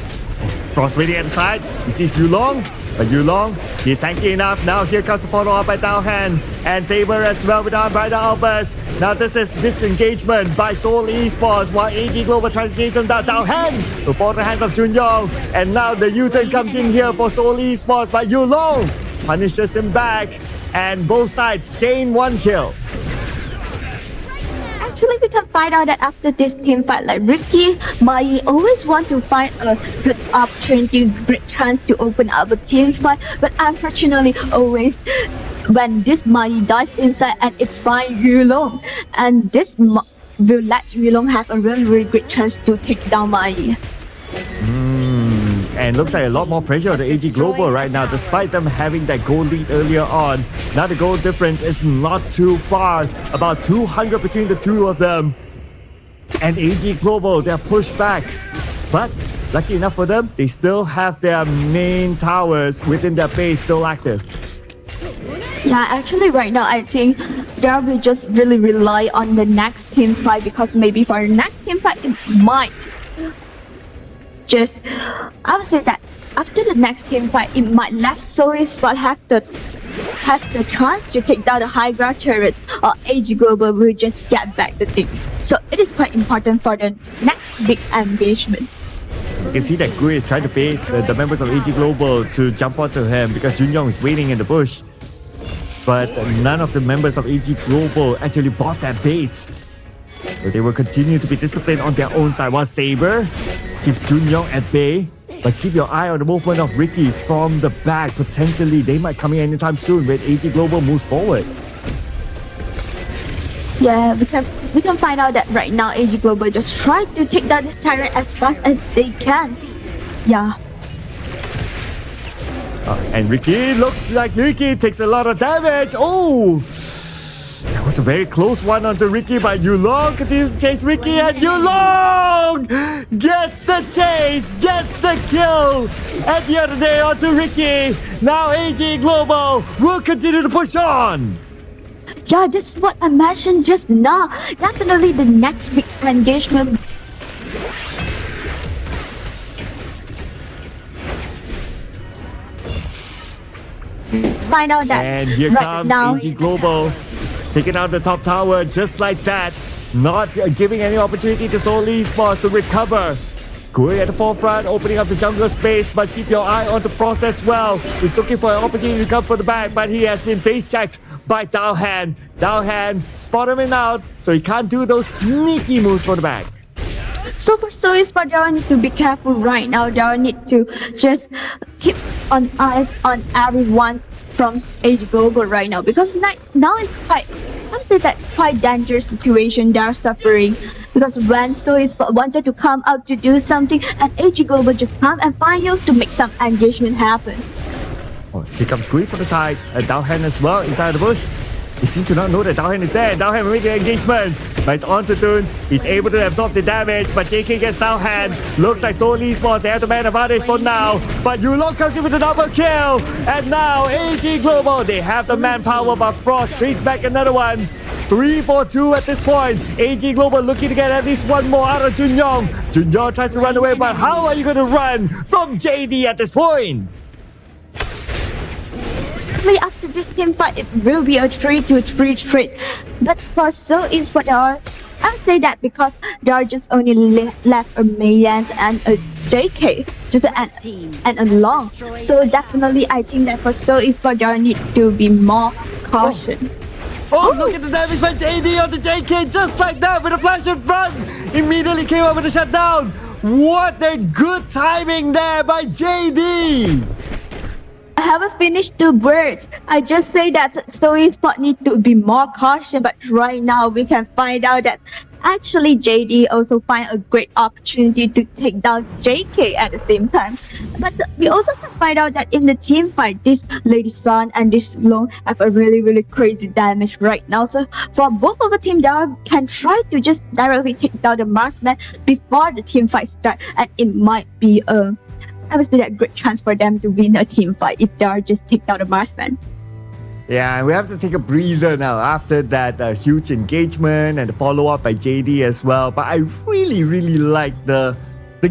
Frost waiting at the side. He sees Yulong, but Yulong, he's tanky enough. Now here comes the follow-up by Daohan and Saber as well with our Brighter Albers. Now this is disengagement by Seoul Esports while EG Global tries to chase them down. Daohan to fall to the hands of Junyong, and now the U-turn comes in here for Seoul Esports, but Yulong punishes him back, and both sides gain 1 kill. Actually, we can find out that after this team fight, like Ricky, Mai always want to find a good opportunity, great chance to open up a team fight. But unfortunately, always when this Mai dives inside and it finds Yulong, and this will let Yulong have a really great chance to take down Mai. And looks like a lot more pressure on the EG Global right now, despite them having that goal lead earlier on. Now the goal difference is not too far, about 200 between the two of them. And EG Global, they're pushed back. But lucky enough for them, they still have their main towers within their base still active. Yeah, actually right now I think they will just really rely on the next team fight, because maybe for the next team fight it might just, I would say that after the next team fight, it might let Seoul Esports have the chance to take down the high ground turrets, or EG Global will just get back the things. So it is quite important for the next big engagement. You can see that Gui is trying to bait the members of EG Global to jump onto him because Junyong is waiting in the bush. But none of the members of EG Global actually bought that bait. So they will continue to be disciplined on their own side, while Saber keep Junyong at bay. But keep your eye on the movement of Ricky from the back. Potentially, they might come in anytime soon when EG Global moves forward. Yeah, we can find out that right now EG Global just try to take down the Tyrant as fast as they can. Yeah. And Ricky, looks like Ricky takes a lot of damage. Oh! That was a very close one onto Ricky, but Yulong continues to chase Ricky, and Yulong gets the chase, gets the kill. At the end of the day, onto Ricky. Now AG Global will continue to push on. Yeah, that's what I mentioned just now. Definitely the next big engagement. Find out that And here right comes now, AG Global, taking out the top tower just like that. Not giving any opportunity to Seoul Esports to recover. Going at the forefront, opening up the jungle space, but keep your eye on the Frost as well. He's looking for an opportunity to come for the back, but he has been face checked by Daohan. Daohan spotted him out, so he can't do those sneaky moves for the back. So for Soul Esports, they need to be careful right now. They need to just keep on eyes on everyone from AG Global right now, because now it's quite dangerous situation they're suffering. Because when Soul Esports wanted to come out to do something, and AG Global just come and find you to make some engagement happen. Oh, here comes Gui from the side, and Daohan as well inside the bush. He seems to not know that Daohan is there. Daohan will make the engagement, but it's on to Dun. He's able to absorb the damage, but JK gets Daohan. Looks like Seoul Esports, they have the man advantage for now. But Yulong comes in with a double kill, and now AG Global, they have the manpower, but Frost treats back another one. 3-4-2 at this point. AG Global looking to get at least one more out of Junyong. Junyong tries to run away, but how are you going to run from JD at this point? After this team fight, it will be a 3-2-3 trade. But for Soul Esports, I say that because there are just only left a Mayan and a JK, just and a Long. So definitely, I think that for Soul Esports, there need to be more caution. Oh, look at the damage by JD on the JK, just like that, with a flash in front. Immediately came up with a shutdown. What a good timing there by JD. I haven't finished the words. I just say that Soul Esports need to be more cautious, but right now we can find out that actually JD also find a great opportunity to take down JK at the same time. But we also can find out that in the team fight, this Lady Sun and this Long have a really crazy damage right now. So for both of the team, they can try to just directly take down the marksman before the team fight starts, and it might be I would say that great chance for them to win a team fight if they are just take down the marksman. Yeah, and we have to take a breather now after that huge engagement and the follow-up by JD as well. But I really like the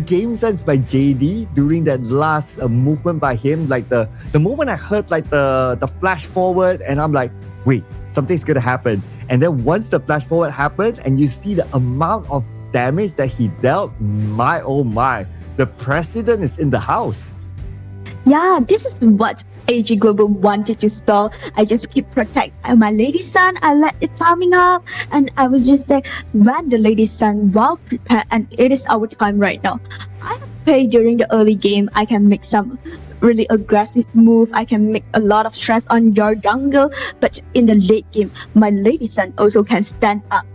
game sense by JD during that last movement by him. Like the moment I heard like the flash forward, and I'm like, wait, something's gonna happen. And then once the flash forward happened and you see the amount of damage that he dealt, my oh my, the president is in the house. Yeah, this is what AG Global wanted to stall. I just keep protect my Lady Sun. I let it farming up, and I was just like, when the Lady Sun well prepared, and it is our time right now. I have played during the early game. I can make some really aggressive move. I can make a lot of stress on your jungle, but in the late game, my Lady Sun also can stand up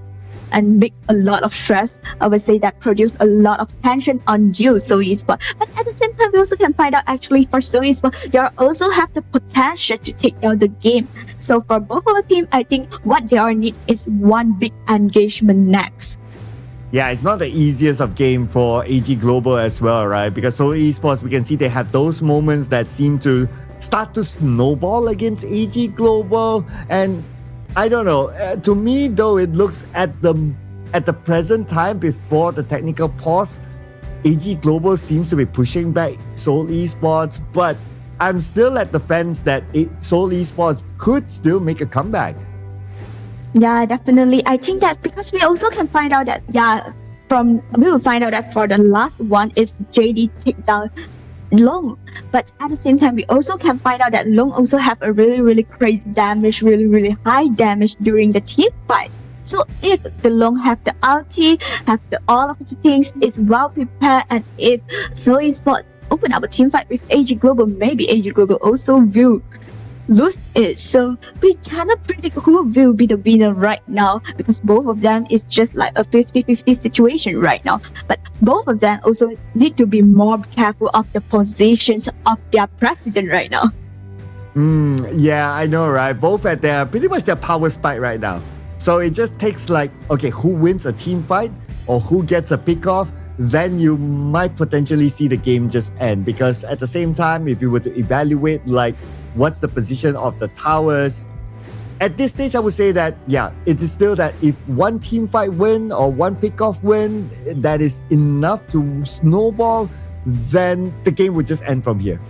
and make a lot of stress. I would say that produce a lot of tension on you, Soul Esports. But at the same time, we also can find out actually for Soul Esports, they also have the potential to take down the game. So for both of the team, I think what they are need is one big engagement next. Yeah, it's not the easiest of game for AG Global as well, right? Because Seoul Esports, we can see they have those moments that seem to start to snowball against AG Global, and I don't know. To me, though, it looks at the present time before the technical pause, AG Global seems to be pushing back Seoul Esports, but I'm still at the fence that Seoul Esports could still make a comeback. Yeah, definitely. I think that because we also can find out that we will find out that for the last one is JD take down Long, but at the same time we also can find out that Long also have a really crazy damage, really high damage during the team fight. So if the Long have the ulti, have all of the things, is well prepared, and if Soul Esports open up a team fight with AG Global, maybe AG Global also will lose it. So we cannot predict who will be the winner right now, because both of them is just like a 50-50 situation right now. But both of them also need to be more careful of the positions of their president right now. Yeah, I know, right? Both at their pretty much their power spike right now. So it just takes like, okay, who wins a team fight or who gets a pick off, then you might potentially see the game just end. Because at the same time, if you were to evaluate like what's the position of the towers, at this stage, I would say that, yeah, it is still that if one team fight win or one pick off win, that is enough to snowball, then the game would just end from here.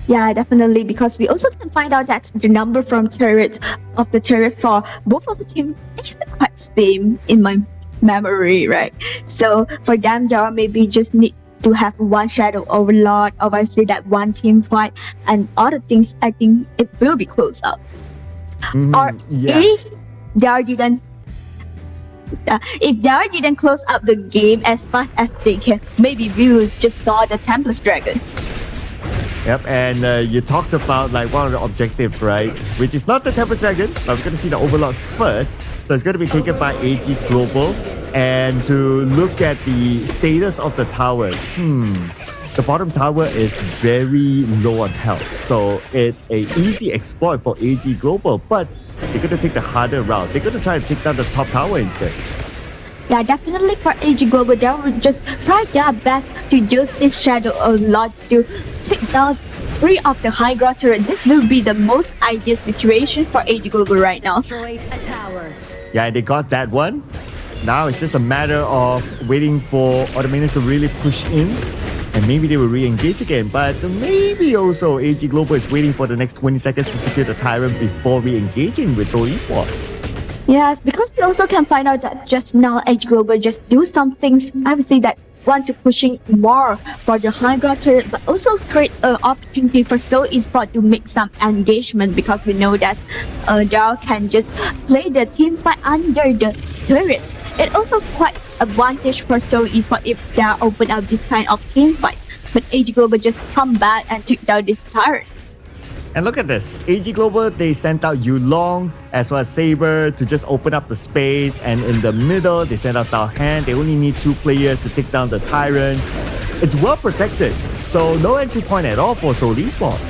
Yeah, definitely, because we also can find out that the number from turret of the turret for both of the teams actually quite same in my memory, right? So for them, there maybe just need to have one shadow overlord, or I say that one team fight, and other things. I think it will be close up. Or if they didn't close up the game as fast as they can, maybe we will just saw the Tempest Dragon. Yep, and you talked about like one of the objectives, right? Which is not the Tempest Dragon, but we're going to see the Overlord first. So it's going to be taken by AG Global. And to look at the status of the towers, the bottom tower is very low on health. So it's a easy exploit for AG Global, but they're going to take the harder route. They're going to try to take down the top tower instead. Yeah, definitely for AG Global, they will just try their best to use this shadow a lot to take down 3 of the high ground turret. This will be the most ideal situation for AG Global right now. Yeah, they got that one. Now it's just a matter of waiting for other minions to really push in, and maybe they will re-engage again. But maybe also AG Global is waiting for the next 20 seconds to secure the Tyrant before re-engaging with Seoul Esports. Yes, because we also can find out that just now AG Global just do some things. I would say that want to pushing more for the high ground turret, but also create an opportunity for Seoul Esports to make some engagement, because we know that they can just play the team fight under the turret. It also quite advantage for Seoul Esports if they open up this kind of team fight. But AG Global just come back and take down this turret. And look at this. AG Global, they sent out Yulong as well as Saber to just open up the space. And in the middle, they sent out Dao Han. They only need 2 players to take down the Tyrant. It's well protected. So no entry point at all for Seoul Esports.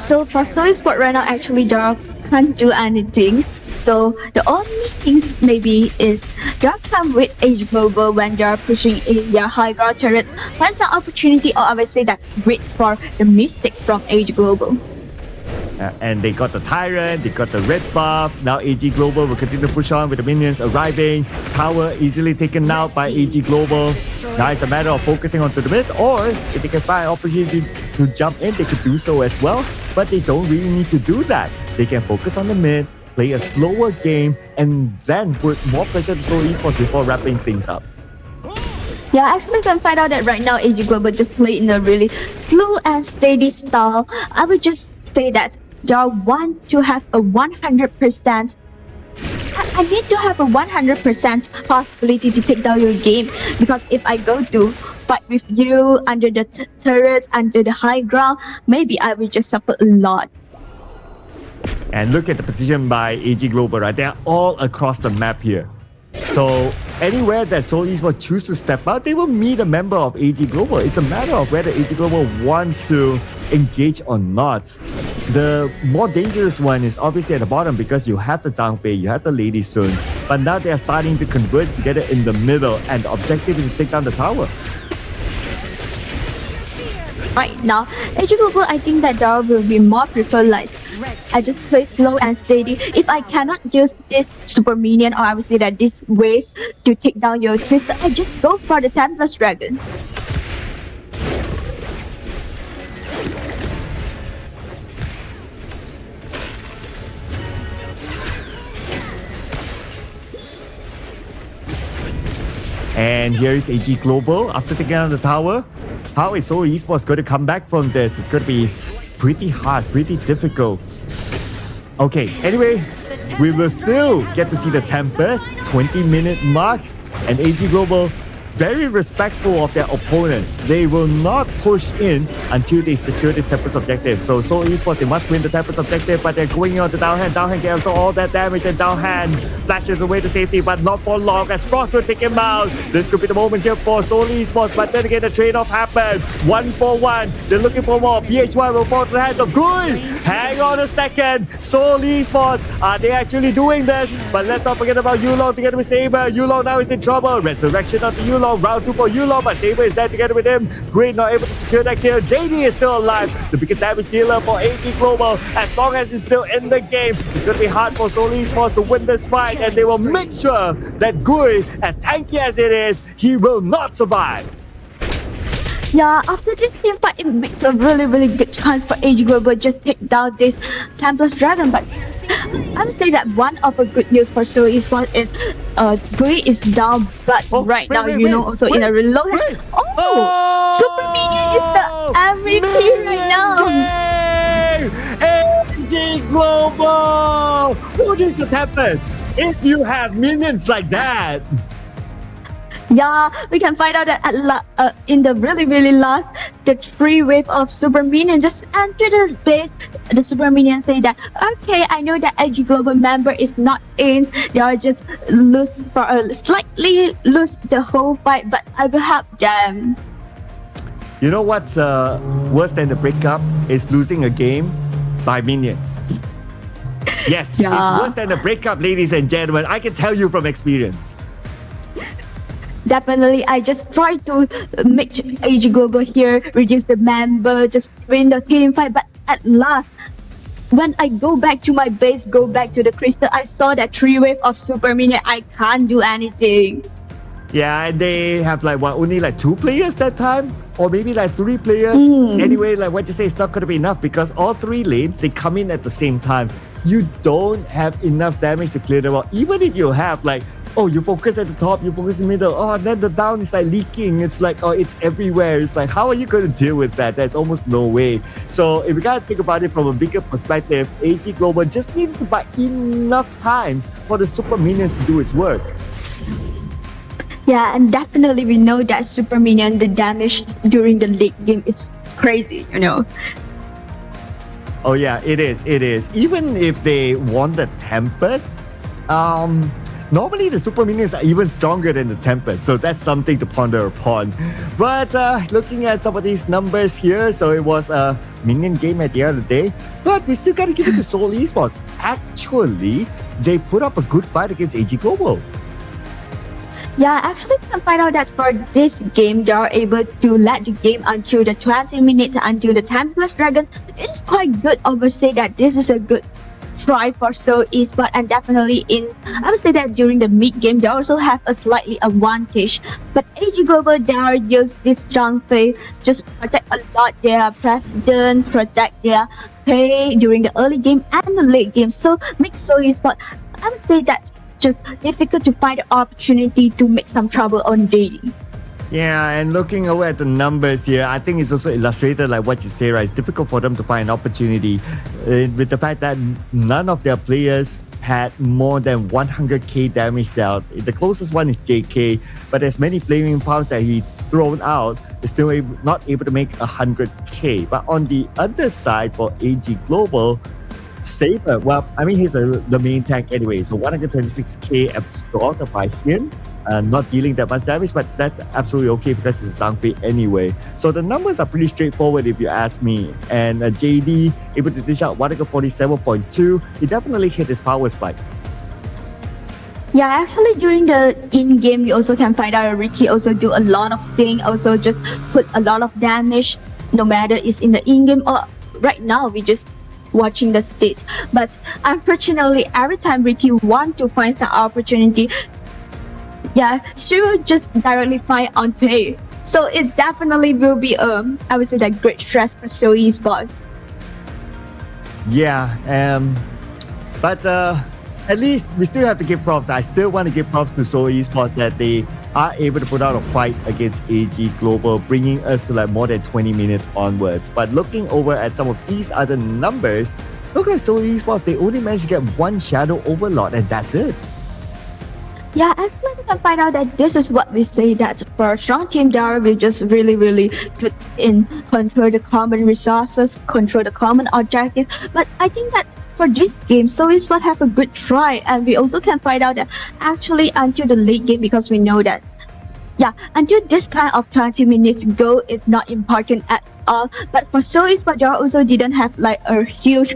So for Seoul Esports right now, actually they can't do anything. So the only things maybe is they come with AG Global when they are pushing in their high ground turrets. Find an opportunity, or I would say that wait for the mistake from AG Global. And they got the Tyrant, they got the red buff. Now AG Global will continue to push on with the minions arriving. Tower easily taken out by AG Global. Now it's a matter of focusing onto the mid, or if they can find an opportunity to jump in, they could do so as well. But they don't really need to do that. They can focus on the mid, play a slower game, and then put more pressure to Seoul Esports before wrapping things up. Yeah, actually, you can find out that right now AG Global just play in a really slow and steady style. I would just say that they want to have a 100%. I need to have a 100% possibility to take down your game, because if I go to fight with you under the turret, under the high ground, maybe I will just suffer a lot. And look at the position by AG Global, right? They're all across the map here. So anywhere that Seoul Esports choose to step out, they will meet a member of AG Global. It's a matter of whether AG Global wants to engage or not. The more dangerous one is obviously at the bottom, because you have the Zhang Fei, you have the Lady Sun, but now they are starting to converge together in the middle, and the objective is to take down the tower. Right now, AG Global, I think that there will be more prefer like I just play slow and steady. If I cannot use this super minion, or I would say that this way to take down your Twister, I just go for the Tempest Dragon. And here is AG Global after taking down the tower. How is Seoul Esports going to come back from this? It's going to be pretty hard, pretty difficult. Okay, anyway, we will still get to see the Tempest 20-minute mark, and AG Global very respectful of their opponent. they will not push in until they secure this Tempest objective. So Seoul Esports, they must win the Tempest objective, but they're going on to Downhand. Downhand can absorb all that damage, and Downhand flashes away to safety, but not for long as Frost will take him out. This could be the moment here for Seoul Esports, but then again the trade-off happens. 1-for-1. They're looking for more. PH1 will fall to the hands of Gui. Hang on a second. Seoul Esports, are they actually doing this? But let's not forget about Yulong together with Saber. Yulong now is in trouble. Resurrection onto Yulong. Round 2 for Yulong, but Saber is there together with him. Gui not able to secure that kill. JD is still alive. The biggest damage dealer for AG Global. As long as he's still in the game, it's going to be hard for Seoul Esports to win this fight, and they will make sure that Gui, as tanky as it is, he will not survive. Yeah, after this team fight, it makes a really good chance for AG Global just take down this Tempest Dragon. But I would say that one of the good news for Seoul Esports is Gui is down, but right now also in a reload. Super Minion is the MVP right now. AG Global! What is the Tempest? If you have minions like that. Yeah, we can find out that in the really last, the 3 wave of Super Minion just enter the base. The Super Minion say that, okay, I know that AG Global member is not in. They are just slightly lose the whole fight, but I will help them. You know what's worse than the breakup is losing a game by minions. Yes, It's worse than the breakup, ladies and gentlemen. I can tell you from experience. Definitely, I just try to make AG Global here, reduce the member, just win the team fight. But at last, when I go back to my base, go back to the crystal, I saw that 3 wave of Super Minion. I can't do anything. Yeah, and they have only 2 players that time, or maybe 3 players. Anyway, what you say, it's not going to be enough because all 3 lanes, they come in at the same time. You don't have enough damage to clear them out. Even if you have you focus at the top, you focus in the middle. Oh, then the down is leaking. It's it's everywhere. It's how are you going to deal with that? There's almost no way. So if you gotta think about it from a bigger perspective, AG Global just needed to buy enough time for the Super Minions to do its work. Yeah, and definitely we know that Super Minion, the damage during the late game is crazy, Oh yeah, it is. Even if they won the Tempest, normally the Super Minions are even stronger than the Tempest, so that's something to ponder upon. But looking at some of these numbers here, so it was a minion game at the end of the day, but we still got to give it to Seoul Esports. Actually, they put up a good fight against AG Global. Yeah, actually we can find out that for this game, they are able to let the game until the 20 minutes until the Tempest Dragon. It's quite good. I would say that this is a good try for Seoul Esports, and definitely I would say that during the mid game they also have a slightly advantage. But AG Global, they are use this Zhang Fei just protect a lot their president, protect their pay during the early game and the late game. So makes Seoul Esports, I would say that just difficult to find the opportunity to make some trouble on daily. Yeah, and looking over at the numbers here, I think it's also illustrated what you say, right? It's difficult for them to find an opportunity with the fact that none of their players had more than 100k damage dealt. The closest one is JK, but as many flaming pounds that he thrown out, is still not able to make 100k. But on the other side, for AG Global, Saber, he's the main tank anyway, so 126k absorbed by him. Not dealing that much damage, but that's absolutely okay because it's a Zhang anyway. So the numbers are pretty straightforward if you ask me. And JD able to dish out 147.2. He definitely hit his power spike. Yeah, actually during the in-game, we also can find out Ricky also do a lot of things, also just put a lot of damage, no matter it's in the in-game or right now we just watching the stage. But unfortunately, every time Ricky want to find some opportunity, she will just directly fight on pay. So it definitely will be I would say that great stress for Seoul Esports. Yeah, but at least we still have to give props. I still want to give props to Seoul Esports that they are able to put out a fight against AG Global, bringing us to more than 20 minutes onwards. But looking over at some of these other numbers, look at Seoul Esports, they only managed to get 1 Shadow Overlord, and that's it. Yeah, actually, we can find out that this is what we say that for a strong team, there we just really good in control the common resources, control the common objective. But I think that for this game, so is what have a good try, and we also can find out that actually until the late game, because we know that until this kind of 20 minutes goal is not important at all. But for Seoul Esports, they also didn't have like a huge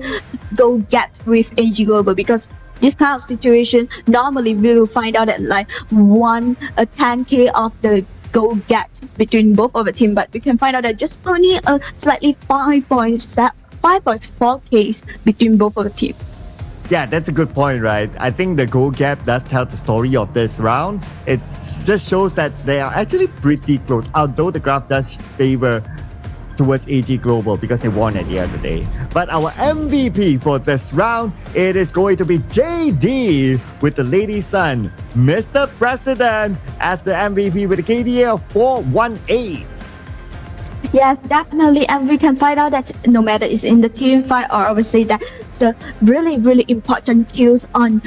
goal gap with AG Global, because this kind of situation normally we will find out that like 10k of the goal gap between both of the team, but we can find out that just only a slightly 5.4k between both of the team. Yeah, that's a good point, right? I think the goal gap does tell the story of this round. It just shows that they are actually pretty close, although the graph does favor towards AG Global because they won at the end of the day. But our MVP for this round, it is going to be JD with the Lady Sun, Mr. President, as the MVP with a KDA of 418. Yes, definitely, and we can find out that no matter it's in the team fight or obviously that the really important kills on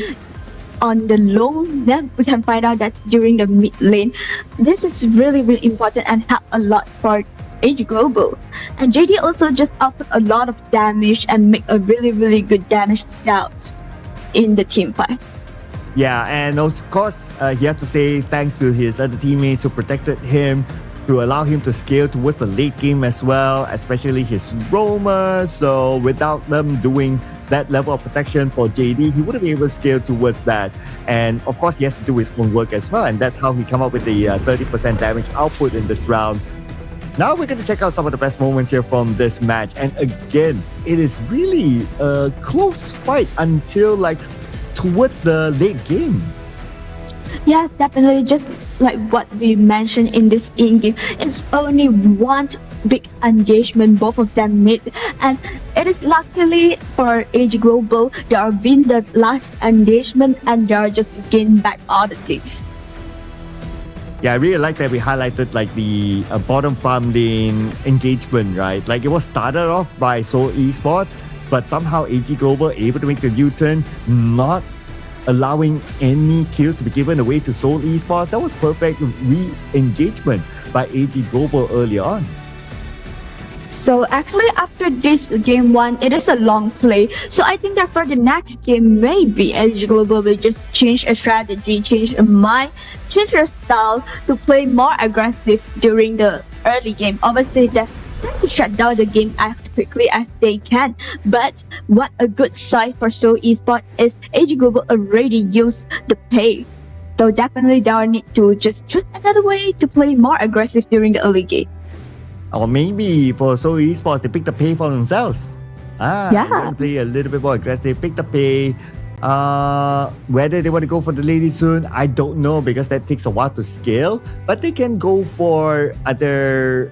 the lane, then we can find out that during the mid lane, this is really important and help a lot for AG Global. And JD also just offered a lot of damage and make a really good damage out in the team fight. Yeah, and of course, he had to say thanks to his other teammates who protected him, to allow him to scale towards the late game as well, especially his roamer. So without them doing that level of protection for JD, he wouldn't be able to scale towards that. And of course, he has to do his own work as well, and that's how he come up with the 30% damage output in this round. Now we're going to check out some of the best moments here from this match. And again, it is really a close fight until like towards the late game. Yes, definitely. Just like what we mentioned in this ENG, it's only one big engagement, both of them mid, and it is luckily for AG Global, they are win the last engagement and they are just gain back all the things. Yeah, I really like that we highlighted like the bottom farm lane engagement, right? Like it was started off by Seoul Esports, but somehow AG Global able to make the U-turn, not allowing any kills to be given away to Seoul Esports. That was perfect re-engagement by AG Global early on. So actually after this game one, it is a long play. So I think that for the next game, maybe AG Global will just change a strategy, change a mind, change their style to play more aggressive during the early game. Obviously that to shut down the game as quickly as they can. But what a good side for Seoul Esports is AG Global already used the pay. So definitely they'll need to just choose another way to play more aggressive during the early game. Or maybe for Seoul Esports, they pick the pay for themselves. They want to play a little bit more aggressive, pick the pay. Whether they want to go for the lady soon, I don't know, because that takes a while to scale. But they can go for other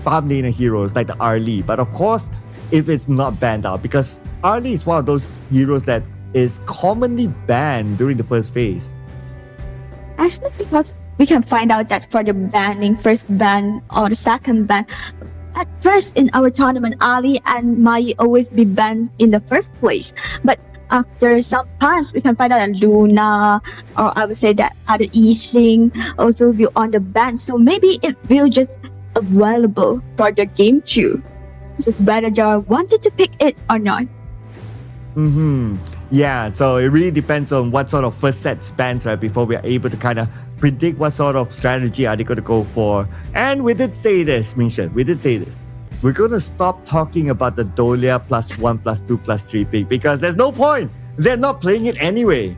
farm laner heroes like the Arlie. But of course, if it's not banned out, because Arlie is one of those heroes that is commonly banned during the first phase. Actually, because we can find out that for the banning, first ban or the second ban, at first in our tournament, Ali and Mai always be banned in the first place. But after some times, we can find out that Luna, or I would say that other Yixing also will on the ban. So maybe it will just available for the game too. Just whether they wanted to pick it or not. Yeah, so it really depends on what sort of first set spans, right, before we are able to kind of predict what sort of strategy are they going to go for. And we did say this, Mingshen, we did say this. We're going to stop talking about the Dolia +1, +2, +3 pick, because there's no point. They're not playing it anyway.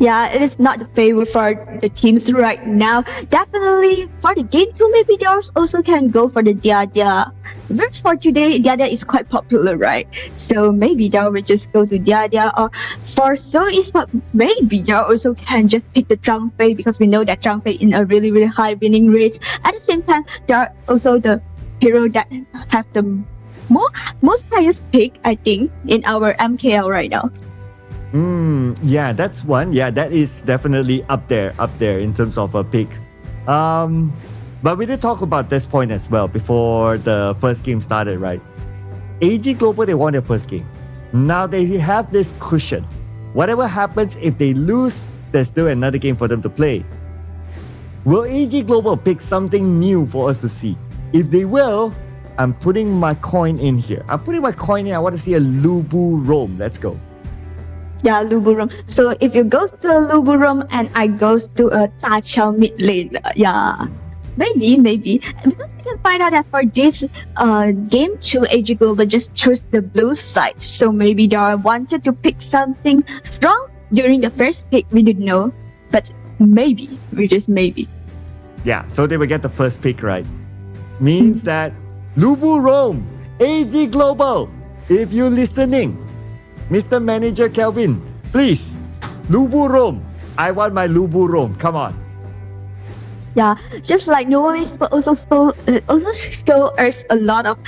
Yeah, it is not the favorite for the teams right now. Definitely for the game 2, maybe they also can go for the Diadia. But for today, Diadia is quite popular, right? So maybe they will just go to Diadia. Or for Seoul Esports, maybe they also can just pick the Zhangfei, because we know that Zhangfei in a really high winning rate. At the same time, they are also the hero that have the most highest pick, I think, in our MKL right now. Yeah, that's one. Yeah, that is definitely up there in terms of a pick. But we did talk about this point as well before the first game started, right? AG Global, they won their first game. Now they have this cushion. Whatever happens, if they lose there's still another game for them to play. Will AG Global pick something new for us to see? If they will, I'm putting my coin in here. I want to see a Lubu Roam. Let's go. Yeah, Lubu Roam. So if you goes to Lubu Roam and I goes to a Da Chao mid lane, yeah. Maybe. Because we can find out that for this game 2, AG Global just chose the blue side. So maybe they wanted to pick something strong during the first pick. We didn't know. But maybe. Yeah, so they will get the first pick, right? Means that Lubu Roam, AG Global, if you're listening, Mr. Manager Kelvin, please, Lubu Roam. I want my Lubu Roam. Come on. Yeah, just like Noise, but also show us a lot of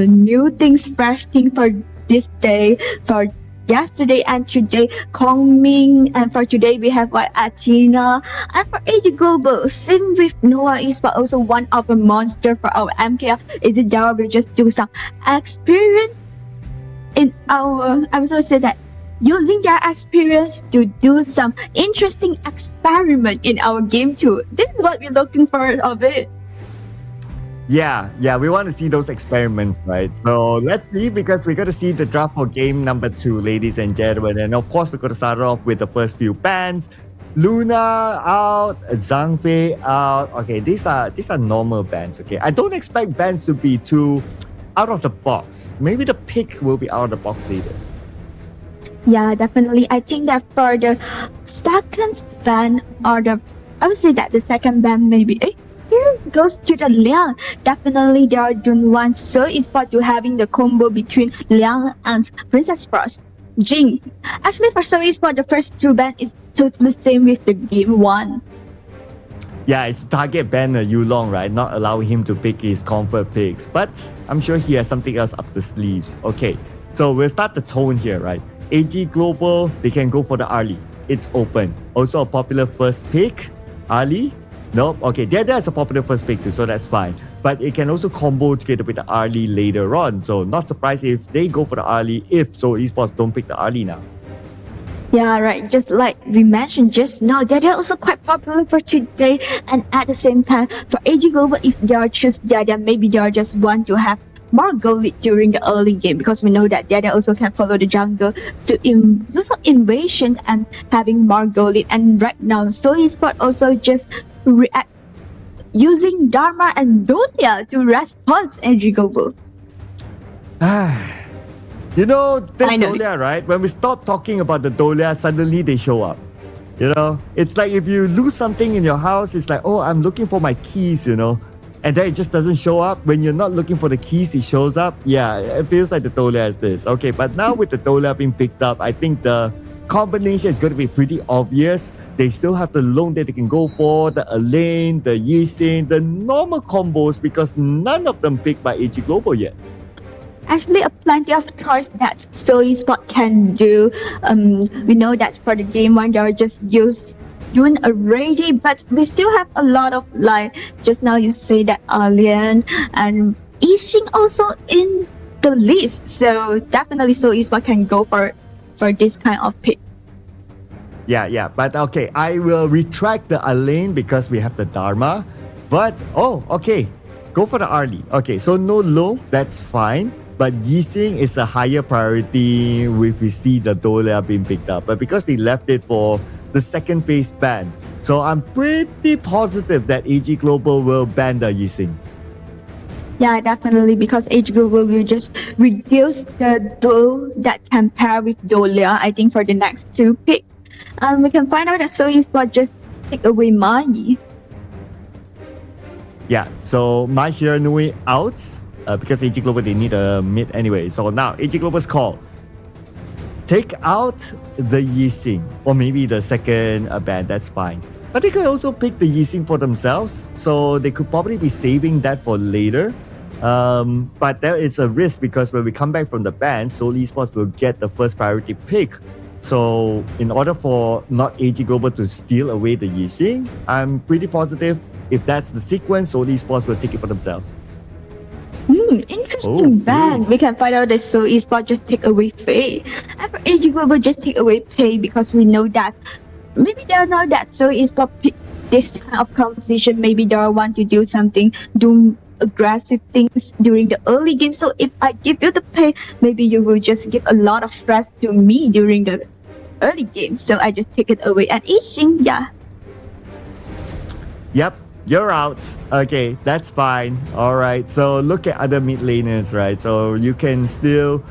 new things, fresh things for this day, for yesterday and today, Kongming, and for today we have like Athena, and for AG Global, same with Noah Esports, also one of the monster for our MKL. Is it that we just do some experience in our? I'm sorry to say that. Using their experience to do some interesting experiment in our game too. This is what we're looking for of it. Yeah, we want to see those experiments, right? So let's see, because we're going to see the draft for game number 2, ladies and gentlemen. And of course, we're going to start off with the first few bans. Luna out, Zhang Fei out. Okay, these are normal bans. Okay, I don't expect bans to be too out of the box. Maybe the pick will be out of the box later. Yeah, definitely. I think that for the second ban, I would say that the second ban maybe. Here goes to the Liang. Definitely, they are doing one so Esports to having the combo between Liang and Princess Frost. Jing. Actually, for So Esports, the first 2 ban is totally same with the game 1. Yeah, it's the target ban Yulong, right? Not allowing him to pick his comfort picks. But I'm sure he has something else up the sleeves. Okay, so we'll start the tone here, right? AG Global, they can go for the Arlie. It's open. Also a popular first pick. Arlie? Nope. Okay, there's a popular first pick too, so that's fine. But it can also combo together with the Arlie later on. So not surprised if they go for the Arlie if So Esports don't pick the Arlie now. Yeah, right. Just like we mentioned just now, they're also quite popular for today. And at the same time, for AG Global, if they are choose Dada, maybe they are just want to have more goal lead during the early game, because we know that Dada also can follow the jungle to do some invasion and having more goal lead. And right now, So Esports also just react using Dharma and Dolia to respond AG Global. You know, this Dolia, right? When we stop talking about the Dolia, suddenly they show up. You know, it's like if you lose something in your house, it's like, oh, I'm looking for my keys, you know. And then it just doesn't show up. When you're not looking for the keys, it shows up. Yeah, it feels like the Dolia is this. Okay, but now with the Dolia being picked up, I think the combination is going to be pretty obvious. They still have the loan that they can go for, the Elaine, the Yixing, the normal combos, because none of them picked by AG Global yet. Actually, plenty of choice that So Esports can do. We know that for the game 1, they are just doing already, but we still have a lot of, like just now you say that Lian and Yixing also in the list. So definitely So Esports can go for this kind of pick. Yeah, but okay, I will retract the Elaine because we have the Dharma. But okay, go for the Arlie. Okay, so no low, that's fine. But Yixing is a higher priority if we see the Dolia being picked up. But because they left it for the second phase ban, so I'm pretty positive that AG Global will ban the Yixing. Yeah, definitely, because AG Global will just reduce the duel that can pair with Dolia, I think, for the next 2 picks. We can find out that So Esports just take away Mai. Yeah, so Mai Shiranui out. Because AG Global, they need a mid anyway. So now AG Global's call. Take out the Yixing, or maybe the second ban, that's fine. But they could also pick the Yixing for themselves, so they could probably be saving that for later. But there is a risk, because when we come back from the ban, Seoul Esports will get the first priority pick. So in order for not AG Global to steal away the Yixing, I'm pretty positive if that's the sequence, Seoul Esports will take it for themselves. Interesting ban. We can find out that So Esports just take away Faye. And for AG Global just take away Pay, because we know that maybe they are not that so Esports pick this kind of composition. Maybe they want to do something, do aggressive things during the early game. So if I give you the pick, maybe you will just give a lot of stress to me during the early game. So I just take it away and eating. Yeah. Yep, you're out. Okay, that's fine. All right. So look at other mid laners, right? So you can still.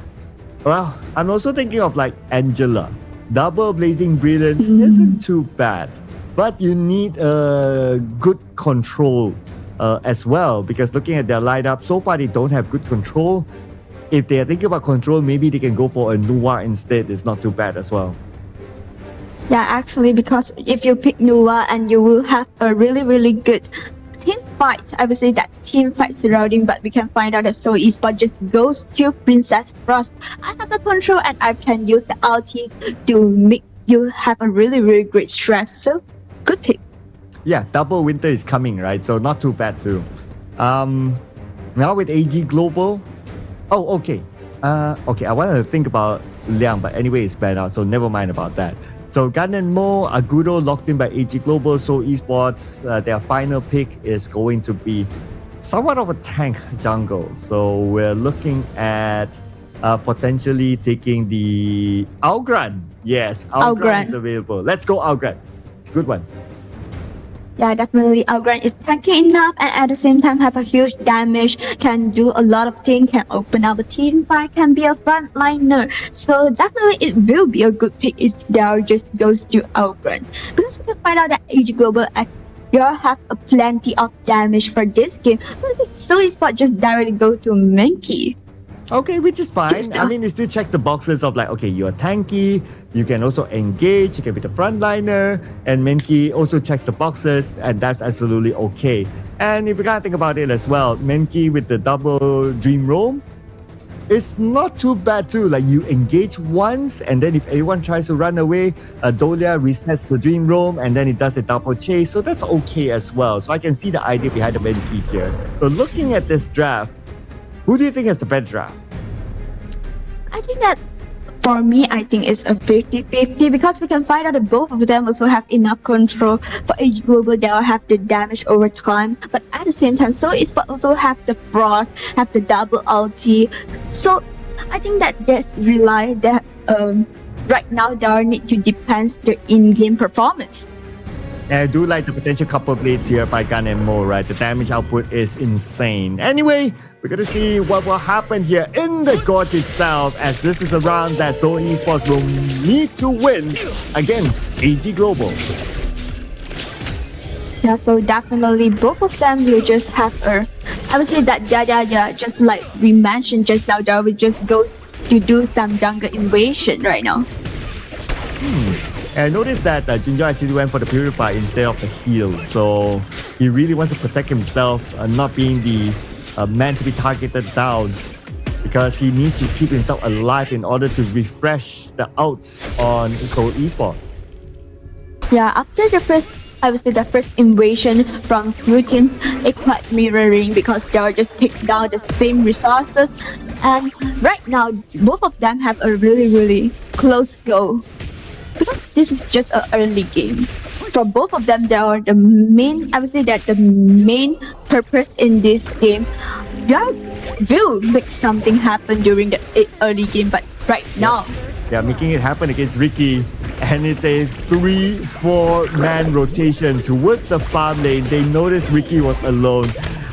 Well, I'm also thinking of like Angela. Double Blazing Brilliance isn't too bad, but you need a good control as well, because looking at their lineup, so far they don't have good control. If they are thinking about control, maybe they can go for a Nua instead. It's not too bad as well. Yeah, actually, because if you pick Nua and you will have a really, really good team fight. I would say that team fight surrounding, but we can find out that Seoul Esports just goes to Princess Frost. I have the control and I can use the ulti to make you have a really, really great stress. So, good pick. Yeah, double winter is coming, right? So not too bad too. Now with AG Global. Oh, okay. Okay, I wanted to think about Liang, but anyway, it's bad out, so never mind about that. So Gan and Mo, Agudo locked in by AG Global, so Esports, their final pick is going to be somewhat of a tank jungle. So we're looking at potentially taking the Algran. Yes, Algran is available. Let's go Algran. Good one. Yeah, definitely. Algran is tanky enough and at the same time have a huge damage, can do a lot of things, can open up a team fight, can be a frontliner. So definitely it will be a good pick if there just goes to Algran. Because we can find out that AG Global you have a plenty of damage for this game. So Esports just directly go to Menki. Okay, which is fine. I mean, you still check the boxes of like, okay, you're tanky, you can also engage, you can be the frontliner, and Menki also checks the boxes, and that's absolutely okay. And if you gotta think about it as well, Menki with the double Dream Roam, it's not too bad too. Like you engage once, and then if everyone tries to run away, Dolia resets the Dream Roam, and then it does a double chase, so that's okay as well. So I can see the idea behind the Menki here. So looking at this draft, who do you think has the better draft? I think that for me, I think it's a 50-50 because we can find out that both of them also have enough control. For AG Global, they'll have the damage over time, but at the same time, so Esports also have the Frost, have the double ulti. So I think that just rely that right now they need to depend their in-game performance. And I do like the potential couple blades here by Gan and Mo, right? The damage output is insane. Anyway, we're going to see what will happen here in the Gorge itself, as this is a round that Seoul Esports will need to win against AG Global. Yeah, so definitely both of them will just have I would say that just like we mentioned just now, that will just go to do some jungle invasion right now. And I noticed that Jinjo actually went for the Purify instead of the heal. So he really wants to protect himself, not being the man to be targeted down, because he needs to keep himself alive in order to refresh the outs on Seoul Esports. Yeah, after the first invasion from two teams, it's quite mirroring because they'll just take down the same resources. And right now, both of them have a really, really close goal. Because this is just an early game. For both of them, they are the main purpose in this game. They will make something happen during the early game, but right now. Yeah, making it happen against Ricky. And it's a 3-4 man rotation towards the farm lane. They noticed Ricky was alone.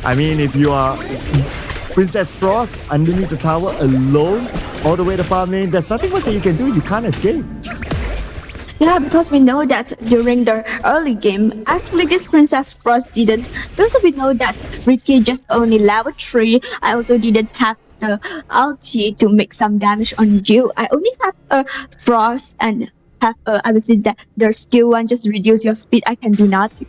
I mean, if you are Princess Frost underneath the tower alone, all the way to farm lane, there's nothing much that you can do. You can't escape. Yeah, because we know that during the early game, actually this Princess Frost didn't. Also, we know that Ricky just only level 3. I also didn't have the ulti to make some damage on you. I only have a Frost and have I would say that their skill 1 just reduce your speed. I can do nothing.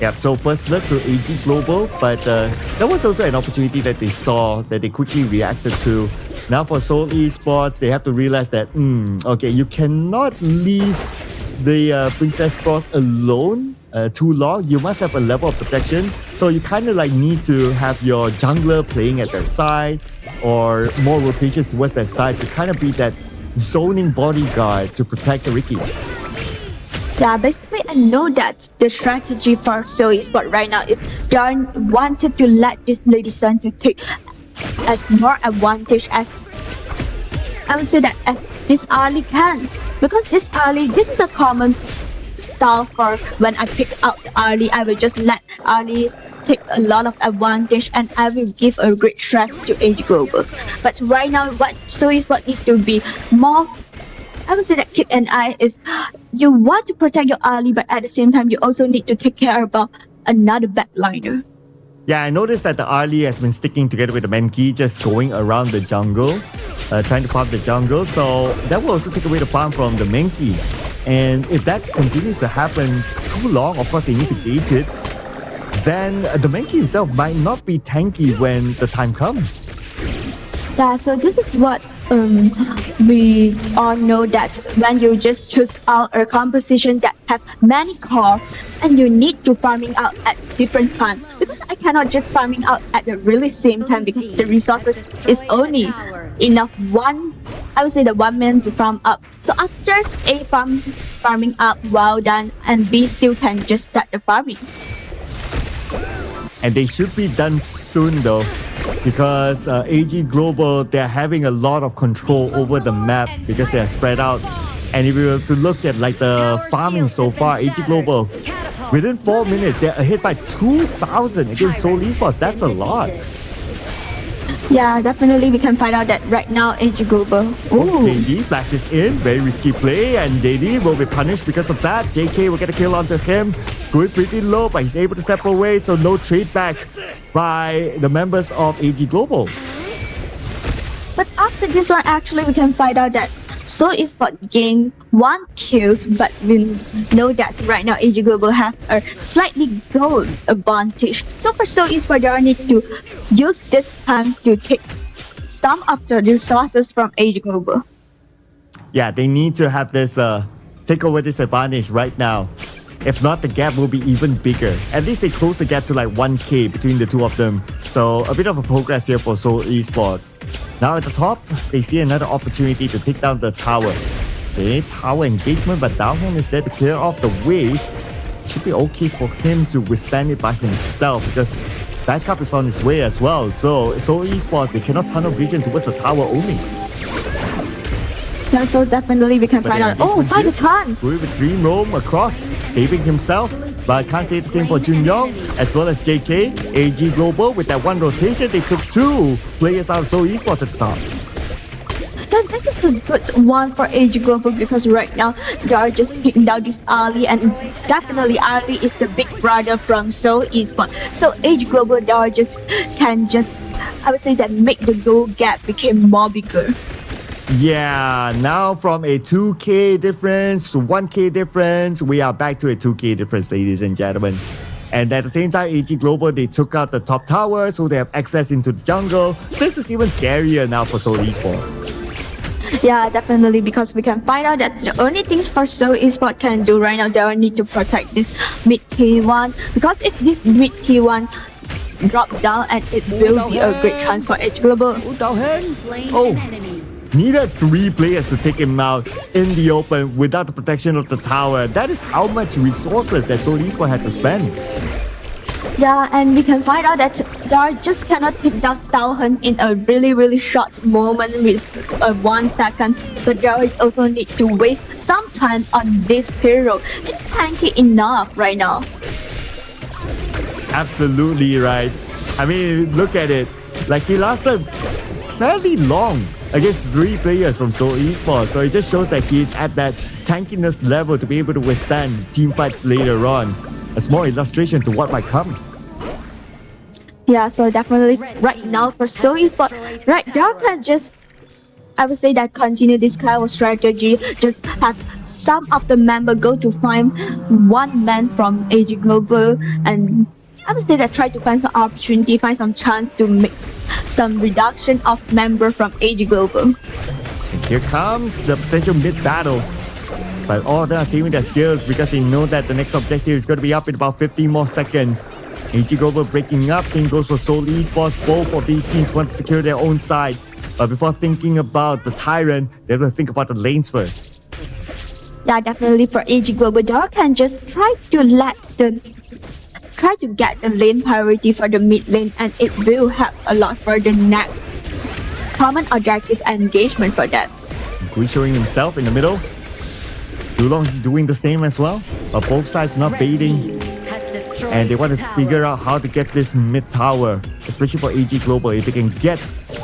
Yep, so first blood to AG Global, but that was also an opportunity that they saw, that they quickly reacted to. Now for Seoul Esports, they have to realize that, okay, you cannot leave the Princess Frost alone too long. You must have a level of protection. So you kind of like need to have your jungler playing at their side or more rotations towards their side to kind of be that zoning bodyguard to protect the Ricky. Yeah, basically, I know that the strategy for Seoul Esports right now is they wanted to let this Lady Sun to take as more advantage as I would say that as this early can, because this is a common style for when I pick out early. I will just let early take a lot of advantage and I will give a great stress to AG Global. But right now, what needs to be more. I would say that keep an eye is you want to protect your early, but at the same time you also need to take care about another backliner. Yeah, I noticed that the early has been sticking together with the Menki, just going around the jungle, trying to farm the jungle. So that will also take away the farm from the Menki. And if that continues to happen too long, of course they need to gauge it, then the Menki himself might not be tanky when the time comes. Yeah, so this is what we all know, that when you just choose out a composition that have many cores and you need to farming out at different time, because I cannot just farming out at the really same time because the resources is only enough I would say the one man to farm up. So after A farming up well done, and B still can just start the farming. And they should be done soon though, because AG Global, they're having a lot of control over the map because they are spread out. And if we were to look at like the farming so far, AG Global, within 4 minutes, they're ahead by 2,000 against Seoul Esports. That's a lot. Yeah, definitely we can find out that right now AG Global. JD flashes in, very risky play, and JD will be punished because of that. JK will get a kill onto him, going pretty low, but he's able to step away, so no trade back by the members of AG Global. But after this one, actually we can find out that Seoul Esports gained 1 kill, but we know that right now AG Global have a slightly goal advantage. So for Seoul Esports, they need to use this time to take some of the resources from AG Global. Yeah, they need to have this take over this advantage right now. If not, the gap will be even bigger. At least they close the gap to like 1k between the two of them. So a bit of a progress here for Seoul Esports. Now at the top, they see another opportunity to take down the tower. They need tower engagement, but Daohong is there to clear off the way. It should be okay for him to withstand it by himself because backup is on its way as well. So Seoul Esports, they cannot tunnel vision towards the tower only. Yeah, so definitely we can find out. Oh, find the chance! With a dream roam across, saving himself. But I can't say the same for Jun Yong as well as JK. AG Global, with that one rotation, they took 2 players out of Seoul Esports at the top. Yeah, this is a good one for AG Global because right now they are just taking down this Ali, and definitely Ali is the big brother from Seoul Esports. So AG Global, they are I would say that make the goal gap became more bigger. Yeah, now from a 2k difference to 1k difference, we are back to a 2k difference, ladies and gentlemen. And at the same time, AG Global, they took out the top tower, so they have access into the jungle. This is even scarier now for Seoul Esports. Yeah, definitely, because we can find out that the only things for Seoul Esports can do right now, they need to protect this mid T1. Because if this mid T1 drop down, and it will be a great chance for AG Global. Needed 3 players to take him out in the open without the protection of the tower. That is how much resources that Seoul Esports had to spend. Yeah, and we can find out that they just cannot take down Taohen in a really, really short moment with 1 second. But they also need to waste some time on this hero. It's tanky enough right now. Absolutely right. I mean, look at it. Like, he lasted fairly long against 3 players from Seoul Esports. So it just shows that he's at that tankiness level to be able to withstand team fights later on. A small illustration to what might come. Yeah, so definitely right now for Seoul Esports, right, y'all can just, I would say that continue this kind of strategy. Just have some of the members go to find 1 man from AG Global, and I would say that try to find some opportunity, find some chance to mix some reduction of member from AG Global. And here comes the potential mid-battle. But all of them are saving their skills because they know that the next objective is going to be up in about 15 more seconds. AG Global breaking up, same goes for Seoul Esports. Both of these teams want to secure their own side. But before thinking about the Tyrant, they have to think about the lanes first. Yeah, definitely for AG Global, Dog can just try to get the lane priority for the mid lane, and it will help a lot for the next common objective engagement for them. Gui showing himself in the middle. Dulong doing the same as well. But both sides not baiting. And they want to figure out how to get this mid tower, especially for AG Global. If they can get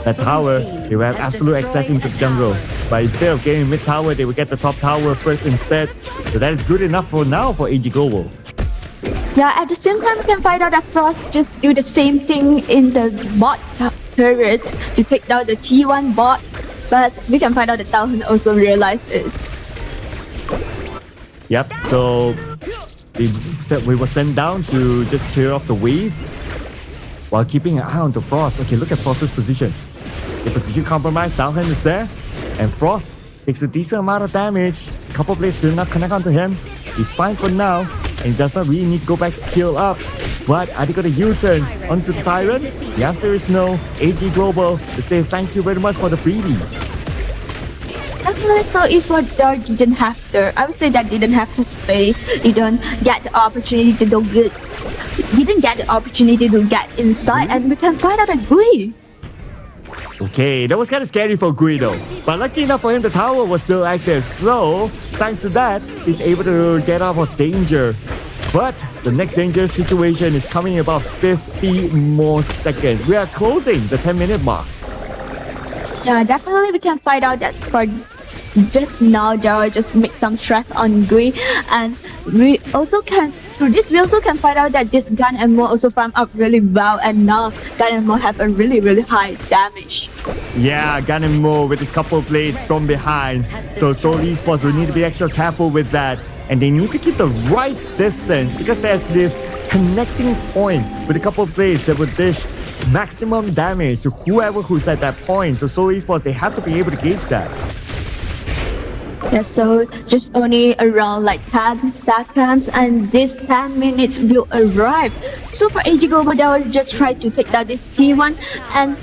that tower, they will have absolute access into the jungle. But instead of getting mid tower, they will get the top tower first instead. So that is good enough for now for AG Global. Yeah, at the same time, we can find out that Frost just do the same thing in the bot turret to take down the T1 bot. But we can find out that Talon also realized it. Yep, so we were sent down to just clear off the wave while keeping an eye on the Frost. Okay, look at Frost's position. The position compromised, Dalhan is there, and Frost takes a decent amount of damage. A couple players still not connect onto him. He's fine for now, and he does not really need to go back to heal up. But are they going to U-turn onto the Tyrant? The answer is no. AG Global, they say thank you very much for the freebie. Definitely, so Esports didn't have the, I would say that didn't have the space. You don't get the opportunity to go good. Didn't get the opportunity to get inside, and we can find out a Gui. Okay, that was kind of scary for Gui though. But lucky enough for him, the tower was still active. So, thanks to that, he's able to get out of danger. But the next dangerous situation is coming in about 50 more seconds. We are closing the 10-minute mark. Yeah, definitely we can find out that for just now there are just make some stress on Gui, and we also can through this we also can find out that this Gun and Mo also farm up really well, and now Gun and Mo have a really high damage. Yeah, Gun and Mo with his couple blades from behind. So Seoul Esports will need to be extra careful with that, and they need to keep the right distance because there's this connecting point with a couple of blades that would dish maximum damage to whoever who's at that point. So Seoul Esports, they have to be able to gauge that. Yeah, so just only around like 10 seconds, and this 10 minutes will arrive. So for AG Global, they will just try to take down this T1, and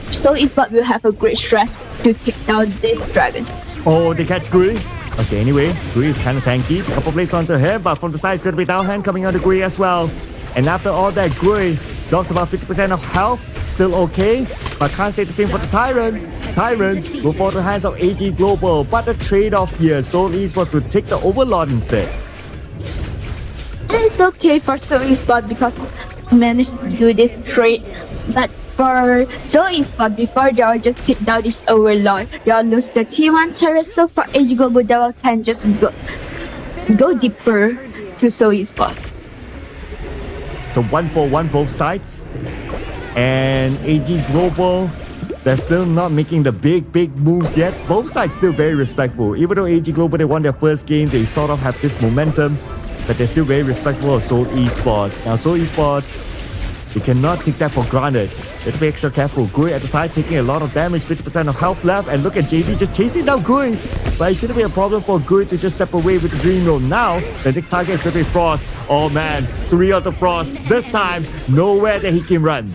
so Esports will have a great stress to take down this dragon. Oh, they catch Gui. Okay, anyway, Gui is kind of tanky. A couple blades onto him, but from the side it's going to be downhand coming onto Gui as well. And after all that, Gui drops about 50% of health. Still okay, but can't say the same for the Tyrant. Tyrant will fall to the hands of AG Global, but the trade-off here, Seoul Esports will take the Overlord instead. It's okay for Seoul Esports because we managed to do this trade, but for Seoul Esports, before they will just take down this Overlord, they will lose the T1 turret, so for AG Global, they can just go deeper to Seoul Esports. So 1-for-1 both sides. And AG Global, they're still not making the big moves yet. Both sides still very respectful. Even though AG Global, they won their first game, they sort of have this momentum, but they're still very respectful of Seoul Esports. Now Seoul Esports, they cannot take that for granted. They have to be extra careful. Gui at the side taking a lot of damage, 50% of health left, and look at JD just chasing down Gui. But it shouldn't be a problem for Gui to just step away with the Dream Roll. Now, the next target is going to be Frost. Oh man, 3 out of Frost. This time, nowhere that he can run.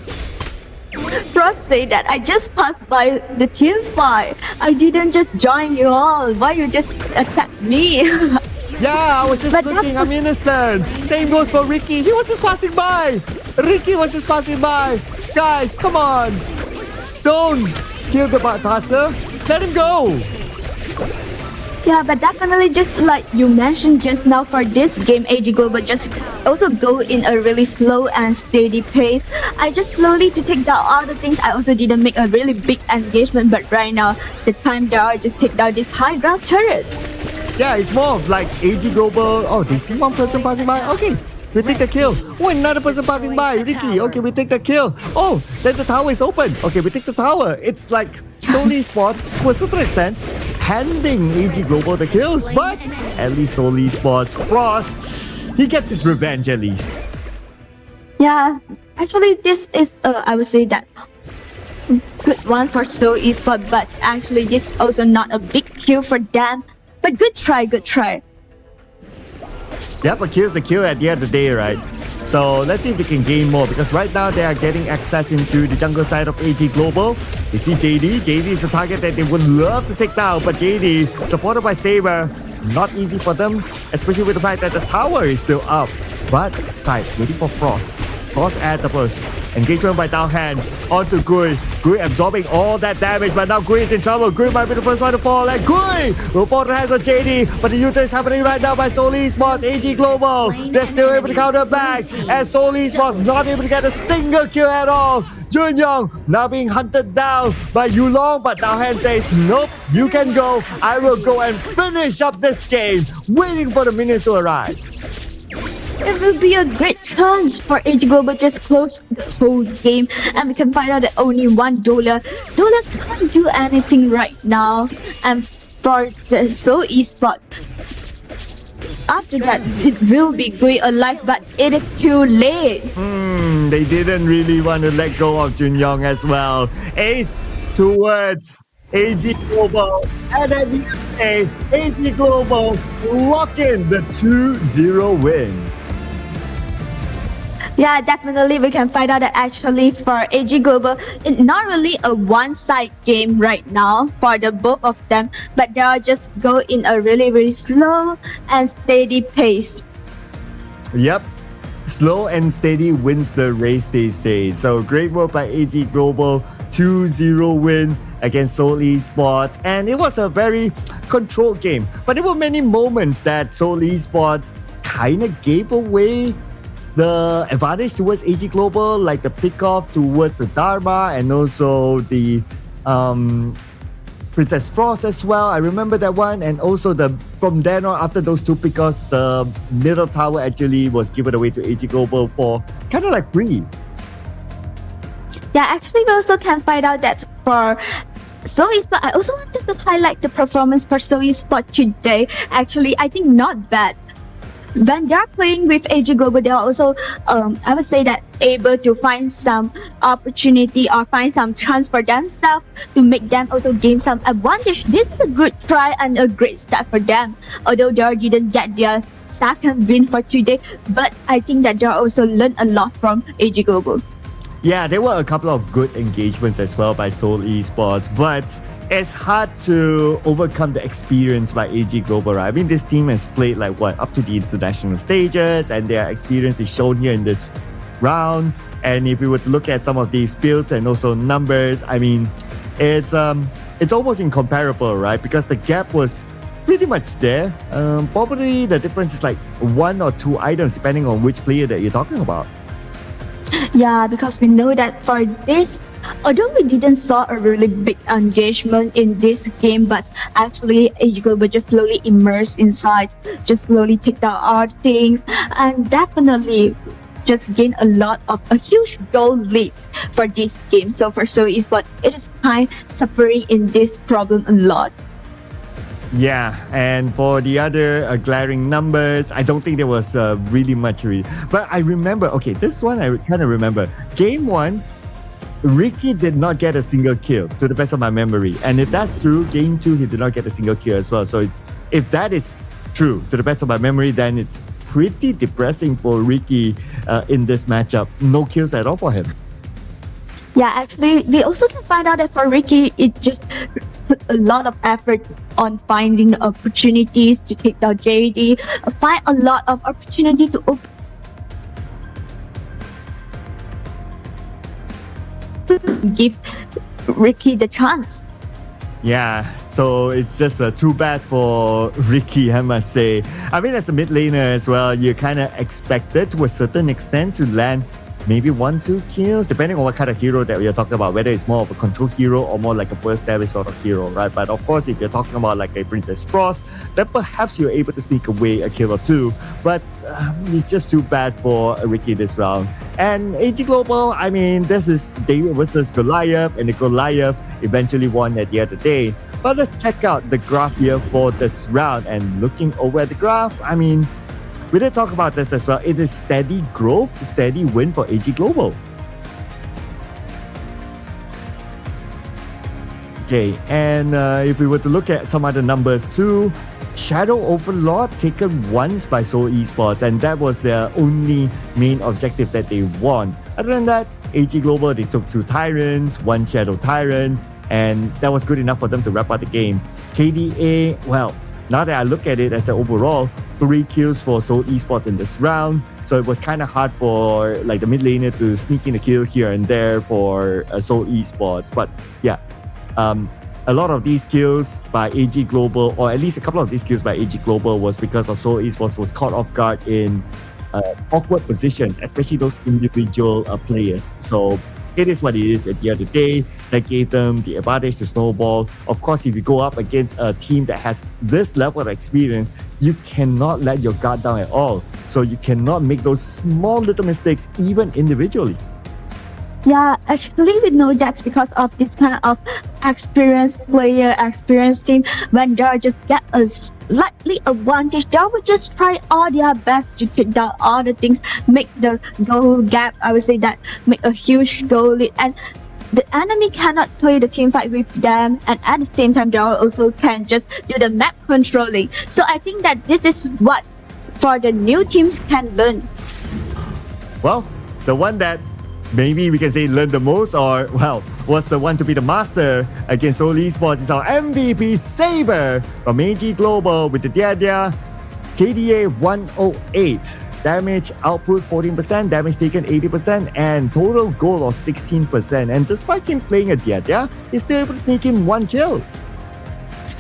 Frost said that I just passed by the team fight. I didn't just join you all. Why you just attack me? Yeah, I was just looking. I'm innocent. Same goes for Ricky. He was just passing by. Ricky was just passing by. Guys, come on. Don't kill the passer. Let him go. Yeah, but definitely just like you mentioned just now, for this game, AG Global just also go in a really slow and steady pace. I just slowly to take down all the things. I also didn't make a really big engagement, but right now, the time there, I just take down this high ground turret. Yeah, it's more of like AG Global. Oh, they see one person passing by. Okay, we take the kill. Oh, another person passing by. Ricky. Okay, we take the kill. Oh, then the tower is open. Okay, we take the tower. It's like Seoul Esports, to a certain extent, handing AG Global the kills, but at least Seoul Esports, Frost, he gets his revenge at least. Yeah, actually this is, I would say that good one for Seoul Esports, but actually this also not a big kill for them. But good try. Yeah, but kill's a kill at the end of the day, right? So let's see if they can gain more, because right now they are getting access into the jungle side of AG Global. You see JD. JD is a target that they would love to take down, but JD, supported by Saber, not easy for them, especially with the fact that the tower is still up. But side waiting for Frost. Frost at the push. Engagement by Downhand onto Gui. Gui absorbing all that damage, but now Gui is in trouble. Gui might be the first one to fall, and Gui will fall to the hands of JD. But the ult is happening right now by Seoul Esports. AG Global, they're still able to counter back, and Seoul Esports not able to get a single kill at all. Junyoung now being hunted down by Yulong, but Downhand says, nope, you can go. I will go and finish up this game, waiting for the minions to arrive. It will be a great chance for AG Global just close the whole game, and we can find out that only $1. Dola can't do anything right now, and for the Seoul Esports, after that it will be Gui alive, but it is too late. They didn't really want to let go of Junyoung as well. Ace towards AG Global, and at the end of the day, AG Global lock in the 2-0 win. Yeah, definitely we can find out that actually for AG Global, it's not really a one-side game right now for the both of them, but they are just go in a really slow and steady pace. Yep. Slow and steady wins the race, they say. So great work by AG Global, 2-0 win against Seoul Esports. And it was a very controlled game. But there were many moments that Seoul Esports kind of gave away the advantage towards AG Global, like the pickoff towards the Dharma and also the Princess Frost as well. I remember that one. And also from then on, after those two pickoffs, the middle tower actually was given away to AG Global for kind of like free. Yeah, actually we also can find out that for Seoul Esports, I also wanted to highlight the performance for Seoul Esports today. Actually, I think not bad. When they're playing with AG Global, they are also, I would say that able to find some opportunity or find some chance for themselves to make them also gain some advantage. This is a good try and a great start for them. Although they didn't get their second win for today, but I think that they also learned a lot from AG Global. Yeah, there were a couple of good engagements as well by Seoul Esports, but it's hard to overcome the experience by AG Global, right? I mean, this team has played up to the international stages, and their experience is shown here in this round. And if we were to look at some of these builds and also numbers, I mean, it's almost incomparable, right? Because the gap was pretty much there. Probably the difference is like 1 or 2 items, depending on which player that you're talking about. Yeah, because we know that for this, although we didn't saw a really big engagement in this game, but actually AG Global just slowly immersed inside, just slowly take down our things, and definitely just gain a huge goal lead for this game. So for Seoul Esports, it is kind of suffering in this problem a lot. Yeah, and for the other glaring numbers, I don't think there was really much. But I remember, okay, this one I kind of remember. Game 1, Ricky did not get a single kill, to the best of my memory. And if that's true, Game 2, he did not get a single kill as well. So if that is true, to the best of my memory, then it's pretty depressing for Ricky in this matchup. No kills at all for him. Yeah, actually, we also can find out that for Ricky, it just put a lot of effort on finding opportunities to take down JD, find a lot of opportunity to give Ricky the chance. Yeah, so it's just too bad for Ricky, I must say. I mean, as a mid laner as well, you kind of expected to a certain extent to land maybe 1-2 kills, depending on what kind of hero that we are talking about, whether it's more of a control hero or more like a first damage sort of hero, right? But of course, if you're talking about like a Princess Frost, then perhaps you're able to sneak away a kill or two. But it's just too bad for Ricky this round. And AG Global, I mean, this is David versus Goliath, and the Goliath eventually won at the end of the day. But let's check out the graph here for this round. And looking over at the graph, I mean, we did talk about this as well. It is steady growth, steady win for AG Global. Okay, and if we were to look at some other numbers too, Shadow Overlord taken once by Seoul Esports, and that was their only main objective that they won. Other than that, AG Global, they took 2 Tyrants, 1 Shadow Tyrant, and that was good enough for them to wrap up the game. KDA, well, now that I look at it as an overall, 3 kills for Seoul Esports in this round. So it was kind of hard for like the mid laner to sneak in a kill here and there for Seoul Esports. But yeah, a lot of these kills by AG Global, or at least a couple of these kills by AG Global, was because of Seoul Esports was caught off guard in awkward positions, especially those individual players. So it is what it is at the end of the day. That gave them the advantage to snowball. Of course, if you go up against a team that has this level of experience, you cannot let your guard down at all. So you cannot make those small little mistakes, even individually. Yeah, actually we know that because of this kind of experienced player, experienced team, when they just get a slightly advantage, they will just try all their best to take down all the things, make the goal gap, I would say that, make a huge goal lead, and the enemy cannot play the team fight with them, and at the same time they also can just do the map controlling. So I think that this is what for the new teams can learn. Well, the one that maybe we can say learned the most, or well, was the one to be the master against Seoul Esports is our MVP Saber from AG Global with the Dia KDA 108. Damage output 14%, damage taken 80%, and total goal of 16%. And despite him playing a Dia, he's still able to sneak in 1 kill.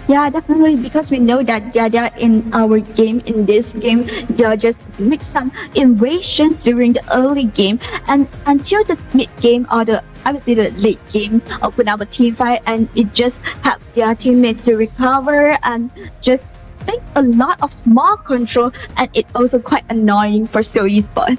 Yeah, definitely, because we know that Dia in our game, in this game, they just make some invasion during the early game, and until the mid game or the obviously the late game, open up a team fight, and it just help their teammates to recover and just take a lot of small control, and it also quite annoying for Seoul Esports.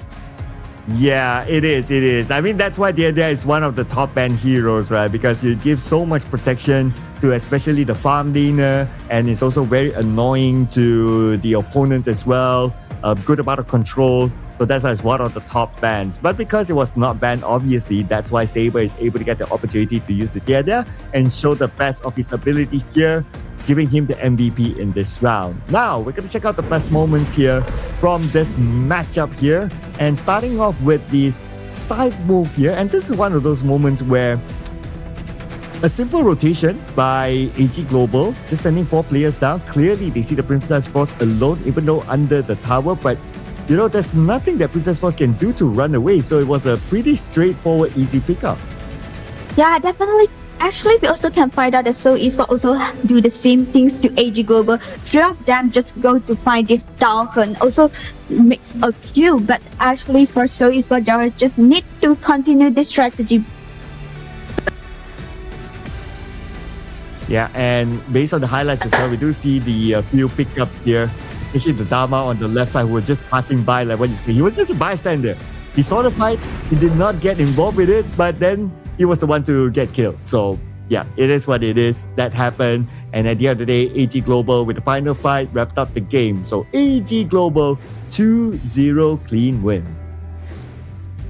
Yeah, it is. I mean, that's why Dia is one of the top banned heroes, right? Because you give so much protection to especially the farm laner, and it's also very annoying to the opponents as well. A good amount of control. So that's why it's one of the top bans. But because it was not banned, obviously, that's why Saber is able to get the opportunity to use the Dia and show the best of his ability here, giving him the MVP in this round. Now, we're going to check out the best moments here from this matchup here. And starting off with this side move here. And this is one of those moments where a simple rotation by AG Global, just sending 4 players down. Clearly, they see the Princess Force alone, even though under the tower. But, you know, there's nothing that Princess Force can do to run away. So it was a pretty straightforward, easy pickup. Yeah, definitely. Actually, we also can find out that Seoul Esports also do the same things to AG Global. 3 of them just go to find this Falcon, also makes a kill. But actually, for Seoul Esports, they just need to continue this strategy. Yeah, and based on the highlights as well, we do see the few pickups here, especially the Dharma on the left side who was just passing by, like what you say. He was just a bystander. He saw the fight, he did not get involved with it, but then he was the one to get killed. So yeah, it is what it is. That happened. And at the end of the day, AG Global with the final fight wrapped up the game. So AG Global 2-0 clean win.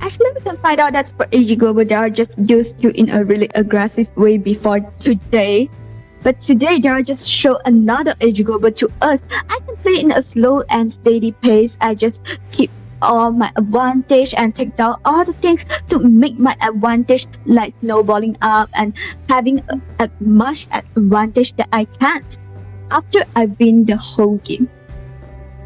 Actually, we can find out that for AG Global, they are just used to in a really aggressive way before today. But today, they are just show another AG Global to us. I can play in a slow and steady pace. I just keep all my advantage and take down all the things to make my advantage, like snowballing up and having as much advantage that I can after I win the whole game.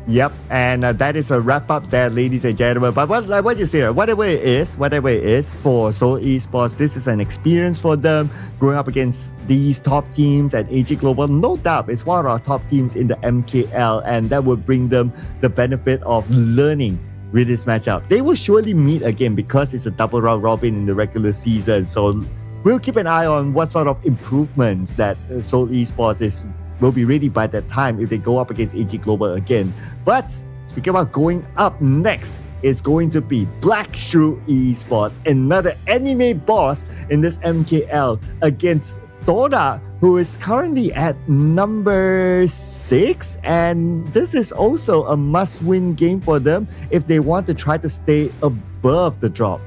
Yep, and that is a wrap up there, ladies and gentlemen. But what you say, whatever it is for Seoul Esports, this is an experience for them going up against these top teams at AG Global. No doubt, it's one of our top teams in the MKL, and that will bring them the benefit of learning with this matchup. They will surely meet again because it's a double round robin in the regular season. So we'll keep an eye on what sort of improvements that Seoul Esports will be ready by that time if they go up against AG Global again. But speaking about going up next, it's going to be Black Shrew Esports, another anime boss in this MKL against Dora, who is currently at number 6, and this is also a must-win game for them if they want to try to stay above the drop.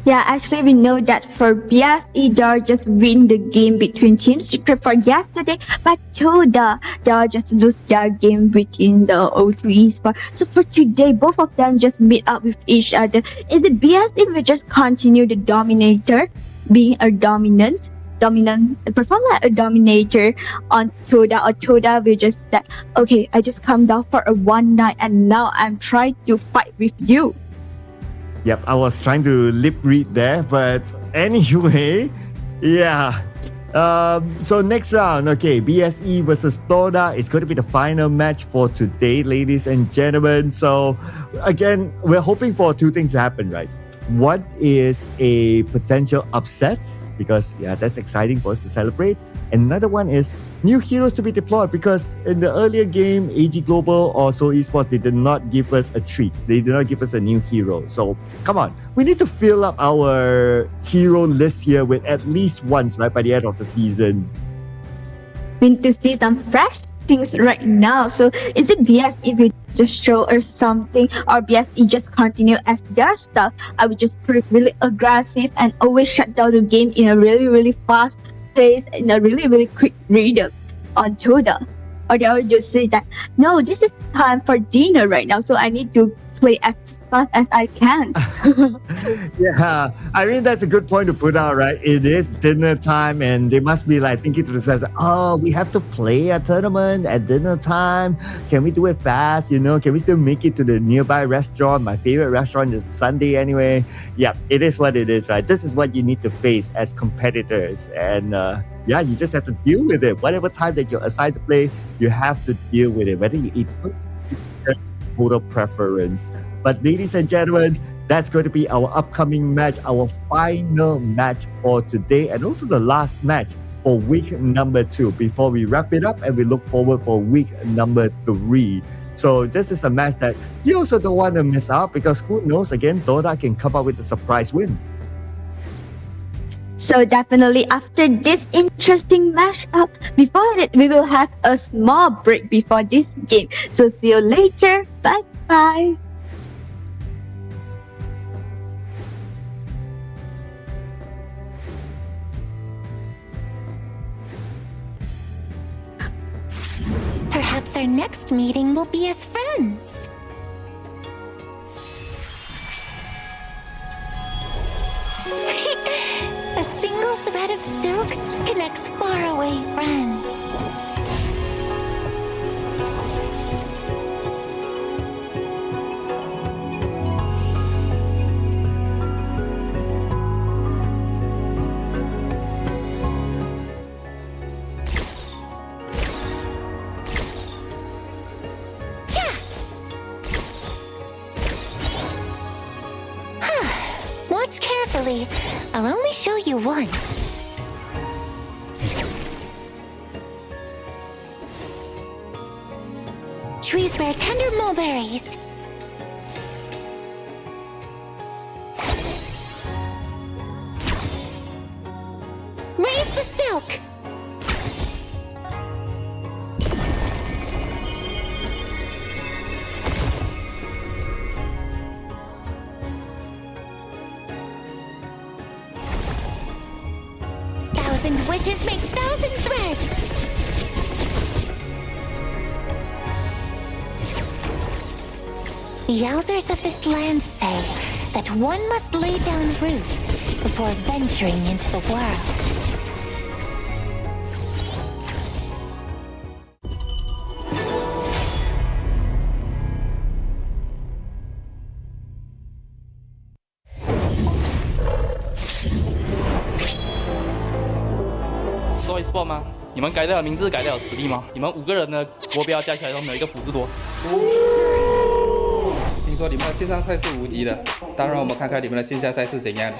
Yeah, actually, we know that for BSE, they just win the game between Team Secret for yesterday, but Toda, they just lose their game within the O2 Esports. So for today, both of them just meet up with each other. Is it BSE will just continue the dominator, being a dominant like a dominator on Toda, or Toda will just say, okay, I just come down for a one night and now I'm trying to fight with you. Yep, I was trying to lip read there, but anyway, yeah. So next round, okay, BSE versus Toda is going to be the final match for today, ladies and gentlemen. So again, we're hoping for two things to happen, right? One is a potential upsets, because yeah, that's exciting for us to celebrate. Another one is new heroes to be deployed, because in the earlier game, AG Global or Seoul Esports, they did not give us a treat. They did not give us a new hero. So come on, we need to fill up our hero list here with at least once, right, by the end of the season. We need to see some fresh things right now. So is it BSE will just show us something, or BSE just continue as their stuff? I would just prove really aggressive and always shut down the game in a really, really fast pace, in a really, really quick rhythm on Toda. Or they will just say that, no, this is time for dinner right now, so I need to play as fast as I can. Yeah, I mean, that's a good point to put out, right? It is dinner time, and they must be like thinking to themselves, oh, we have to play a tournament at dinner time. Can we do it fast? You know, can we still make it to the nearby restaurant? My favorite restaurant is Sunday anyway. Yeah, it is what it is, right? This is what you need to face as competitors. And yeah, you just have to deal with it. Whatever time that you're assigned to play, you have to deal with it. Whether you eat food, total preference. But ladies and gentlemen, that's going to be our upcoming match, our final match for today, and also the last match for week number 2 before we wrap it up and we look forward for week number 3. So this is a match that you also don't want to miss out, because who knows, again, Toda can come up with a surprise win. So definitely after this interesting matchup, before it, we will have a small break before this game. So see you later. Bye bye. Perhaps our next meeting will be as friends. A single thread of silk connects faraway friends. Watch carefully. I'll only show you once. Trees bear tender mulberries. Raise the silk. Thousand wishes make thousand threads. The elders of this land say that one must lay down roots before venturing into the world.做 Esports 吗？你们改掉了名字，改掉了实力吗？你们5个人的国标加起来都没有一个辅助多。听说你们的线上赛是无敌的，当然我们看看你们的线下赛是怎样的。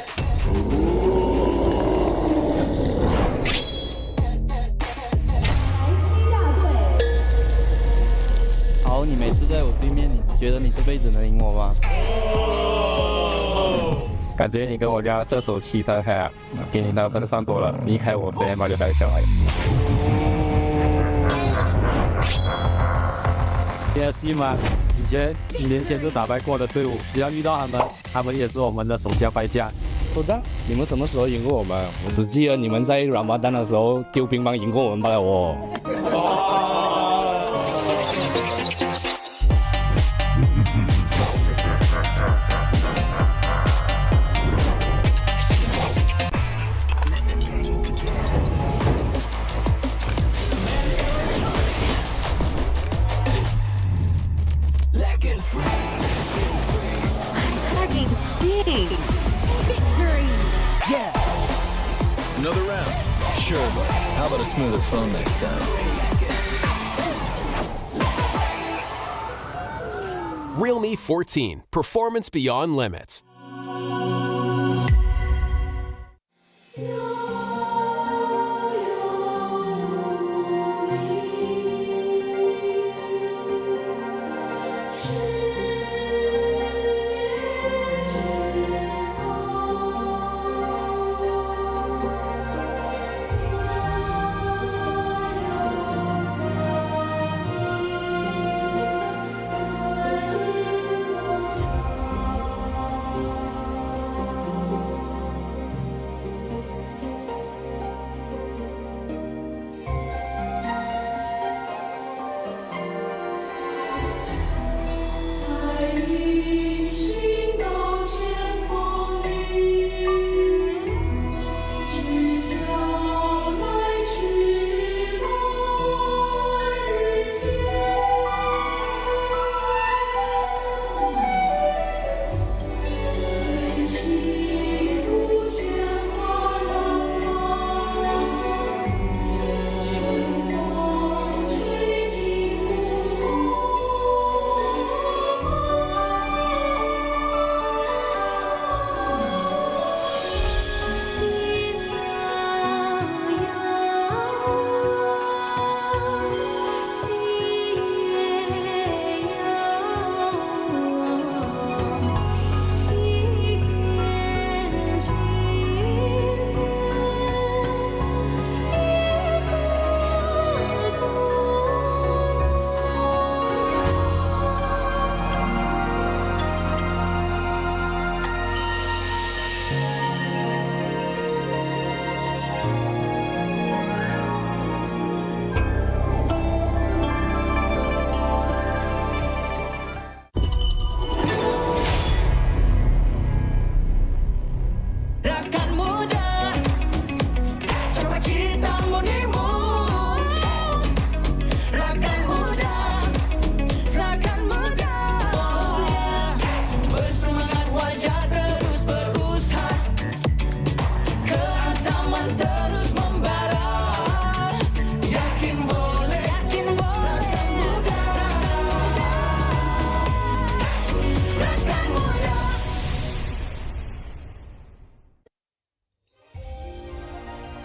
好，你每次在我对面，你觉得你这辈子能赢我吗？感觉你跟我家射手7太害，给你的分算多了，离开我直接把就带下来。BSE 嘛，以前几年前就打败过的队伍，只要遇到他们也是我们的手下败将。是的，你们什么时候赢过我们？我只记得你们在Ramadan的时候丢乒乓赢过我们罢了哦。Hugging stinks. Victory. Another round? Sure, but how about a smoother phone next time? Real Me 14. Performance beyond limits.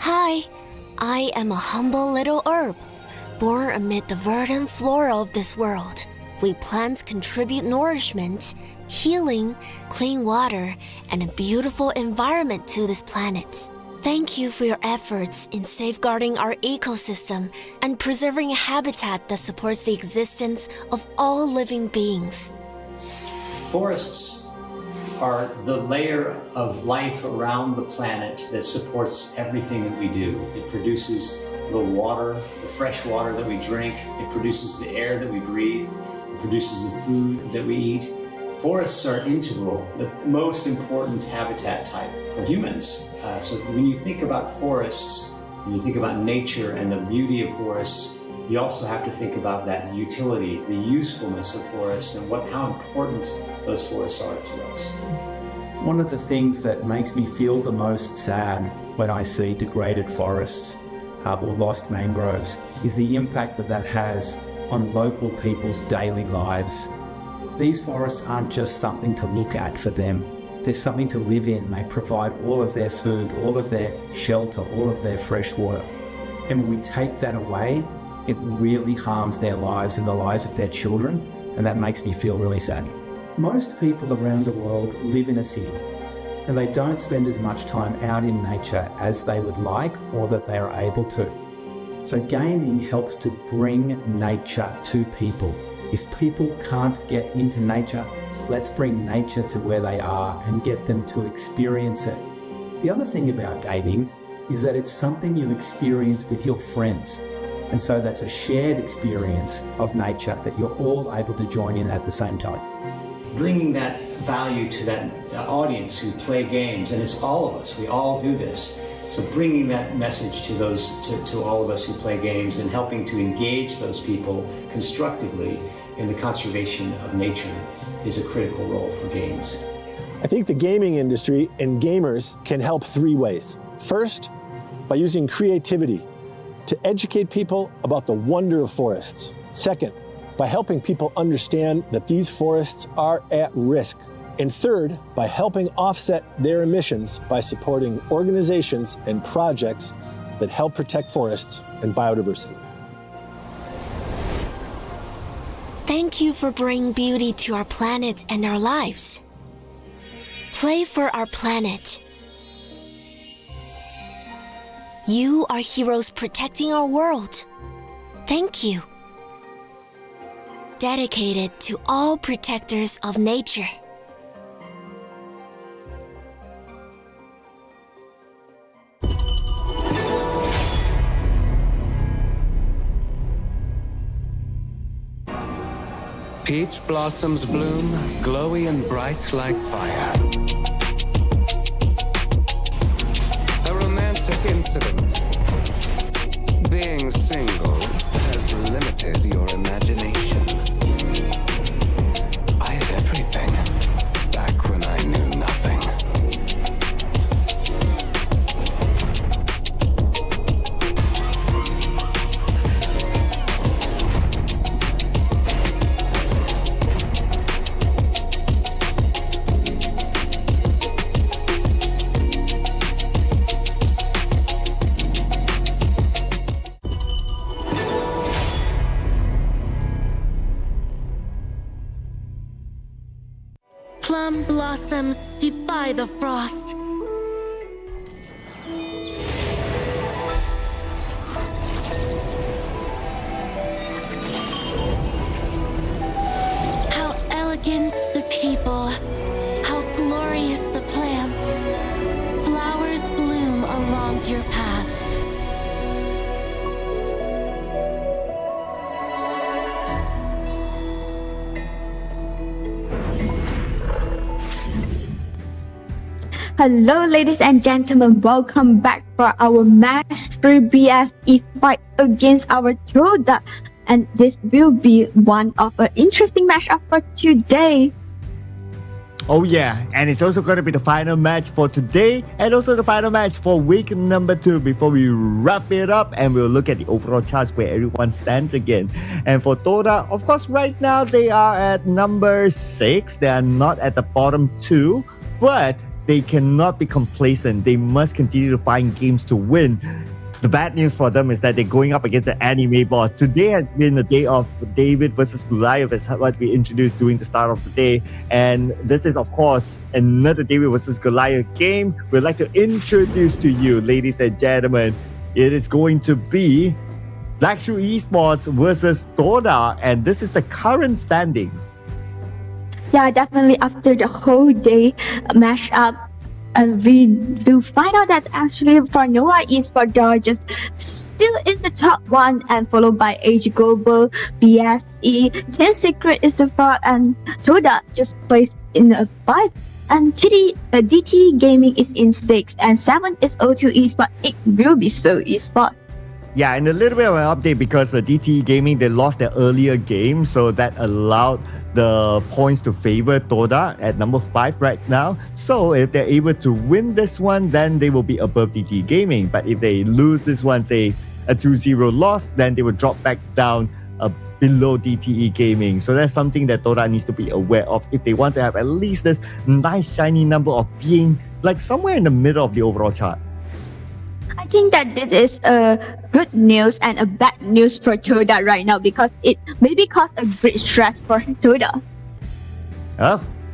Hi, I am a humble little herb, born amid the verdant flora of this world. We plants contribute nourishment, healing, clean water, and a beautiful environment to this planet. Thank you for your efforts in safeguarding our ecosystem and preserving a habitat that supports the existence of all living beings. Forests are the layer of life around the planet that supports everything that we do. It produces the water, the fresh water that we drink. It produces the air that we breathe. It produces the food that we eat. Forests are integral, the most important habitat type for humans. So when you think about forests, when you think about nature and the beauty of forests, you also have to think about that utility, the usefulness of forests, and how important those forests are to us. One of the things that makes me feel the most sad when I see degraded forests or lost mangroves is the impact that has on local people's daily lives. These forests aren't just something to look at for them. They're something to live in. They provide all of their food, all of their shelter, all of their fresh water. And when we take that away, it really harms their lives and the lives of their children, and that makes me feel really sad. Most people around the world live in a city, and they don't spend as much time out in nature as they would like or that they are able to. So gaming helps to bring nature to people. If people can't get into nature, let's bring nature to where they are and get them to experience it. The other thing about gaming is that it's something you experience with your friends. And so that's a shared experience of nature that you're all able to join in at the same time. Bringing that value to that audience who play games, and it's all of us, we all do this. So bringing that message to all of us who play games and helping to engage those people constructively in the conservation of nature is a critical role for games. I think the gaming industry and gamers can help three ways. First, by using creativity to educate people about the wonder of forests. Second, by helping people understand that these forests are at risk. And third, by helping offset their emissions by supporting organizations and projects that help protect forests and biodiversity. Thank you for bringing beauty to our planet and our lives. Play for our planet. You are heroes protecting our world. Thank you. Dedicated to all protectors of nature. Peach blossoms bloom, glowy and bright like fire. A romantic incident. Being single has limited your imagination. I had everything back when I knew nothing. Plum blossoms defy the frost. How elegant the people, how glorious the plants. Flowers bloom along your path. Hello, ladies and gentlemen. Welcome back for our match 3 BSE fight against our Toda. And this will be one of an interesting matchup for today. Oh yeah, and it's also going to be the final match for today and also the final match for week number 2 before we wrap it up and we'll look at the overall charts where everyone stands again. And for Toda, of course, right now they are at number 6. They are not at the bottom 2, but they cannot be complacent. They must continue to find games to win. The bad news for them is that they're going up against an anime boss. Today has been a day of David versus Goliath, as what we introduced during the start of the day. And this is, of course, another David versus Goliath game. We'd like to introduce to you, ladies and gentlemen, it is going to be Black Shoe Esports versus Toda. And this is the current standings. Yeah, definitely after the whole day mashup, we will find out that actually for Noah Esports, they are just still in the top 1 and followed by AG Global, BSE, Team Secret is the 4th, and Toda just placed in the 5th. And DT Gaming is in 6th, and 7th is O2 Esports. It will be so Esports. Yeah, and a little bit of an update because DT Gaming, they lost their earlier game, so that allowed the points to favor Toda at number 5 right now. So if they're able to win this one, then they will be above DT Gaming. But if they lose this one, say a 2-0 loss, then they will drop back down below DTE Gaming. So that's something that Toda needs to be aware of if they want to have at least this nice shiny number of being like somewhere in the middle of the overall chart. I think that this is a good news and a bad news for Toda right now because it maybe cause a great stress for Toda.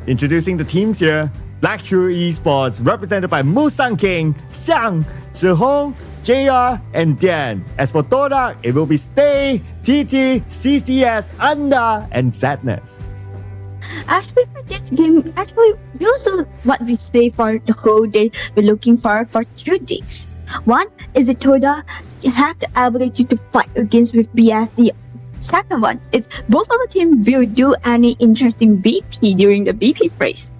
Introducing the teams here. Black Shoe Esports, represented by Musang King, Xiang, Shihong, JR, and Dan. As for Toda, it will be Stay, TT, CCS, Anda, and Sadness. Actually, for this game, we also what we say for the whole day, we're looking for 2 things. One is that Toda have the ability to fight against with BSE. Second one is both of the teams will do any interesting BP during the BP phase.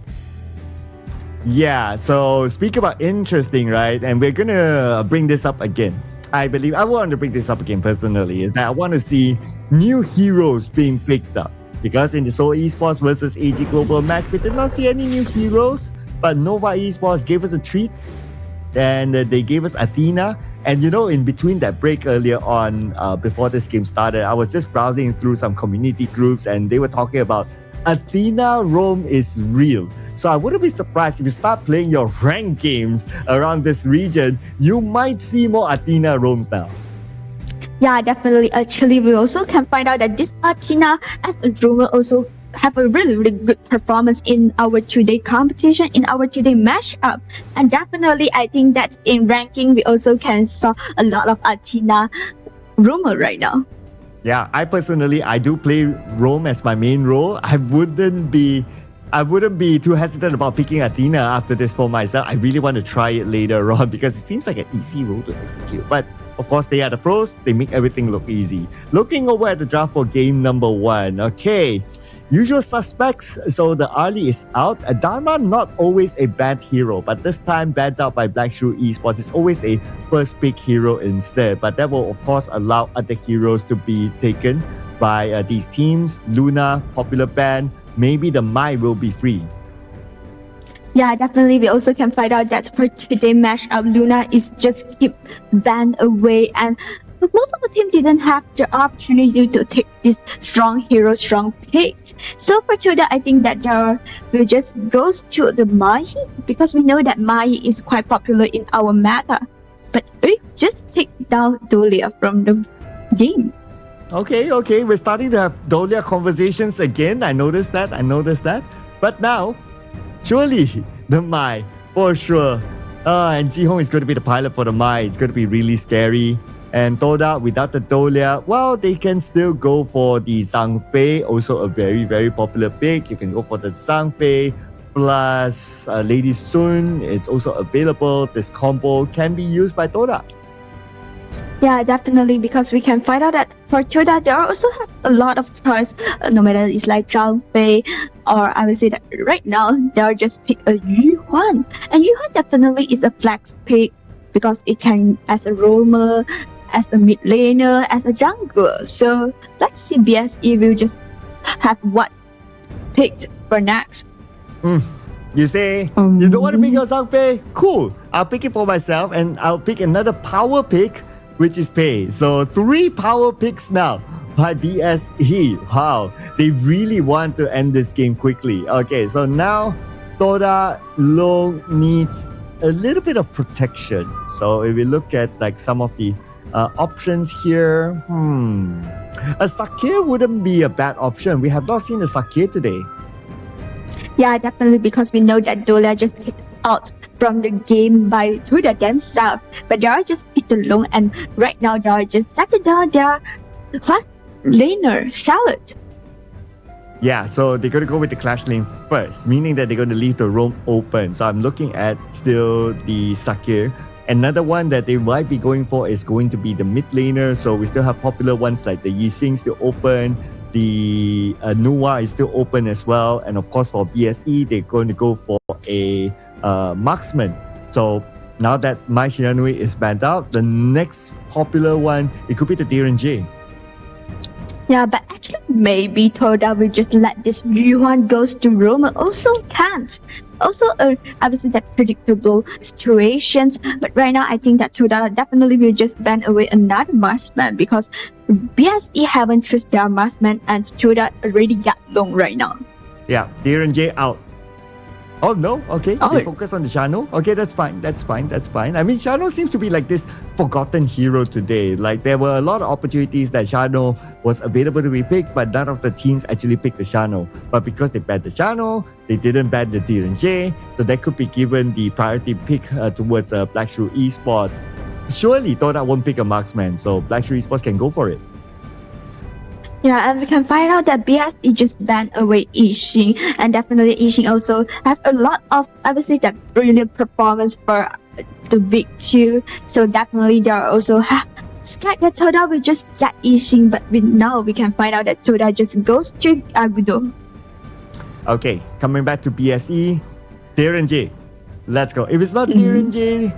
Yeah, so speak about interesting, right? And we're gonna bring this up again. I want to bring this up again personally, is that I want to see new heroes being picked up. because in the Seoul Esports versus AG Global match, we did not see any new heroes, but Nova Esports gave us a treat, and they gave us Athena. And you know, in between that break earlier on, before this game started, I was just browsing through some community groups, and they were talking about Athena roam is real. So I wouldn't be surprised if you start playing your ranked games around this region, you might see more Athena roams now. Yeah, definitely. Actually, we also can find out that this Athena as a roamer also have a really, really good performance in our today competition, in our today matchup. And definitely, I think that in ranking, we also can saw a lot of Athena roamer right now. Yeah, I personally, I do play roam as my main role. I wouldn't be too hesitant about picking Athena after this for myself. I really want to try it later on because it seems like an easy role to execute. But of course, they are the pros. They make everything look easy. Looking over at the draft for game number 1. Okay, usual suspects. So the early is out. Dharma, not always a bad hero, but this time banned out by Black Shoe Esports. It's always a first pick hero instead. But that will of course allow other heroes to be taken by these teams. Luna, popular ban. Maybe the Mai will be free. Yeah, definitely. We also can find out that for today's matchup, Luna is just keep banned away, and most of the team didn't have the opportunity to take this strong hero, strong picks. So for today, I think that will just goes to the Mai, because we know that Mai is quite popular in our meta. But we just take down Dolia from the game. Okay, we're starting to have Dolia conversations again. I noticed that. But now, surely the Mai, for sure. And Jihong is going to be the pilot for the Mai. It's going to be really scary. And Toda, without the Dolia, well, they can still go for the Zhangfei, also a very, very popular pick. You can go for the Zhangfei plus Lady Sun. It's also available. This combo can be used by Toda. Yeah, definitely, because we can find out that for Toda, there also have a lot of choice, no matter it's like Zhang Fei, or I would say that right now, they'll just pick a Yu Huan. And Yu Huan definitely is a flex pick, because it can as a roamer, as a mid laner, as a jungler. So let's see BSE will just have what picked for next. You say, you don't want to pick your Zhang Fei? Cool, I'll pick it for myself, and I'll pick another power pick, which is Pei. So 3 power picks now by BSE. Wow, they really want to end this game quickly. Okay, so now Toda Long needs a little bit of protection. So if we look at like some of the options here, a Sakir wouldn't be a bad option. We have not seen a Sakir today. Yeah, definitely, because we know that Dolia just take out from the game by Toda themselves, but they are just picked alone, and right now they are just setting down their class laner, Charlotte. Yeah, so they're going to go with the Clash lane first, meaning that they're going to leave the roam open. So I'm looking at still the Sakir. Another one that they might be going for is going to be the mid laner. So we still have popular ones like the Yi Xing still open. The Nuwa is still open as well. And of course for BSE, they're going to go for a marksman. So now that Mai Shiranui is banned out, the next popular one, it could be the DRNG. Yeah, but actually maybe Toda will just let this Yu Huan goes to Roma. Also can't. Also obviously that predictable situations. But right now I think that Toda definitely will just ban away another marksman, because BSE haven't trusted their marksman, and Toda already got long right now. Yeah, DRNG out. Oh no, okay, they focus on the Shano. Okay, that's fine. I mean, Shano seems to be like this forgotten hero today. Like there were a lot of opportunities that Shano was available to be picked, but none of the teams actually picked the Shano. But because they banned the Shano, they didn't ban the DRNG, so that could be given the priority pick towards Black Shoe Esports. Surely Toda won't pick a marksman, so Black Shoe Esports can go for it. Yeah, and we can find out that BSE just banned away Yi Xing, and definitely Yi Xing also have a lot of, obviously, that brilliant performance for the week 2. So definitely they are also scared that Toda will just get Yi Xing, but now we can find out that Toda just goes to Agudo. Okay, coming back to BSE, DRNG. Let's go. If it's not DRNG,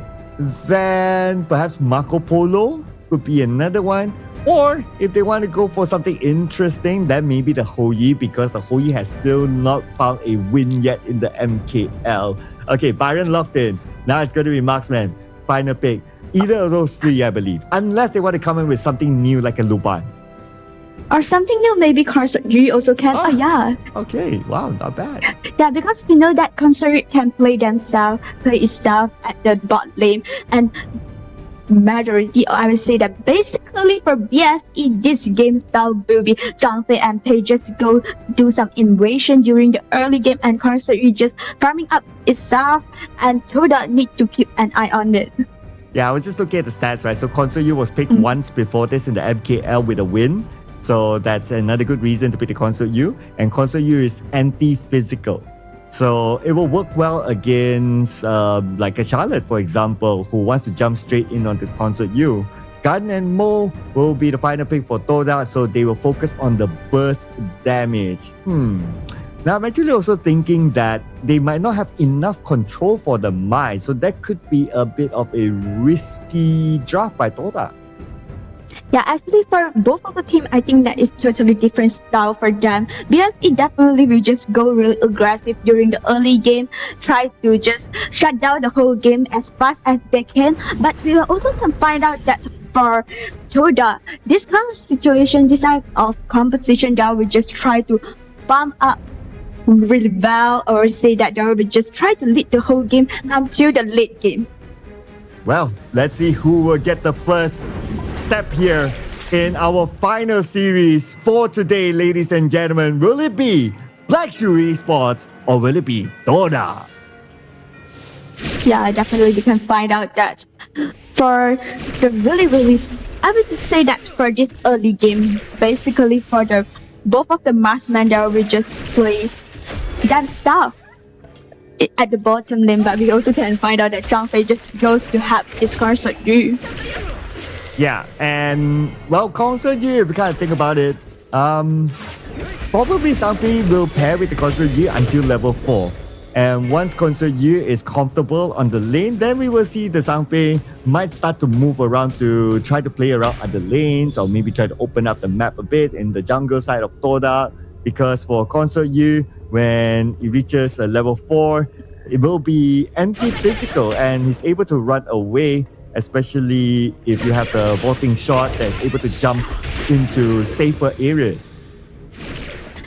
then perhaps Marco Polo could be another one. Or if they want to go for something interesting, then maybe the Hoyi, because the Hoyi has still not found a win yet in the MKL. Okay, Byron locked in. Now it's going to be Marksman. Final pick. Either of those three, I believe. Unless they want to come in with something new like a Luban. Or something new, maybe Consort also can. Oh, yeah. Okay, wow, not bad. Yeah, because we know that Consort can play itself at the bot lane. And majority, I would say that basically for BSE, this game style will be Zhangfei and Pei just go do some invasion during the early game, and Consort just farming up itself, and Toda need to keep an eye on it. Yeah, I was just looking at the stats, right? So Consort U was picked once before this in the MKL with a win. So that's another good reason to pick the Consort U. And Consort U is anti-physical. So it will work well against like a Charlotte, for example, who wants to jump straight in onto Consort U. Gun and Mo will be the final pick for Toda, so they will focus on the burst damage. Now I'm actually also thinking that they might not have enough control for the Mai, so that could be a bit of a risky draft by Toda. Yeah, actually for both of the team, I think that is totally different style for them. Because it definitely will just go really aggressive during the early game, try to just shut down the whole game as fast as they can. But we will also can find out that for Toda, this kind of situation, this type of composition that will just try to farm up really well, or say that they will just try to lead the whole game until the late game. Well, let's see who will get the first step here in our final series for today, ladies and gentlemen. Will it be Black Shoe Esports or will it be Toda? Yeah, definitely we can find out that. For the really, I would just say that for this early game, basically for the both of the marksmen that will just play that stuff at the bottom lane, but we also can find out that Zhangfei just goes to have this Consort U. Yeah, and well, Consort U, if you kind of think about it, probably Zhangfei will pair with the Consort U until level 4. And once Consort U is comfortable on the lane, then we will see the Zhangfei might start to move around to try to play around other lanes, or maybe try to open up the map a bit in the jungle side of Toda. Because for Consort U, when it reaches a level 4, it will be anti-physical and he's able to run away, especially if you have the vaulting shot that's able to jump into safer areas.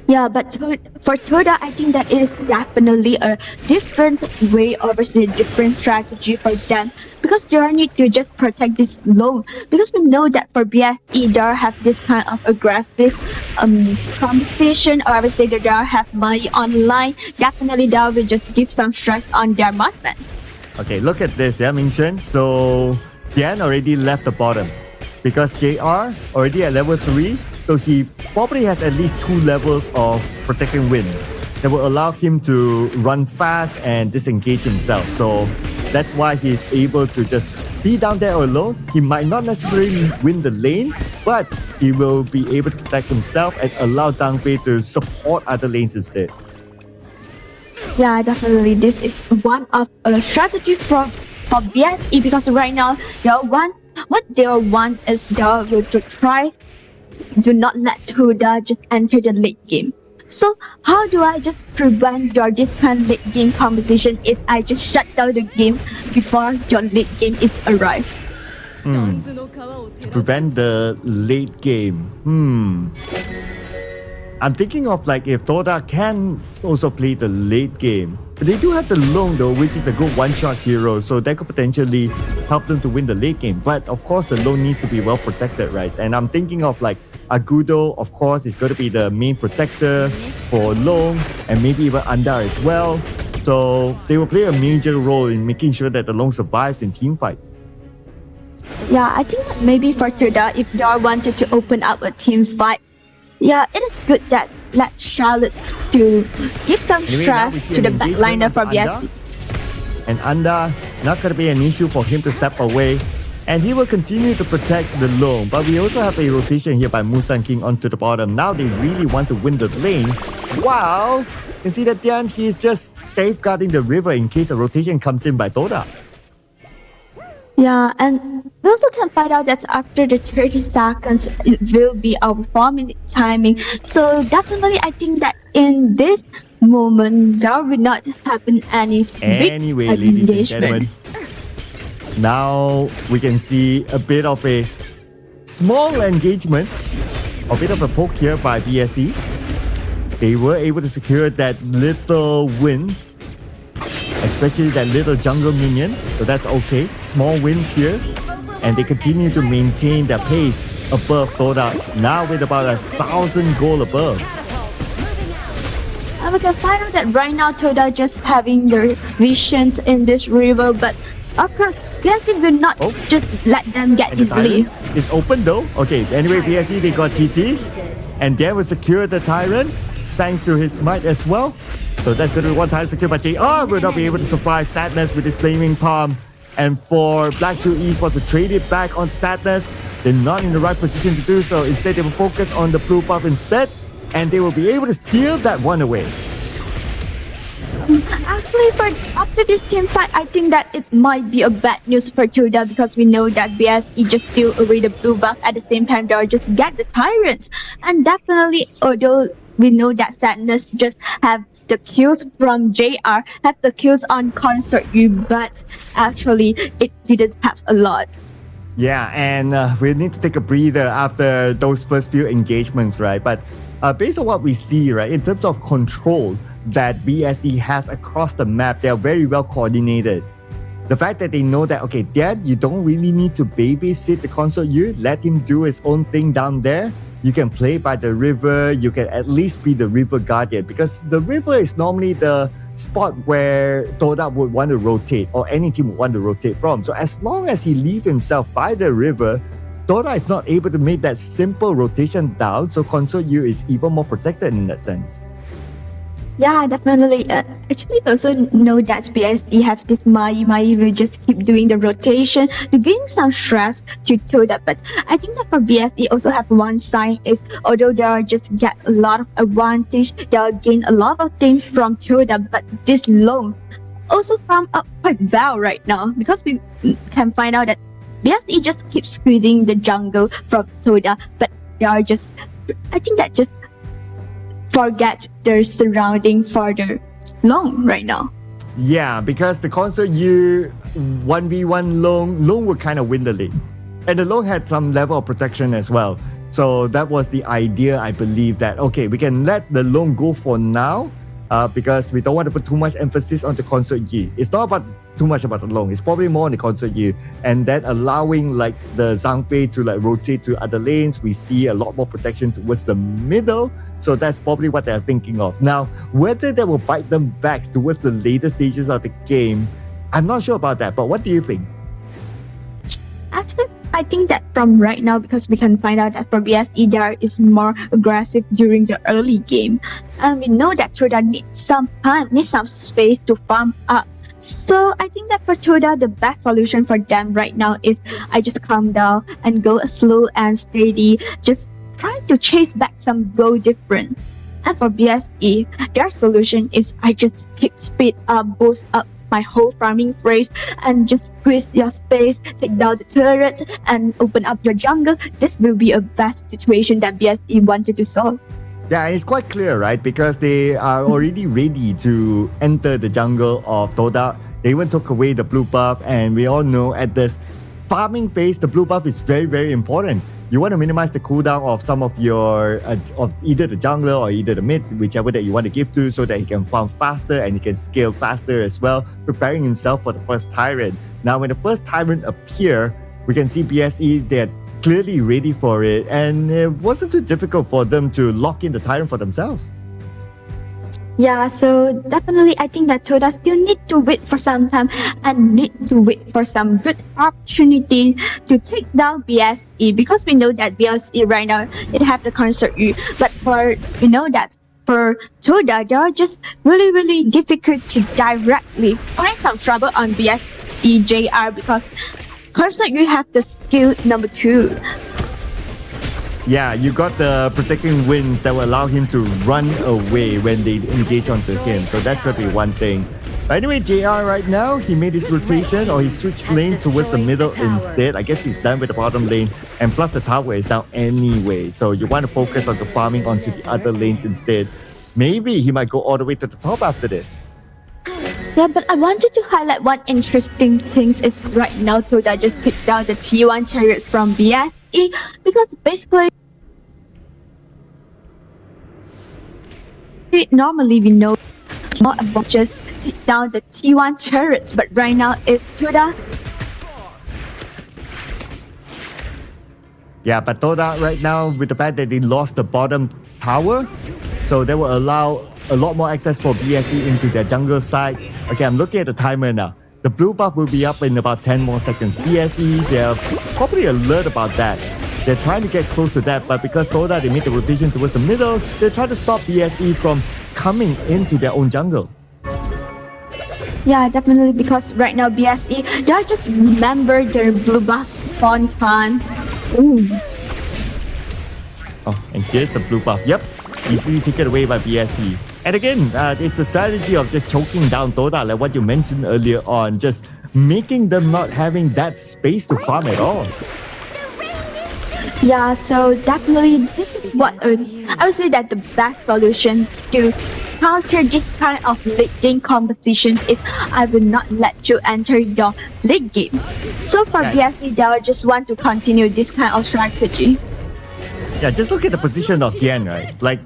Yeah, but for Toda, I think that is definitely a different way, obviously a different strategy for them, because they need to just protect this lane. Because we know that for BSE, they have this kind of aggressive composition, or obviously they have money online. Definitely they will just give some stress on their marksmen. Okay, look at this, yeah, Ming-Shen. So Tian already left the bottom because JR already at level 3. So he probably has at least 2 levels of protecting wins that will allow him to run fast and disengage himself. So that's why he's able to just be down there alone. He might not necessarily win the lane, but he will be able to protect himself and allow Zhang Fei to support other lanes instead. Yeah, definitely. This is one of a strategy for BSE, because right now what they want is they will to try do not let Toda just enter the late game. So how do I just prevent your this kind of late game composition is I just shut down the game before your late game is arrived. To prevent the late game. I'm thinking of like if Toda can also play the late game. But they do have the Long though, which is a good one-shot hero, so that could potentially help them to win the late game. But of course the Long needs to be well protected, right? And I'm thinking of like Agudo, of course, is going to be the main protector for Long, and maybe even Andar as well. So they will play a major role in making sure that the Long survives in team fights. Yeah, I think that maybe for Toda, if they wanted to open up a team fight, yeah, it is good that let Charlotte to give some stress to the backliner for BSE. And Andar, not going to be an issue for him to step away. And he will continue to protect the Long. But we also have a rotation here by Musan King onto the bottom. Now they really want to win the lane. Wow! You can see that Tian, he's just safeguarding the river in case a rotation comes in by Toda. Yeah, and we also can find out that after the 30 seconds, it will be our 4-minute timing. So definitely, I think that in this moment, there will not happen any Anyway, big ladies and engagement. gentlemen, now we can see a bit of a small engagement, a bit of a poke here by BSE. They were able to secure that little win, especially that little jungle minion, so that's okay. Small wins here, and they continue to maintain their pace above Toda, now with about 1,000 gold above. And we can find out that right now Toda just having their visions in this river, but of course, BSE will not just let them get And the easily. Tyrant is open though. Okay, anyway, BSE, they got TT, and they will secure the Tyrant thanks to his smite as well. So that's going to be one time secure, but JR will not be able to survive Sadness with his flaming palm. And for Black Shoe Esports to trade it back on Sadness, they're not in the right position to do so. Instead, they will focus on the blue buff instead, and they will be able to steal that one away. Actually, after this team fight, I think that it might be a bad news for Toda because we know that BSE just steal away the blue buff at the same time they'll just get the Tyrant. And definitely, although we know that Sadness just have the kills from JR, have the kills on Consort U, but actually it didn't have a lot. Yeah, and we need to take a breather after those first few engagements, right? But based on what we see, right, in terms of control that BSE has across the map, they are very well coordinated. The fact that they know that, okay, Dad, you don't really need to babysit the Consort U, let him do his own thing down there. You can play by the river, you can at least be the river guardian, because the river is normally the spot where Toda would want to rotate, or any team would want to rotate from. So as long as he leaves himself by the river, Toda is not able to make that simple rotation down, so Consort U is even more protected in that sense. Yeah, definitely. Actually, also know that BSE have this Mai will just keep doing the rotation to gain some stress to Toda. But I think that for BSE also have one sign is although they are just get a lot of advantage, they are gain a lot of things from Toda, but this long also farm up quite well right now because we can find out that BSE just keeps squeezing the jungle from Toda, but they are just, I think that just forget their surrounding further long right now. Yeah, because the Consort U 1v1 Long would kind of win the league. And the Long had some level of protection as well. So that was the idea, I believe, that, okay, we can let the Long go for now because we don't want to put too much emphasis on the Consort U. It's not about too much about the Long. It's probably more on the Consort U. And then allowing like the Zhangfei to like rotate to other lanes, we see a lot more protection towards the middle. So that's probably what they're thinking of. Now, whether that will bite them back towards the later stages of the game, I'm not sure about that. But what do you think? Actually, I think that from right now, because we can find out that for BSE, there is more aggressive during the early game. And we know that Toda needs some time, needs some space to farm up. So I think that for Toda, the best solution for them right now is I just calm down and go slow and steady, just try to chase back some goal difference. And for BSE, their solution is I just keep speed up, boost up my whole farming phase and just squeeze your space, take down the turret and open up your jungle. This will be a best situation that BSE wanted to solve. Yeah, it's quite clear, right? Because they are already ready to enter the jungle of Toda. They even took away the blue buff, and we all know at this farming phase, the blue buff is very, very important. You want to minimize the cooldown of some of your, of either the jungler or either the mid, whichever that you want to give to, so that he can farm faster and he can scale faster as well, preparing himself for the first Tyrant. Now, when the first Tyrant appear, we can see BSE, they're clearly ready for it, and it wasn't too difficult for them to lock in the Tyrant for themselves. Yeah, so definitely I think that Toda still need to wait for some time and need to wait for some good opportunity to take down BSE, because we know that BSE right now, it have the Consort U, but we know that for Toda, they are just really, really difficult to directly find some trouble on BSE JR because Consort U have the skill number 2. Yeah, you got the protecting winds that will allow him to run away when they engage onto him. So that's going to be one thing. But anyway, JR right now, he made his rotation or he switched lane towards the middle instead. I guess he's done with the bottom lane. And plus the tower is down anyway. So you want to focus on the farming onto the other lanes instead. Maybe he might go all the way to the top after this. Yeah, but I wanted to highlight one interesting thing is right now Toda just took down the T1 chariot from BSE because basically normally we know about just take down the T1 chariots, but right now it's Toda. Yeah, but Toda right now, with the fact that they lost the bottom tower, so they will allow a lot more access for BSE into their jungle side. Okay, I'm looking at the timer now. The blue buff will be up in about 10 more seconds. BSE, they're probably alert about that. They're trying to get close to that, but because Toda, they made the rotation towards the middle, they're trying to stop BSE from coming into their own jungle. Yeah, definitely, because right now BSE, they just remember their blue buff spawn time. Ooh. Oh, and here's the blue buff. Yep, easily taken away by BSE. And again, it's the strategy of just choking down Toda, like what you mentioned earlier on, just making them not having that space to farm at all. Yeah, so definitely this is what I would say that the best solution to counter this kind of late game competition is I will not let you enter your late game. So for BSE, they will just want to continue this kind of strategy. Yeah, just look at the position of Dian, right? Like,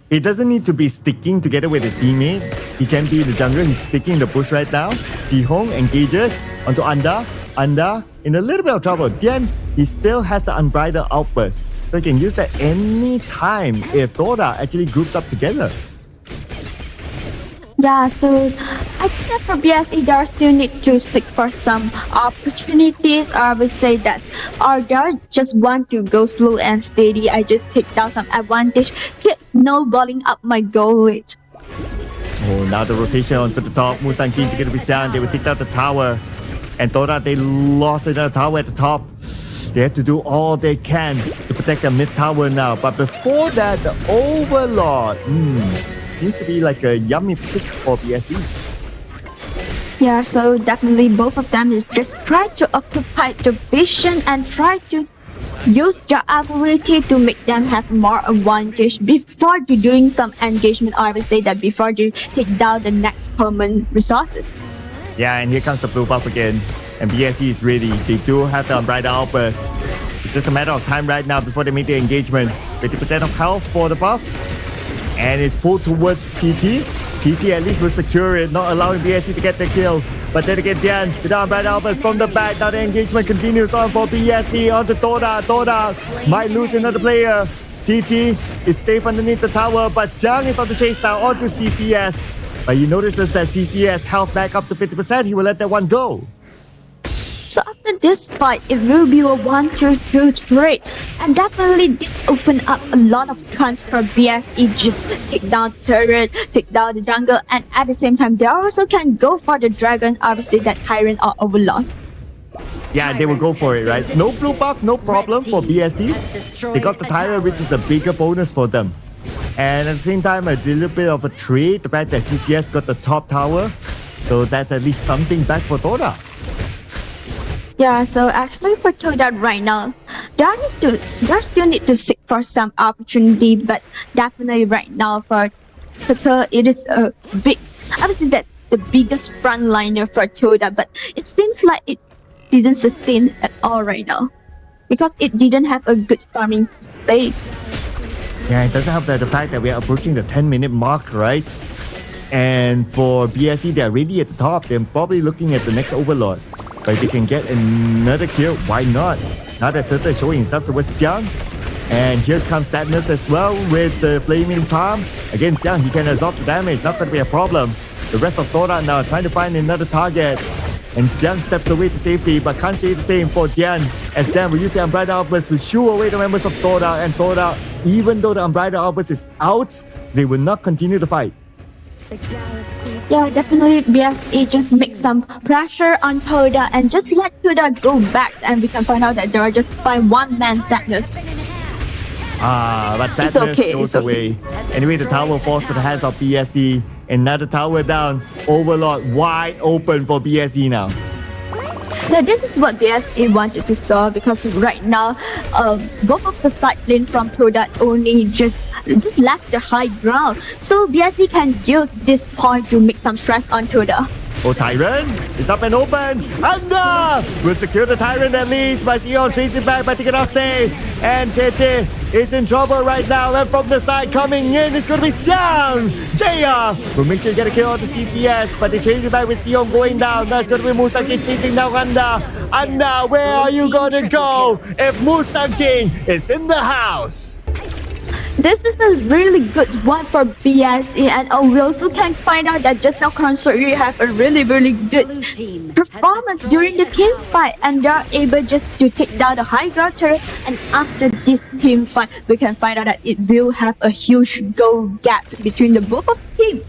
he doesn't need to be sticking together with his teammate. He can be in the jungle. He's sticking in the bush right now. Jihong engages onto Anda. Anda in a little bit of trouble. Dian, he still has the unbridled outburst. So he can use that any time if Toda actually groups up together. Yeah, so I think that for BSE, they still need to seek for some opportunities, or I would say that, or they just want to go slow and steady. I just take down some advantage, keep snowballing up my goal rate. Oh, now the rotation onto the top. Musan keen to get to Bisan. They will take down the tower. And Toda, they lost another tower at the top. They have to do all they can to protect the mid tower now. But before that, the Overlord. Seems to be like a yummy pick for BSE. Yeah, so definitely both of them is just try to occupy the vision and try to use their ability to make them have more advantage before they doing some engagement, or I would say that before they take down the next common resources. Yeah, and here comes the blue buff again. And BSE is ready. They do have the unbridled outburst. It's just a matter of time right now before they make the engagement. 50% of health for the buff. And it's pulled towards TT. TT at least will secure it, not allowing BSE to get the kill. But then again, Dian with the unbridled outburst from the back. Now the engagement continues on for BSE onto Toda. Toda might lose another player. TT is safe underneath the tower, but Xiang is on the chase now onto CCS. But he notices that CCS health back up to 50%. He will let that one go. So after this fight, it will be a 1-2-2 trade, and definitely this open up a lot of chance for BSE to take down the turret, take down the jungle, and at the same time, they also can go for the dragon, obviously that Tyrant or Overlord. Yeah, they will go for it, right? No blue buff, no problem for BSE. They got the Tyrant, which is a bigger bonus for them. And at the same time, a little bit of a trade, the fact that CCS got the top tower. So that's at least something back for Toda. Yeah, so actually for Toda right now, they still need to seek for some opportunity, but definitely right now for Toda, it is a big, I would say that the biggest frontliner for Toda, but it seems like it didn't sustain at all right now because it didn't have a good farming space. Yeah, it doesn't help that the fact that we are approaching the 10-minute mark, right? And for BSE, they're already at the top. They're probably looking at the next Overlord. But if they can get another kill, why not? Now that Turtle is showing himself towards Xiang. And here comes Sadness as well with the Flaming Palm. Again, Xiang, he can absorb the damage. Not going to be a problem. The rest of Toda now trying to find another target. And Xiang steps away to safety, but can't say the same for Dian. As Dian will use the unbridled outburst to shoo away the members of Toda. And Toda, even though the unbridled outburst is out, they will not continue the fight. Yeah, definitely BSE just make some pressure on Toda and just let Toda go back, and we can find out that they are just find one-man Sadness. But Sadness goes away. Anyway, the tower falls to the hands of BSE. Another tower down. Overlord wide open for BSE now. Yeah, this is what BSE wanted to solve because right now, both of the side lane from Toda only just left the high ground. So BSE can use this point to make some stress on Toda. Oh, Tyrant is up and open. Under will secure the Tyrant at least. By Sion chasing back by taking off stage. And Tete is in trouble right now. And from the side coming in, it's going to be Xiang. Jaya will make sure you get a kill on the CCS. But they change it back with Sion going down. That's going to be Musang King chasing down Anda. Anda, where are you going to go if Musang King is in the house? This is a really good one for BSE, and we also can find out that just now Consort really have a really good performance during the team fight, and they're able just to take down the high ground turret. And after this team fight, we can find out that it will have a huge goal gap between the both of teams.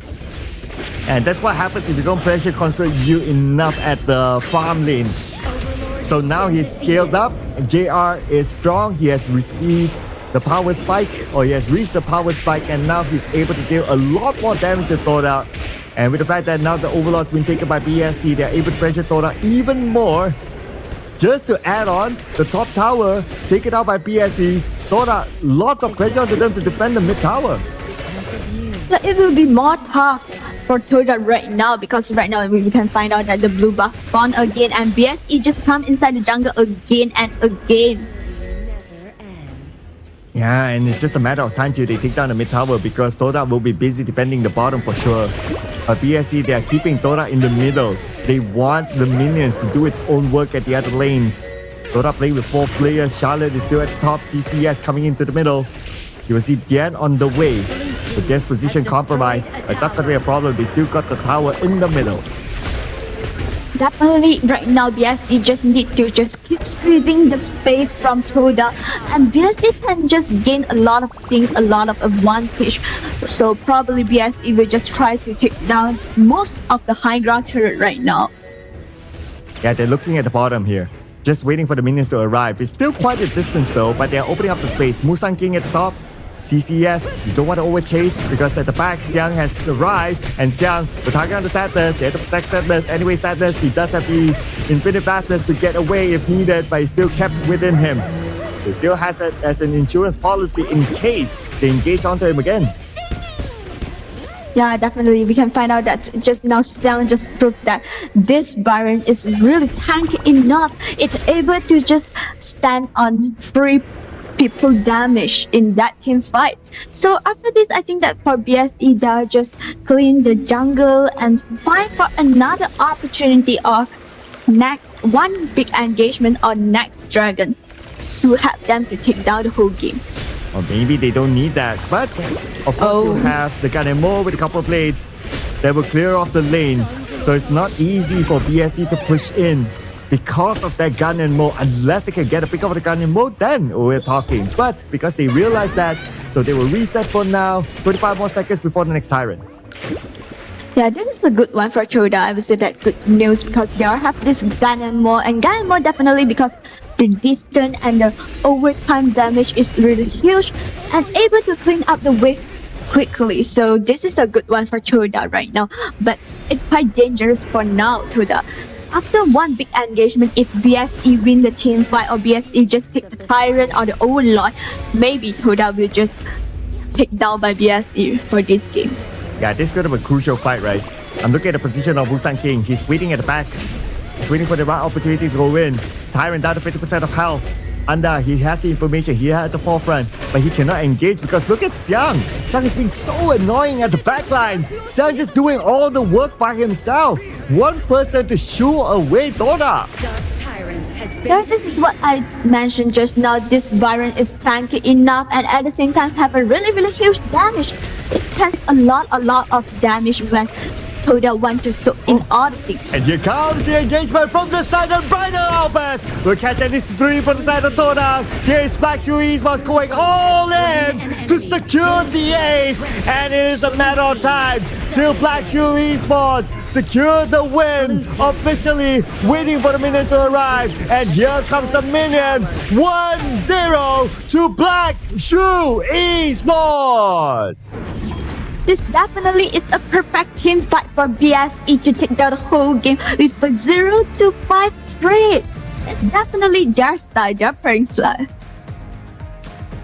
And that's what happens if you don't pressure Consort you enough at the farm lane. So now he's scaled up. JR is strong. He has received the power spike, or he has reached the power spike, and now he's able to deal a lot more damage to Toda. And with the fact that now the Overlord's been taken by BSC, they're able to pressure Toda even more. Just to add on, the top tower taken out by BSC, Toda, lots of pressure onto them to defend the mid tower. It will be more tough for Toda right now because right now we can find out that the blue buff spawn again, and BSE just come inside the jungle again and again. Yeah, and it's just a matter of time till they take down the mid tower because Toda will be busy defending the bottom for sure. But BSC, they are keeping Toda in the middle. They want the minions to do its own work at the other lanes. Toda playing with 4 players. Charlotte is still at the top. CCS coming into the middle. You will see Dian on the way. With Dian's position compromised, it's not going to be a problem. They still got the tower in the middle. Definitely, right now BSE just need to just keep squeezing the space from Toda, and BSE can just gain a lot of things, a lot of advantage. So probably BSE will just try to take down most of the high ground turret right now. Yeah, they're looking at the bottom here, just waiting for the minions to arrive. It's still quite a distance though, but they're opening up the space. Musang King at the top. CCS, you don't want to overchase because at the back, Xiang has arrived, and Xiang will target on the Sadness. They have to protect Sadness. Anyway, Sadness, he does have the infinite fastness to get away if needed, but it's still kept within him. So he still has it as an insurance policy in case they engage onto him again. Yeah, definitely. We can find out that just now Xiang just proved that this Byron is really tanky enough. It's able to just stand on 3 people damage in that team fight. So after this, I think that for BSE, they'll just clean the jungle and find for another opportunity of next one big engagement on next dragon to help them to take down the whole game. Or maybe they don't need that, but of course you have the gun and more with a couple of blades that will clear off the lanes. So it's not easy for BSE to push in because of that gun and more. Unless they can get a pick of the gun and more, then we're talking. But because they realize that, so they will reset for now. 25 more seconds before the next Tyrant. Yeah, this is a good one for Toda. I would say that good news because they have this gun and more definitely because the distance and the overtime damage is really huge and able to clean up the wave quickly. So this is a good one for Toda right now. But it's quite dangerous for now, Toda. After one big engagement, if BSE win the team fight or BSE just take the Tyrant or the Overlord, maybe Toda will just take down by BSE for this game. Yeah, this is going to be a crucial fight, right? I'm looking at the position of Musang King. He's waiting at the back. He's waiting for the right opportunity to go in. Tyrant down to 50% of health. Anda, he has the information. He at the forefront, but he cannot engage because look at Xiang. Xiang is being so annoying at the backline. Xiang just doing all the work by himself. One person to shoo away Toda. Yeah, this is what I mentioned just now. This Byron is tanky enough and at the same time have a really huge damage. It has a lot of damage when Toda want to soak in all the things. And here comes the engagement from the side of Brighter Albers. We'll catch at least 3 for the side of Toda. Here is Black Shoe Esports going all in to secure the ace. And it is a matter of time till Black Shoe Esports secure the win. Officially waiting for the minions to arrive. And here comes the minion. 1-0 to Black Shoe Esports. this definitely is a perfect team fight for BSE to take down the whole game with a 0-5 lead. It's definitely their style, their playing style.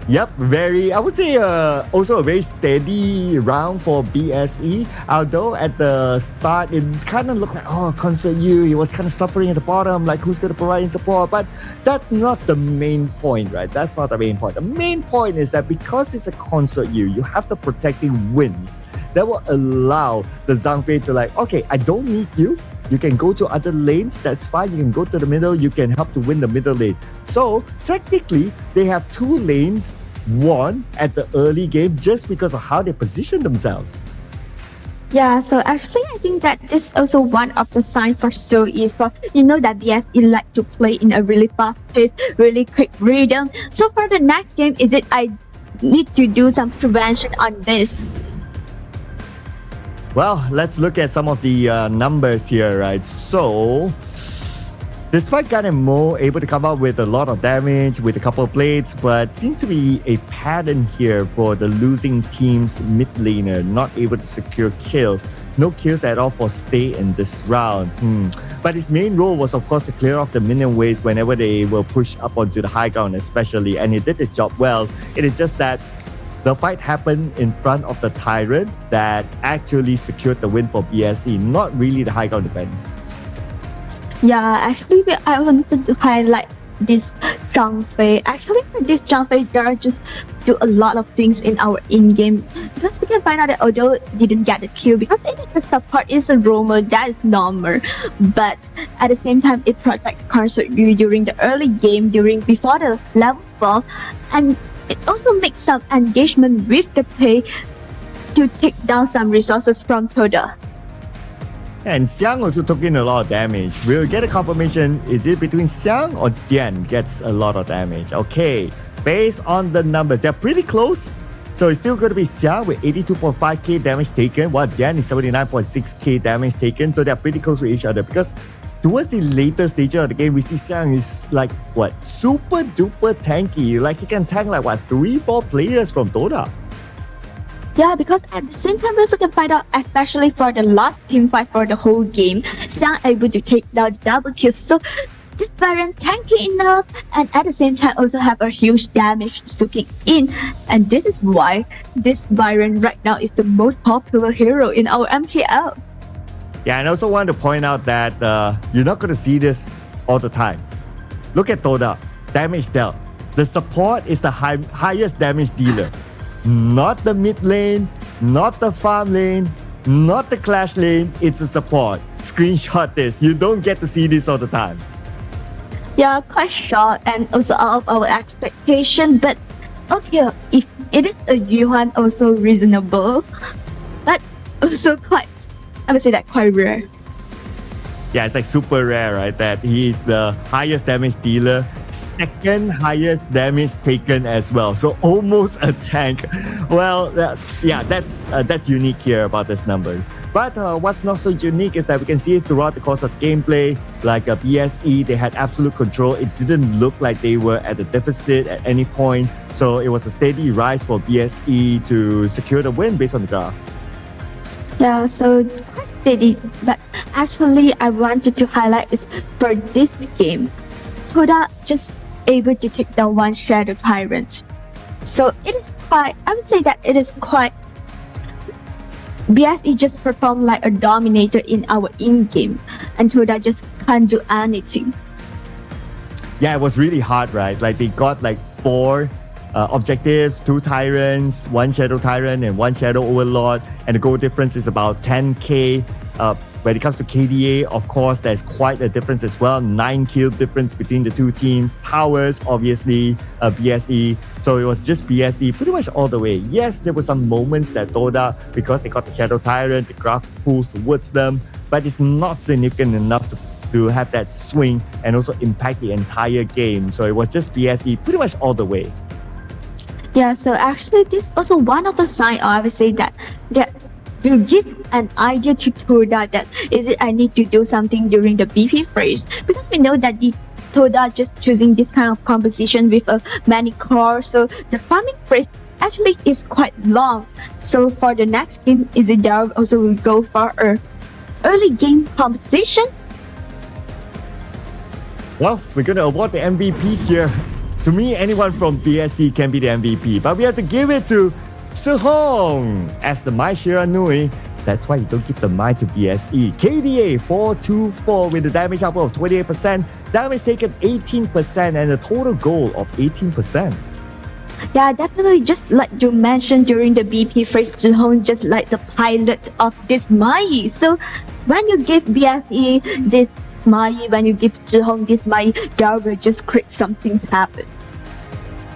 Yep, I would say also a very steady round for BSE. Although at the start it kind of looked like, Concert U, he was kind of suffering at the bottom, like who's going to provide in support. But that's not the main point, right? That's not the main point. The main point is that because it's a Concert U, you have the protecting wins that will allow the Zhangfei to like, okay, I don't need you. You can go to other lanes, that's fine. You can go to the middle, you can help to win the middle lane. So technically, they have 2 lanes won at the early game just because of how they position themselves. Yeah, so actually I think that this is also one of the signs for Seoul Esports. You know that BSE like to play in a really fast pace, really quick rhythm. So for the next game, is it I need to do some prevention on this? Well, let's look at some of the numbers here, right? So, despite Gan and Mo able to come up with a lot of damage with a couple of blades, but seems to be a pattern here for the losing team's mid laner, not able to secure kills. No kills at all for Stay in this round. But his main role was, of course, to clear off the minion waves whenever they will push up onto the high ground, especially, and he did his job well. It is just that the fight happened in front of the Tyrant that actually secured the win for BSE, not really the high ground defense. Yeah, actually, I wanted to highlight this Zhangfei. Actually, for this Zhangfei, they just do a lot of things in our in-game. Because we can find out that although it didn't get the kill, because it is a support, it's a roamer, that is normal. But at the same time, it protects Concert U during the early game, before the level 4. And it also makes some engagement with the play to take down some resources from Toda. And Xiang also took in a lot of damage. We'll get a confirmation, is it between Xiang or Dian gets a lot of damage? Okay, based on the numbers, they're pretty close. So it's still going to be Xiang with 82.5k damage taken, while Dian is 79.6k damage taken. So they're pretty close with each other because towards the later stage of the game, we see Xiang is like, super duper tanky. Like he can tank like 3-4 players from Dota. Yeah, because at the same time, we also can find out, especially for the last team fight for the whole game, Xiang able to take down double kills. So this variant tanky enough, and at the same time also have a huge damage soaking in. And this is why this variant right now is the most popular hero in our MKL. Yeah, and I also want to point out that you're not going to see this all the time. Look at Toda, damage dealt. The support is the highest damage dealer. Not the mid lane, not the farm lane, not the clash lane, it's a support. Screenshot this, you don't get to see this all the time. Yeah, quite short and also out of our expectation, but okay, if it is a Yuan, also reasonable, but also quite, I would say that quite rare. Yeah, it's like super rare, right? That he's the highest damage dealer, second highest damage taken as well. So almost a tank. Well, that's unique here about this number. But what's not so unique is that we can see it throughout the course of gameplay. Like BSE, they had absolute control. It didn't look like they were at a deficit at any point. So it was a steady rise for BSE to secure the win based on the graph. Yeah, so quite steady. But actually, I wanted to highlight is for this game, Toda just able to take down one Shadow Tyrant. So it is quite, I would say that it is quite, BSE just performed like a dominator in our in-game, and Toda just can't do anything. Yeah, it was really hard, right? Like they got like 4 objectives, 2 Tyrants, 1 Shadow Tyrant, and 1 Shadow Overlord, and the goal difference is about 10k. When it comes to KDA, of course, there's quite a difference as well. 9 kill difference between the 2 teams. Towers, obviously, BSE. So it was just BSE pretty much all the way. Yes, there were some moments that Toda, because they got the Shadow Tyrant, the graph pulls towards them, but it's not significant enough to have that swing and also impact the entire game. So it was just BSE pretty much all the way. Yeah, so actually this is also one of the signs I would say that will give an idea to Toda that is it I need to do something during the BP phase, because we know that the Toda just choosing this kind of composition with many cores, so the farming phase actually is quite long. So for the next game, is it Daryl also will go for a early game competition? Well, we're going to award the MVP here. To me, anyone from BSC can be the MVP, but we have to give it to Sehong as the Mai Shiranui. That's why you don't give the Mai to BSE. KDA 424 with a damage output of 28%, damage taken 18%, and a total goal of 18%. Yeah, definitely. Just like you mentioned during the BP phrase, Zhihong just like the pilot of this Mai. So when you give BSE this Mai, when you give Zhihong this Mai, there will just create something happen.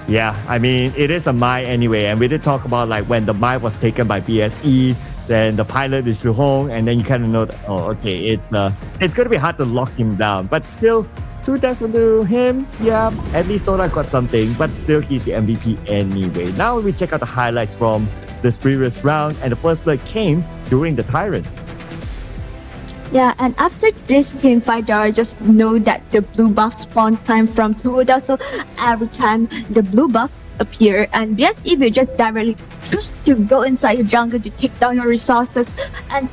Yeah, I mean, it is a Mai anyway, and we did talk about like when the Mai was taken by BSE, then the pilot is Sehong, and then you kind of know that, oh, okay, it's going to be hard to lock him down, but still, 2 deaths onto him, yeah, at least Toda got something, but still he's the MVP anyway. Now we check out the highlights from this previous round, and the first blood came during the Tyrant. Yeah, and after this team fight, I just know that the blue buff spawn time from Toda, so every time the blue buff appear, and BSE will just directly choose to go inside your jungle to take down your resources, and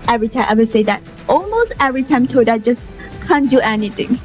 every time I would say that almost every time Toda just can't do anything.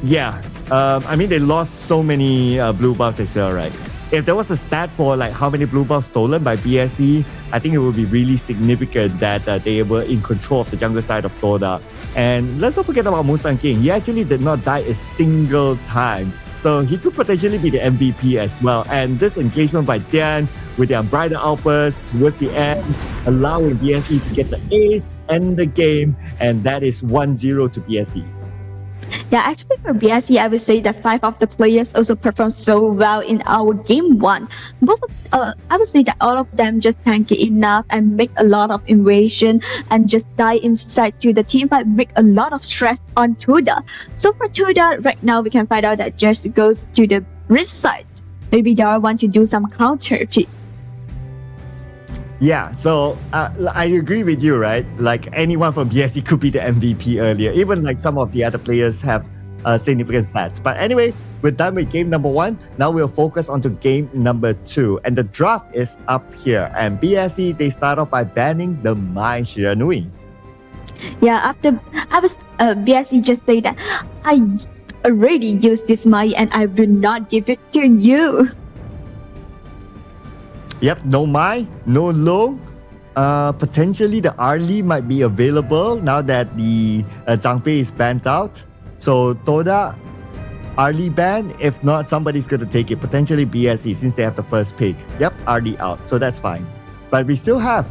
Yeah, I mean, they lost so many blue buffs as well, right? If there was a stat for like how many blue buffs stolen by BSE, I think it would be really significant that they were in control of the jungle side of Toda. And let's not forget about Musang King. He actually did not die a single time. So he could potentially be the MVP as well. And this engagement by Dian with the unbridled outburst towards the end, allowing BSE to get the ace, end the game, and that is 1-0 to BSE. Yeah, actually for BSE, I would say that 5 of the players also performed so well in our game 1. I would say that all of them just tanky enough and make a lot of invasion and just die inside to the team fight, make a lot of stress on Toda. So for Toda, right now we can find out that just goes to the risk side. Maybe they all want to do some counter pick. Yeah, so I agree with you, right? Like anyone from BSE could be the MVP earlier. Even like some of the other players have significant stats. But anyway, we're done with game number 1. Now we'll focus on to game number 2. And the draft is up here. And BSE, they start off by banning the Mai Shiranui. Yeah, after I was BSE just say that I already used this Mai and I will not give it to you. Yep, no Mai, no Long. Potentially the Arlie might be available now that the Zhang Fei is banned out. So Toda, Arlie ban. If not, somebody's going to take it. Potentially BSE since they have the first pick. Yep, Arlie out. So that's fine. But we still have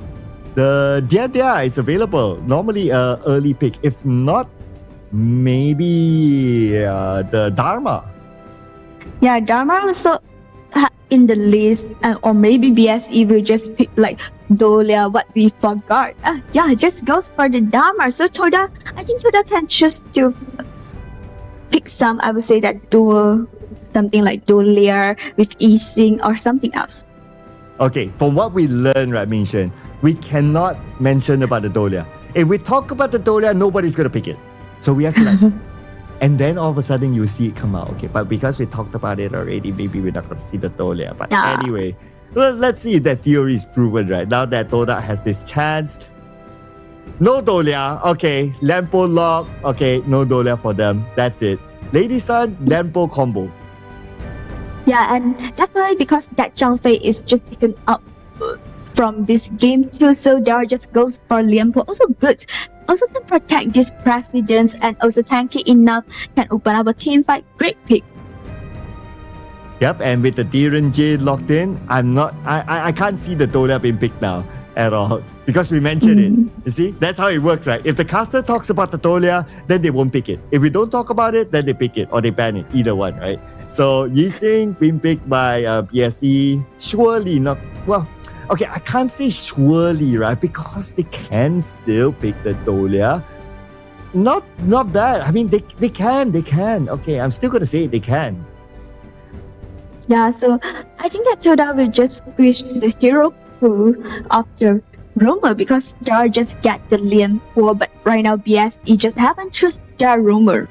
the Dia is available. Normally early pick. If not, maybe the Dharma. Yeah, Dharma also in the list, or maybe BSE will just pick like Dolia, what we forgot. Yeah, just goes for the Dharma. So Toda, I think Toda can choose to pick some, I would say that dual, something like Dolia with Yixing or something else. Okay, from what we learned, right, Minshen, we cannot mention about the Dolia. If we talk about the Dolia, nobody's going to pick it. So we have to like... And then all of a sudden you see it come out. Okay, but because we talked about it already, maybe we're not going to see the Dolia. But anyway, let's see if that theory is proven, right? Now that Toda has this chance. No Dolia. Okay, Lampo lock. Okay, no Dolia for them. That's it. Lady Sun, Lampo combo. Yeah, and definitely because that Zhang Fei is just taken out from this game too, so there just goes for Lianpo. Also good. Also can protect these presidents and also tanky enough, can open up a team fight. Great pick. Yep, and with the Diren J locked in, I can't see the Dolia being picked now at all because we mentioned it. You see, that's how it works, right? If the caster talks about the Dolia, then they won't pick it. If we don't talk about it, then they pick it or they ban it. Either one, right? So Yixing being picked by BSE, surely not. Well, okay, I can't say surely, right? Because they can still pick the Dolia. Not bad. I mean, they can. Okay, I'm still gonna say they can. Yeah, so I think that Toda will just push the hero pool of the rumor because they just get the Lianpo, but right now BSE just haven't chosen their rumor.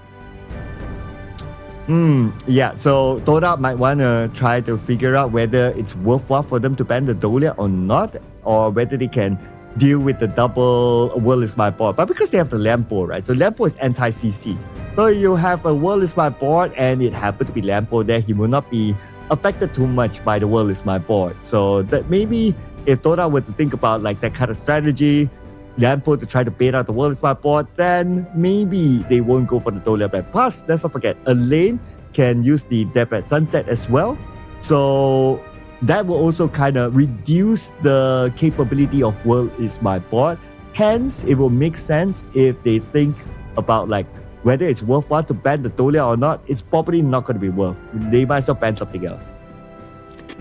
Yeah, so Toda might want to try to figure out whether it's worthwhile for them to ban the Dolia or not, or whether they can deal with the double World is my board. But because they have the Lampo, right? So Lampo is anti-CC. So you have a World is my board and it happened to be Lampo there, he will not be affected too much by the World is my board. So that maybe if Toda were to think about like that kind of strategy, Lampo to try to bait out the World is my board, then maybe they won't go for the Dolia ban. Plus, let's not forget, a lane can use the Death at Sunset as well. So that will also kind of reduce the capability of World is my board. Hence, it will make sense if they think about like whether it's worthwhile to ban the Dolia or not. It's probably not going to be worth. They might as well ban something else.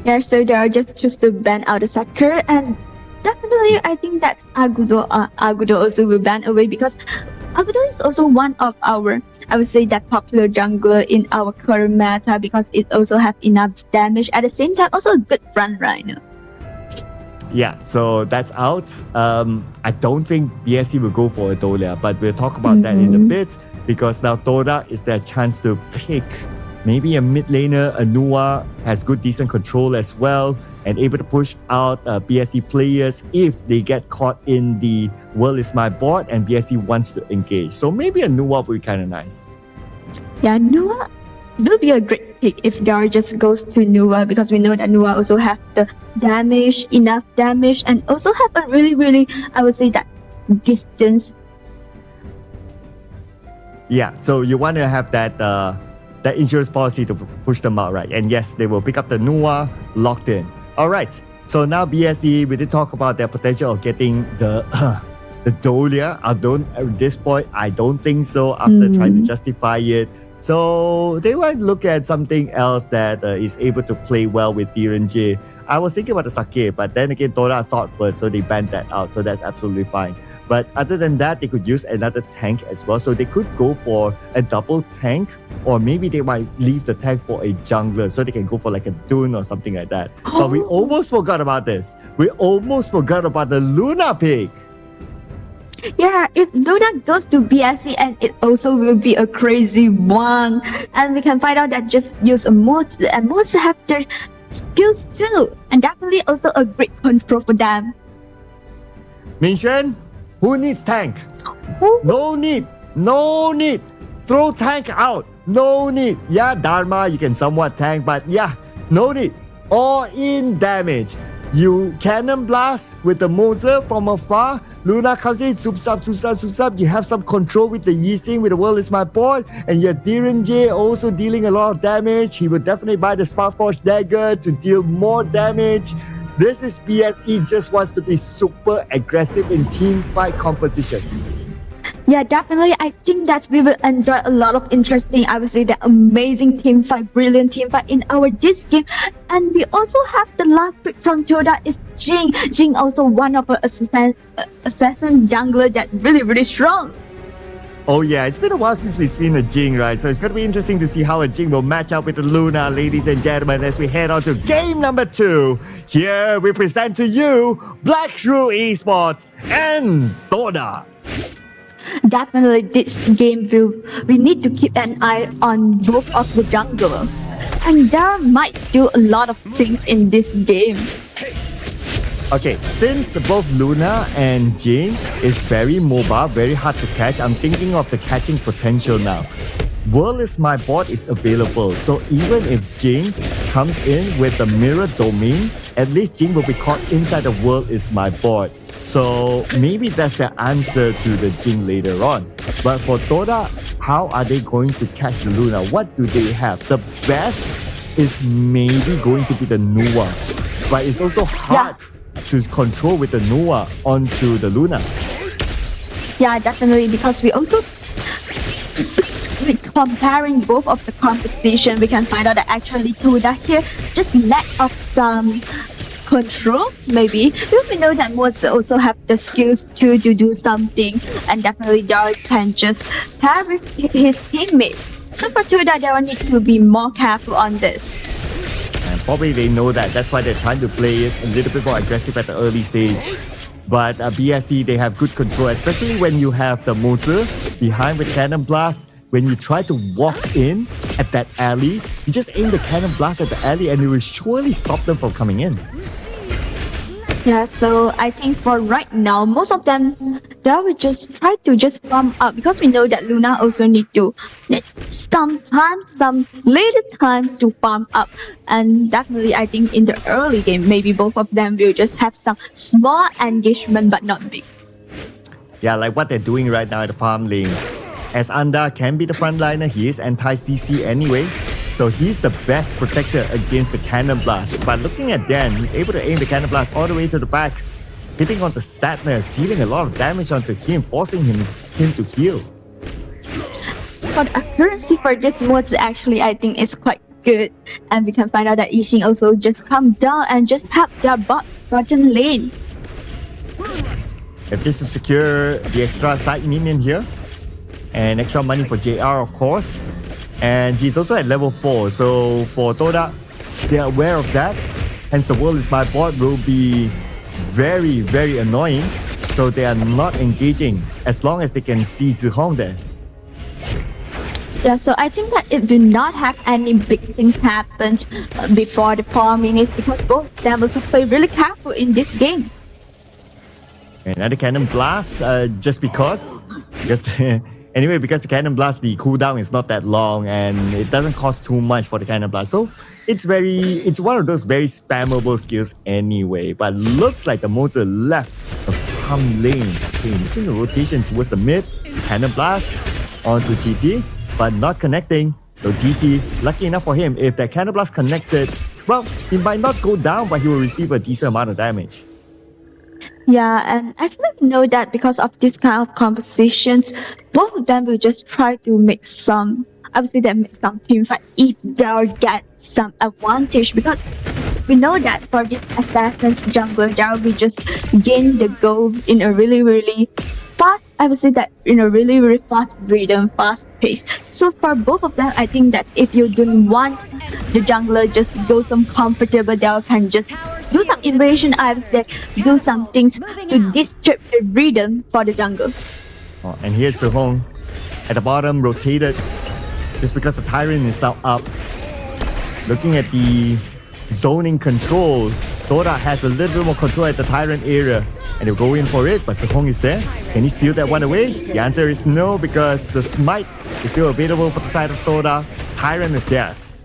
Yeah, so they are just choose to ban out the sector, and definitely I think that Agudo also will ban away, because Agudo is also one of our, I would say, that popular jungler in our current meta, because it also have enough damage. At the same time, also a good front runner. Yeah, so that's out. I don't think BSC will go for a Dolia, but we'll talk about that in a bit, because now Toda is their chance to pick maybe a mid laner. Anua has good decent control as well and able to push out BSC players if they get caught in the World is my board and BSC wants to engage. So maybe Anua would be kind of nice. Yeah, Nua will be a great pick if Dar just goes to Nua, because we know that Nua also have the damage, enough damage, and also have a really, I would say, that distance. Yeah, so you want to have that insurance policy to push them out, right? And yes, they will pick up the Nua locked in. All right, so now BSC, we did talk about their potential of getting the Dolia. At this point, I don't think so after trying to justify it. So they might look at something else that is able to play well with DRNG. I was thinking about the Sake, but then again, Toda thought first, so they banned that out. So that's absolutely fine. But other than that, they could use another tank as well. So they could go for a double tank, or maybe they might leave the tank for a jungler, so they can go for like a Dune or something like that. But we almost forgot about this. We almost forgot about the Luna pick. Yeah, if Luna goes to BSC, and it also will be a crazy one. And we can find out that just use a Mozi, and Mozi have their skills too. And definitely also a great control for them. Minshen, who needs tank? No need. Throw tank out. No need. Yeah, Dharma, you can somewhat tank, but yeah, no need. All in damage. You cannon blast with the Mozer from afar. Luna comes in, soups up. You have some control with the Yi Xing, with the World is my board. And your Direnje also dealing a lot of damage. He will definitely buy the Spark Force Dagger to deal more damage. This is BSE just wants to be super aggressive in team fight composition. Yeah, definitely. I think that we will enjoy a lot of interesting, I would say, the amazing team fight, brilliant team fight in our this game. And we also have the last pick from Toda is Jing. Jing also one of our assassin jungler that really strong. Oh yeah, it's been a while since we've seen a Jing, right? So it's going to be interesting to see how a Jing will match up with the Luna, ladies and gentlemen, as we head on to game number 2. Here we present to you Black Shrew Esports and Toda. Definitely this game we need to keep an eye on both of the jungle. And there might do a lot of things in this game. Okay, since both Luna and Jing is very mobile, very hard to catch, I'm thinking of the catching potential now. World is my board is available, so even if Jing comes in with the mirror domain, at least Jing will be caught inside the World is my board. So maybe that's the answer to the Jing later on. But for Toda, how are they going to catch the Luna? What do they have? The best is maybe going to be the Nua, but it's also hard to control with the Nua onto the Luna. Yeah, definitely, because we also comparing both of the composition, we can find out that actually Toda here just lack of some control, maybe, because we know that Mozi also have the skills to do something, and definitely Dar can just pair with his teammate. So for Toda, they will need to be more careful on this. And probably they know that. That's why they're trying to play it a little bit more aggressive at the early stage. But BSC, they have good control, especially when you have the Mozi behind with Cannon Blast. When you try to walk in, at that alley. You just aim the cannon blast at the alley and it will surely stop them from coming in. Yeah, so I think for right now, most of them, they will just try to just farm up because we know that Luna also need some later times to farm up. And definitely, I think in the early game, maybe both of them will just have some small engagement but not big. Yeah, like what they're doing right now at the farm lane. As Anda can be the frontliner, he is anti-CC anyway. So he's the best protector against the cannon blast. But looking at Dan, he's able to aim the cannon blast all the way to the back, hitting onto Sadness, dealing a lot of damage onto him, forcing him to heal. For the accuracy for this mode, actually, I think it's quite good. And we can find out that Yixing also just come down and just help their bottom lane. Just to secure the extra side minion here. And extra money for JR, of course. And he's also at level 4, so for Toda, they are aware of that. Hence, the world is my bot will be very, very annoying. So they are not engaging as long as they can see Zihong there. Yeah, so I think that it will not have any big things happen before the 4 minutes because both of them also play really careful in this game. Another cannon blast, just because. Anyway, because the cannon blast, the cooldown is not that long and it doesn't cost too much for the cannon blast. So it's one of those very spammable skills anyway. But looks like the motor left the farm lane. Okay, making a rotation towards the mid. Cannon blast onto TT, but not connecting. So TT, lucky enough for him, if that cannon blast connected, well, he might not go down, but he will receive a decent amount of damage. Yeah, and I think we know that because of this kind of compositions, both of them will just try to make some, obviously they make some team fight if they'll get some advantage because we know that for this Assassin's jungler, they'll be just gain the goal in a really, really fast, I would say that in a really, really fast rhythm, fast pace. So for both of them, I think that if you don't want the jungler just go some comfortable, they can just do some invasion apps that do some things to disturb the rhythm for the jungle. Oh, and here's Zihong at the bottom, rotated just because the Tyrant is now up. Looking at the zoning control, Toda has a little bit more control at the Tyrant area and they'll go in for it, but Zihong is there. Can he steal that one away? The answer is no, because the smite is still available for the side of Toda. Tyrant is theirs.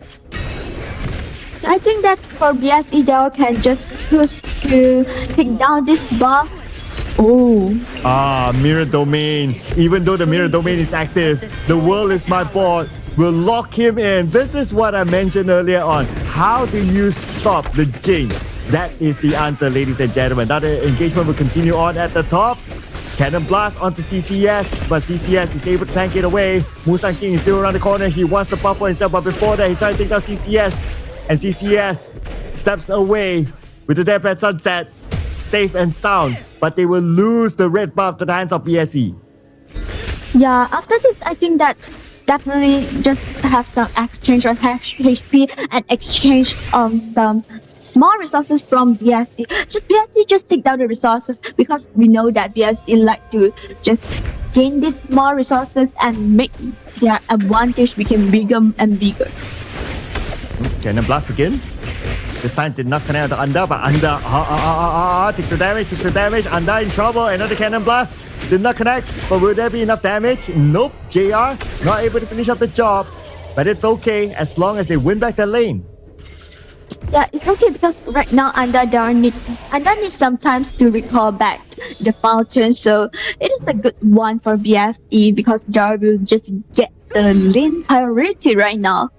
I think that for BSE, they can just push to take down this buff. Oh. Mirror Domain. Even though the Mirror Domain is active, the world is my board will lock him in. This is what I mentioned earlier on. How do you stop the Jing? That is the answer, ladies and gentlemen. Now the engagement will continue on at the top. Cannon blast onto CCS, but CCS is able to tank it away. Musan King is still around the corner. He wants the buff for himself, but before that, he tried to take down CCS. And CCS steps away with the Deadpan Sunset. Safe and sound, but they will lose the red buff to the hands of BSE. Yeah, after this, I think that definitely just have some exchange on HP and exchange some small resources from BSE. BSE just take down the resources because we know that BSE like to just gain these small resources and make their advantage become bigger and bigger. Cannon blast again. This time did not connect to Anda, but Anda takes the damage. Anda in trouble. Another cannon blast. Did not connect, but will there be enough damage? Nope. JR not able to finish up the job, but it's okay as long as they win back their lane. Yeah, it's okay because right now Anda needs some time to recall back the fountain, so it is a good one for BSE because they will just get the lane priority right now.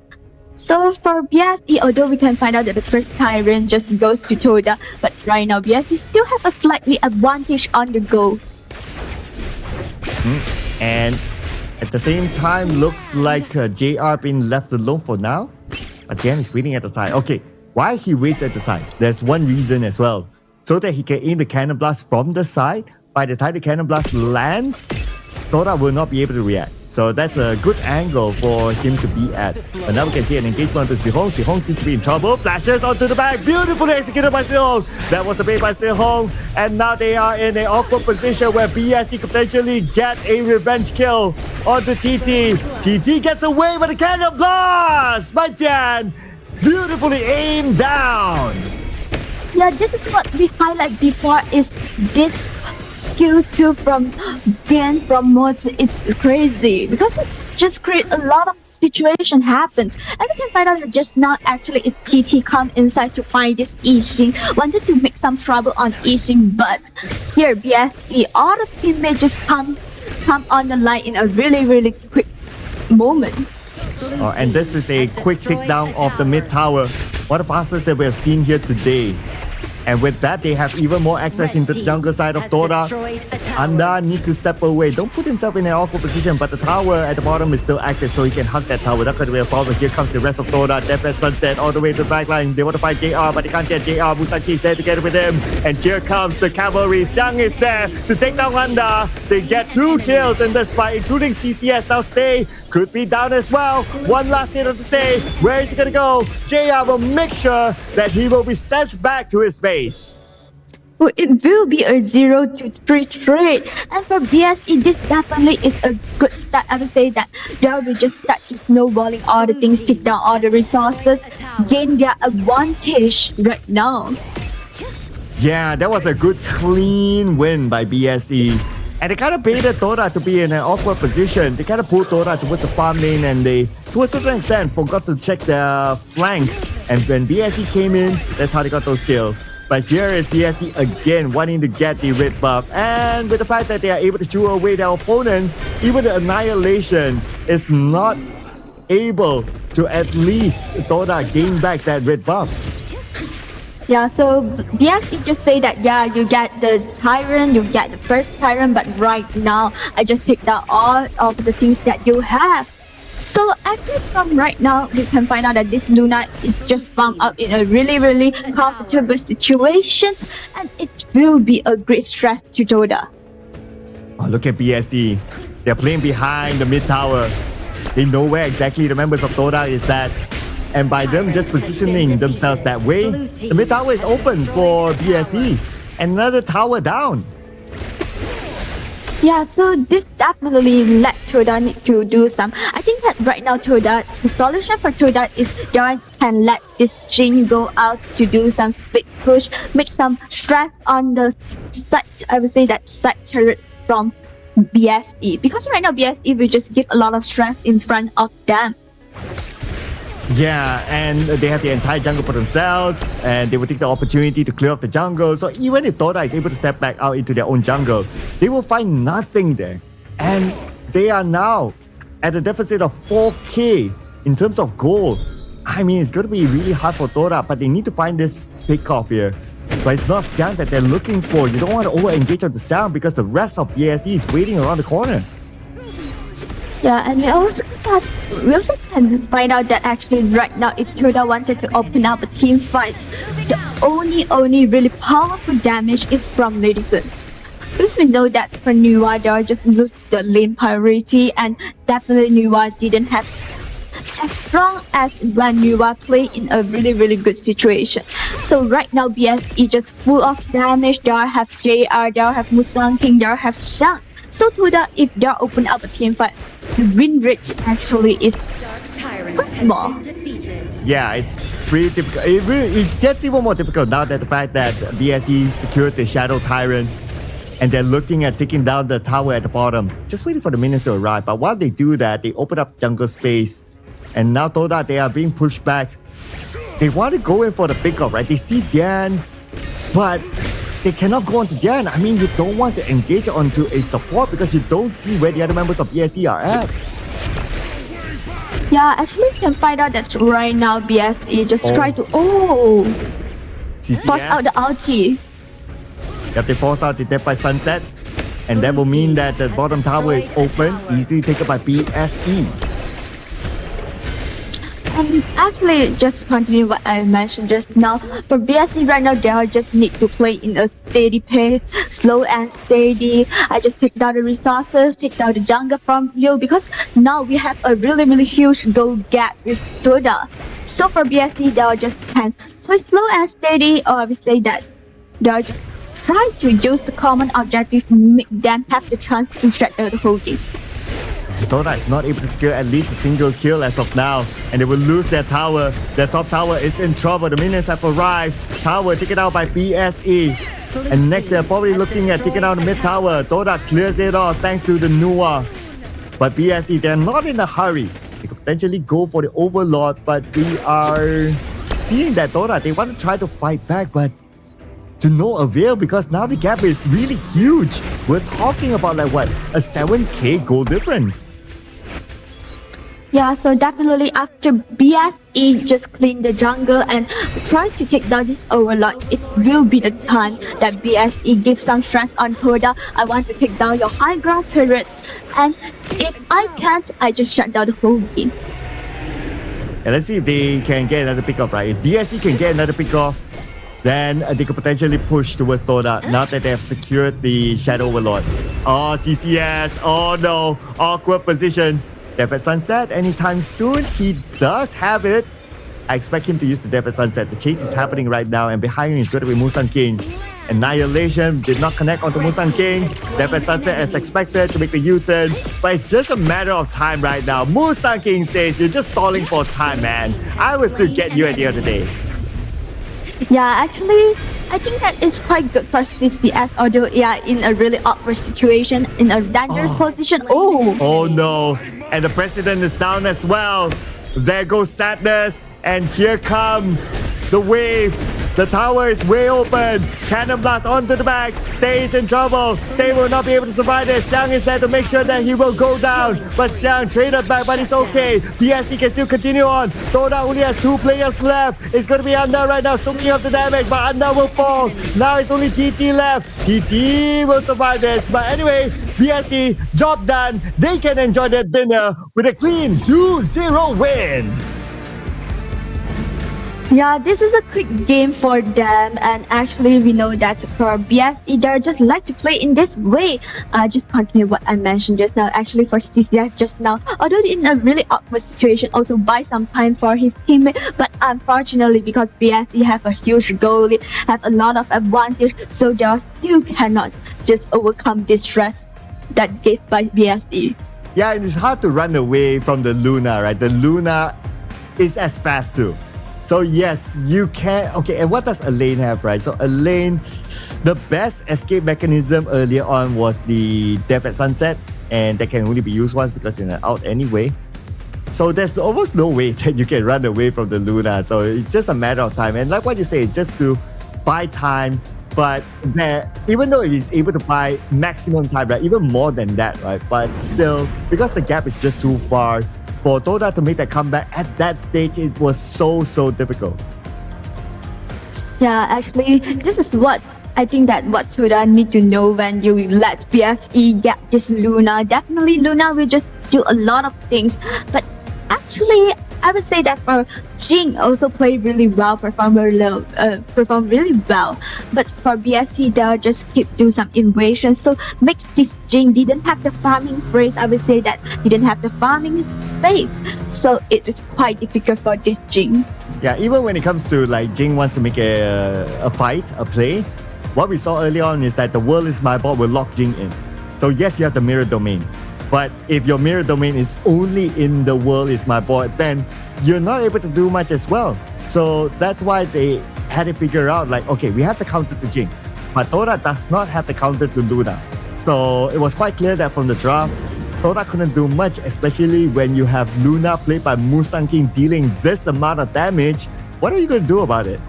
So for BSE, although we can find out that the first Tyrant just goes to Toda, but right now BSE still have a slightly advantage on the go. And at the same time, looks like JR being left alone for now. Again, he's waiting at the side. Okay, why he waits at the side? There's one reason as well. So that he can aim the cannon blast from the side. By the time the cannon blast lands, Toda will not be able to react. So that's a good angle for him to be at. But now we can see an engagement to Sihong. Sihong seems to be in trouble. Flashes onto the back. Beautifully executed by Sihong. That was a bait by Sihong. And now they are in an awkward position where BSC could potentially get a revenge kill onto TT. TT gets away with a cannon blast by Dan. Beautifully aimed down. Yeah, this is what we highlight before is this skill 2 from Dan from mods. It's crazy because it just create a lot of situation happens. And we can find out that just now actually is TT come inside to find this Yixing, wanted to make some trouble on Yixing, but here BSE, all the teammates just come on the line in a really quick moment. And this is a quick take down of the mid tower. One of the fastest that we have seen here today. And with that, they have even more access into the jungle side of Dora. Anda need to step away. Don't put himself in an awkward position, but the tower at the bottom is still active, so he can hug that tower. That could be a problem. Here comes the rest of Dora. Deathbed Sunset all the way to the back line. They want to fight JR, but they can't get JR. Musaki is there together with him. And here comes the cavalry. Xiang is there to take down Anda. They get 2 kills in this fight, including CCS. Now Stay could be down as well. One last hit of the Stay. Where is he going to go? JR will make sure that he will be sent back to his base. Well, it will be a 0-3 trade, and for BSE this definitely is a good start. I would say that they will just start to snowballing all the things, take down all the resources, gain their advantage right now. Yeah, that was a good clean win by BSE. And they kind of baited Dora to be in an awkward position. They kind of pulled Dora towards the farm lane, and they, to a certain extent, forgot to check their flank. And when BSE came in, that's how they got those kills. But here is BSE again wanting to get the red buff. And with the fact that they are able to chew away their opponents, even the Annihilation is not able to at least Dora gain back that red buff. Yeah, so BSE just say that, yeah, you get the Tyrant, you get the first Tyrant, but right now, I just take down all of the things that you have. So actually from right now, we can find out that this Luna is just found out in a really comfortable situation, and it will be a great stress to Dota. Oh, look at BSE. They're playing behind the mid tower. They know where exactly the members of Dota is at. And by them just positioning themselves that way, the mid tower is open for BSE. Another tower down. Yeah, so this definitely let Toda need to do some. I think that right now Toda, the solution for Toda is they can let this Jin go out to do some split push, make some stress on the side, I would say that side turret from BSE. Because right now BSE will just give a lot of stress in front of them. Yeah, and they have the entire jungle for themselves, and they will take the opportunity to clear up the jungle. So even if Dota is able to step back out into their own jungle, they will find nothing there. And they are now at a deficit of 4k in terms of gold. I mean, it's going to be really hard for Dota, but they need to find this pickoff here. But it's not Xiang that they're looking for. You don't want to over-engage on the Xiang because the rest of BSE is waiting around the corner. Yeah, and we also can find out that actually right now if Toda wanted to open up a team fight, the only really powerful damage is from Ladies. Because we know that for Nuwa, they'll just lose the lane priority, and definitely Nuwa didn't have as strong as when Nuwa play in a really good situation. So right now BSE just full of damage. They'll have JR, they'll have Musang King, they'll have Xiang. So Toda, if they open up a team fight, the win rate actually is small. Yeah, it's pretty difficult. It gets even more difficult now that the fact that BSE secured the Shadow Tyrant, and they're looking at taking down the tower at the bottom, just waiting for the minions to arrive. But while they do that, they open up jungle space, and now Toda, they are being pushed back. They want to go in for the pickup, right? They see Dian, but they cannot go onto Dian. I mean, you don't want to engage onto a support because you don't see where the other members of BSE are at. Yeah, actually you can find out that right now BSE just try to CCS. force out the ulti. Yep, they force out the Death by Sunset, and that will mean that the bottom tower is open, easily taken by BSE. Actually, just continue what I mentioned just now. For BSC right now, they are just need to play in a steady pace, slow and steady. I just take down the resources, take down the jungle from you because now we have a really huge goal gap with Doda. So for BSC, they are just can play slow and steady, or I would say that they are just try to use the common objective, make them have the chance to track the whole game. Dota is not able to secure at least a single kill as of now, and they will lose their tower. Their top tower is in trouble. The minions have arrived. Tower taken out by BSE. And next they're probably looking at taking out the mid tower. Dota clears it off thanks to the Nua. But BSE, they're not in a hurry. They could potentially go for the Overlord, but we are seeing that Dota, they want to try to fight back, but to no avail because now the gap is really huge. We're talking about like what, a 7k goal difference. Yeah, so definitely after BSE just clean the jungle and try to take down this Overlord, it will be the time that BSE gives some stress on Toda. I want to take down your high ground turrets, and if I can't, I just shut down the whole game. And let's see if they can get another pick off, right? If BSE can get another pick off, then they could potentially push towards Toda now that they have secured the Shadow Overlord. Oh, CCS, oh no, awkward position. Death at Sunset anytime soon. He does have it. I expect him to use the Death at Sunset. The chase is happening right now, and behind him is going to be Musang King. Annihilation did not connect onto Musang King. Death at Sunset as expected to make the U-turn, but it's just a matter of time right now. Musang King says, you're just stalling for time, man. I will still get you at the end of the day. Yeah, actually, I think that is quite good for CCS, although yeah, in a really awkward situation, in a dangerous position. Oh no, and the president is down as well. There goes Sadness, and here comes the wave. The tower is way open. Cannon blast onto the back. Stay is in trouble. Stay will not be able to survive this. Xiang is there to make sure that he will go down. But Xiang traded back, but it's okay. BSC can still continue on. Toda only has 2 players left. It's going to be Anda right now, soaking up the damage, but Anda will fall. Now it's only TT left. TT will survive this. But anyway, BSC, job done. They can enjoy their dinner with a clean 2-0 win. Yeah, this is a quick game for them, and actually we know that for BSE, they just like to play in this way. Just continue what I mentioned just now. Actually for CCS just now, although in a really awkward situation, also buy some time for his teammate, but unfortunately because BSE have a huge goalie, have a lot of advantage, so they still cannot just overcome this stress that gave by BSE. Yeah, it's hard to run away from the Luna, right? The Luna is as fast too. So yes, you can. Okay, and what does Elaine have, right? So Elaine, the best escape mechanism earlier on was the Death at Sunset, and that can only be used once because it's out anyway. So there's almost no way that you can run away from the Luna. So it's just a matter of time. And like what you say, it's just to buy time. But even though it is able to buy maximum time, right? Even more than that, right? But still, because the gap is just too far, for Toda to make that comeback at that stage, it was so difficult. Yeah, actually, this is what I think that what Toda need to know when you let BSE get this Luna. Definitely Luna will just do a lot of things. But actually, I would say that for Jing also played really well, performed really well. But for BSC, they'll just keep do some invasion. So makes this Jing didn't have the farming phrase. I would say that he didn't have the farming space. So it is quite difficult for this Jing. Yeah, even when it comes to like Jing wants to make a fight, a play, what we saw early on is that the world is my ball will lock Jing in. So yes, you have the mirror domain. But if your mirror domain is only in the world is my board, then you're not able to do much as well. So that's why they had to figure out like, okay, we have the counter to Jing, but Toda does not have the counter to Luna. So it was quite clear that from the draft, Toda couldn't do much, especially when you have Luna played by Musang King dealing this amount of damage. What are you going to do about it?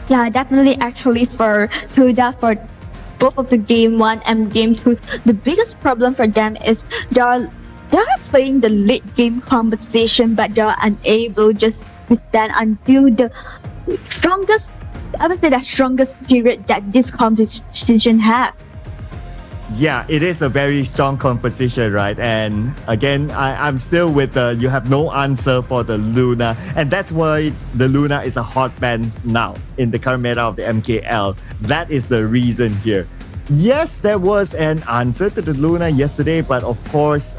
Yeah, definitely actually for Toda, for both of the game 1 and game 2, the biggest problem for them is they are playing the late game competition, but they are unable just to stand until the strongest, I would say the strongest period that this competition have. Yeah, it is a very strong composition, right? And again, I'm still with you have no answer for the Luna. And that's why the Luna is a hot band now in the current meta of the MKL. That is the reason here. Yes, there was an answer to the Luna yesterday, but of course,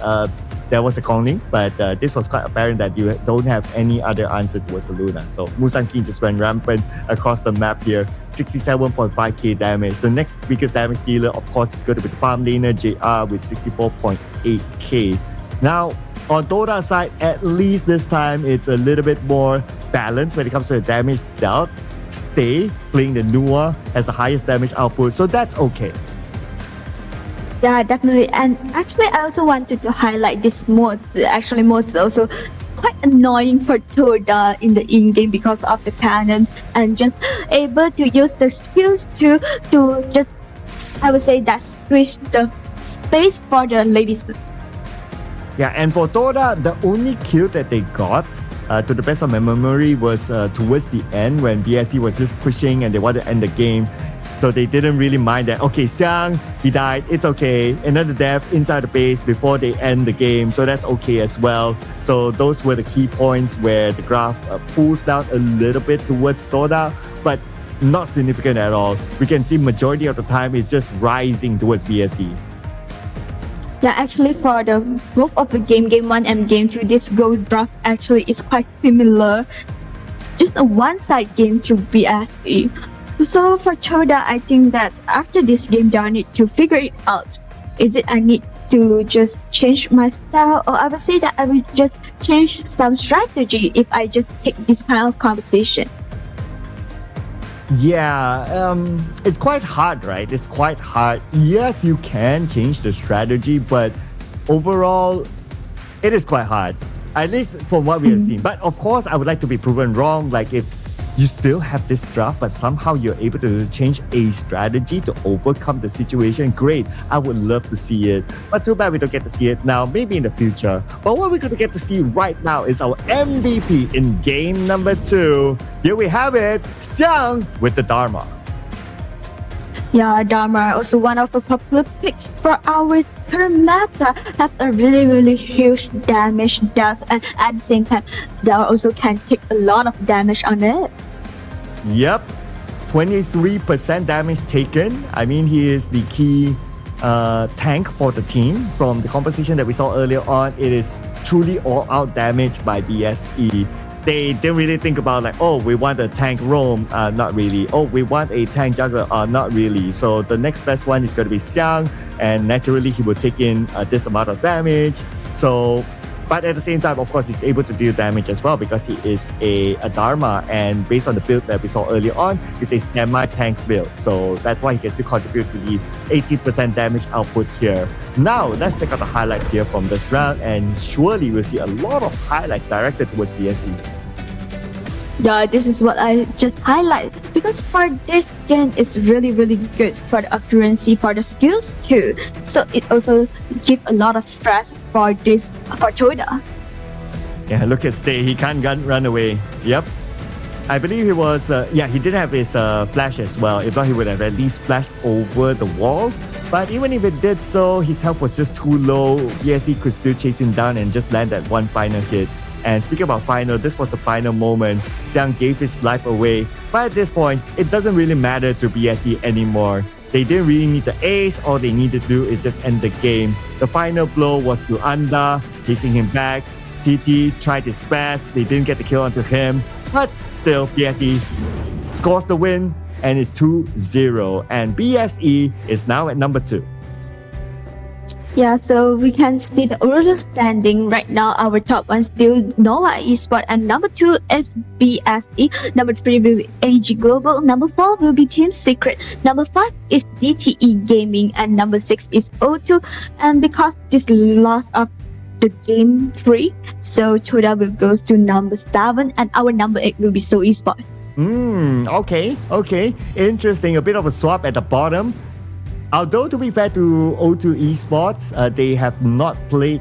there was a calling, but this was quite apparent that you don't have any other answer towards the Luna. So Musan King just went rampant across the map here. 67.5k damage. The next biggest damage dealer, of course, is going to be the farm laner JR with 64.8k. Now, on Dota's side, at least this time, it's a little bit more balanced when it comes to the damage dealt. Stay playing the Nua has the highest damage output, so that's okay. Yeah, definitely. And actually, I also wanted to highlight this mods. Actually, mods also quite annoying for Toda in the in-game because of the cannons and just able to use the skills to just, I would say, that squish the space for the ladies. Yeah, and for Toda, the only kill that they got, to the best of my memory, was towards the end when BSC was just pushing and they wanted to end the game. So they didn't really mind that. Okay, Xiang, he died. It's okay. Another death inside the base before they end the game. So that's okay as well. So those were the key points where the graph pulls down a little bit towards Toda, but not significant at all. We can see majority of the time it's just rising towards BSC. Yeah, actually for the both of the game 1 and game 2, this gold draft actually is quite similar. Just a one-side game to BSE. So for Toda, I think that after this game, they need to figure it out. Is it I need to just change my style, or I would say that I will just change some strategy if I just take this kind of conversation? Yeah, it's quite hard, right? It's quite hard. Yes, you can change the strategy, but overall, it is quite hard. At least from what we have seen. But of course, I would like to be proven wrong. Like if you still have this draft, but somehow you're able to change a strategy to overcome the situation. Great. I would love to see it. But too bad we don't get to see it now, maybe in the future. But what we're going to get to see right now is our MVP in game number 2. Here we have it, Xiang with the Dharma. Yeah, Dharma, also one of the popular picks for our current meta, have a really huge damage dealt, and at the same time, they also can take a lot of damage on it. Yep, 23% damage taken. I mean, he is the key tank for the team. From the composition that we saw earlier on, it is truly all-out damage by BSE. They didn't really think about like, oh, we want a tank roam, not really. Oh, we want a tank juggler, not really. So the next best one is going to be Xiang, and naturally he will take in this amount of damage. So, but at the same time, of course, he's able to deal damage as well because he is a Dharma, and based on the build that we saw earlier on, it's a semi-tank build. So that's why he can still contribute to the 80% damage output here. Now, let's check out the highlights here from this round, and surely we'll see a lot of highlights directed towards BSE. Yeah, this is what I just highlight, because for this game, it's really good for the accuracy, for the skills too. So it also gives a lot of stress for Toda. Yeah, look at Stay. He can't run away. Yep. I believe he was, he didn't have his flash as well. If not, he would have at least flashed over the wall. But even if it did so, his health was just too low. Yes, he could still chase him down and just land that one final hit. And speaking about final, this was the final moment. Xiang gave his life away. But at this point, it doesn't really matter to BSE anymore. They didn't really need the ace. All they needed to do is just end the game. The final blow was to Anda, chasing him back. TT tried his best. They didn't get the kill onto him. But still, BSE scores the win and it's 2-0. And BSE is now at number 2. Yeah, so we can see the overall standing right now. Our top one still Nova Esports, and number 2 is BSE. Number 3 will be ENG Global. Number 4 will be Team Secret. Number 5 is DTE Gaming, and number 6 is O2. And because this loss of the game 3, so Toda will go to number 7, and our number 8 will be So Esports. Okay. Interesting. A bit of a swap at the bottom. Although, to be fair to O2 Esports, they have not played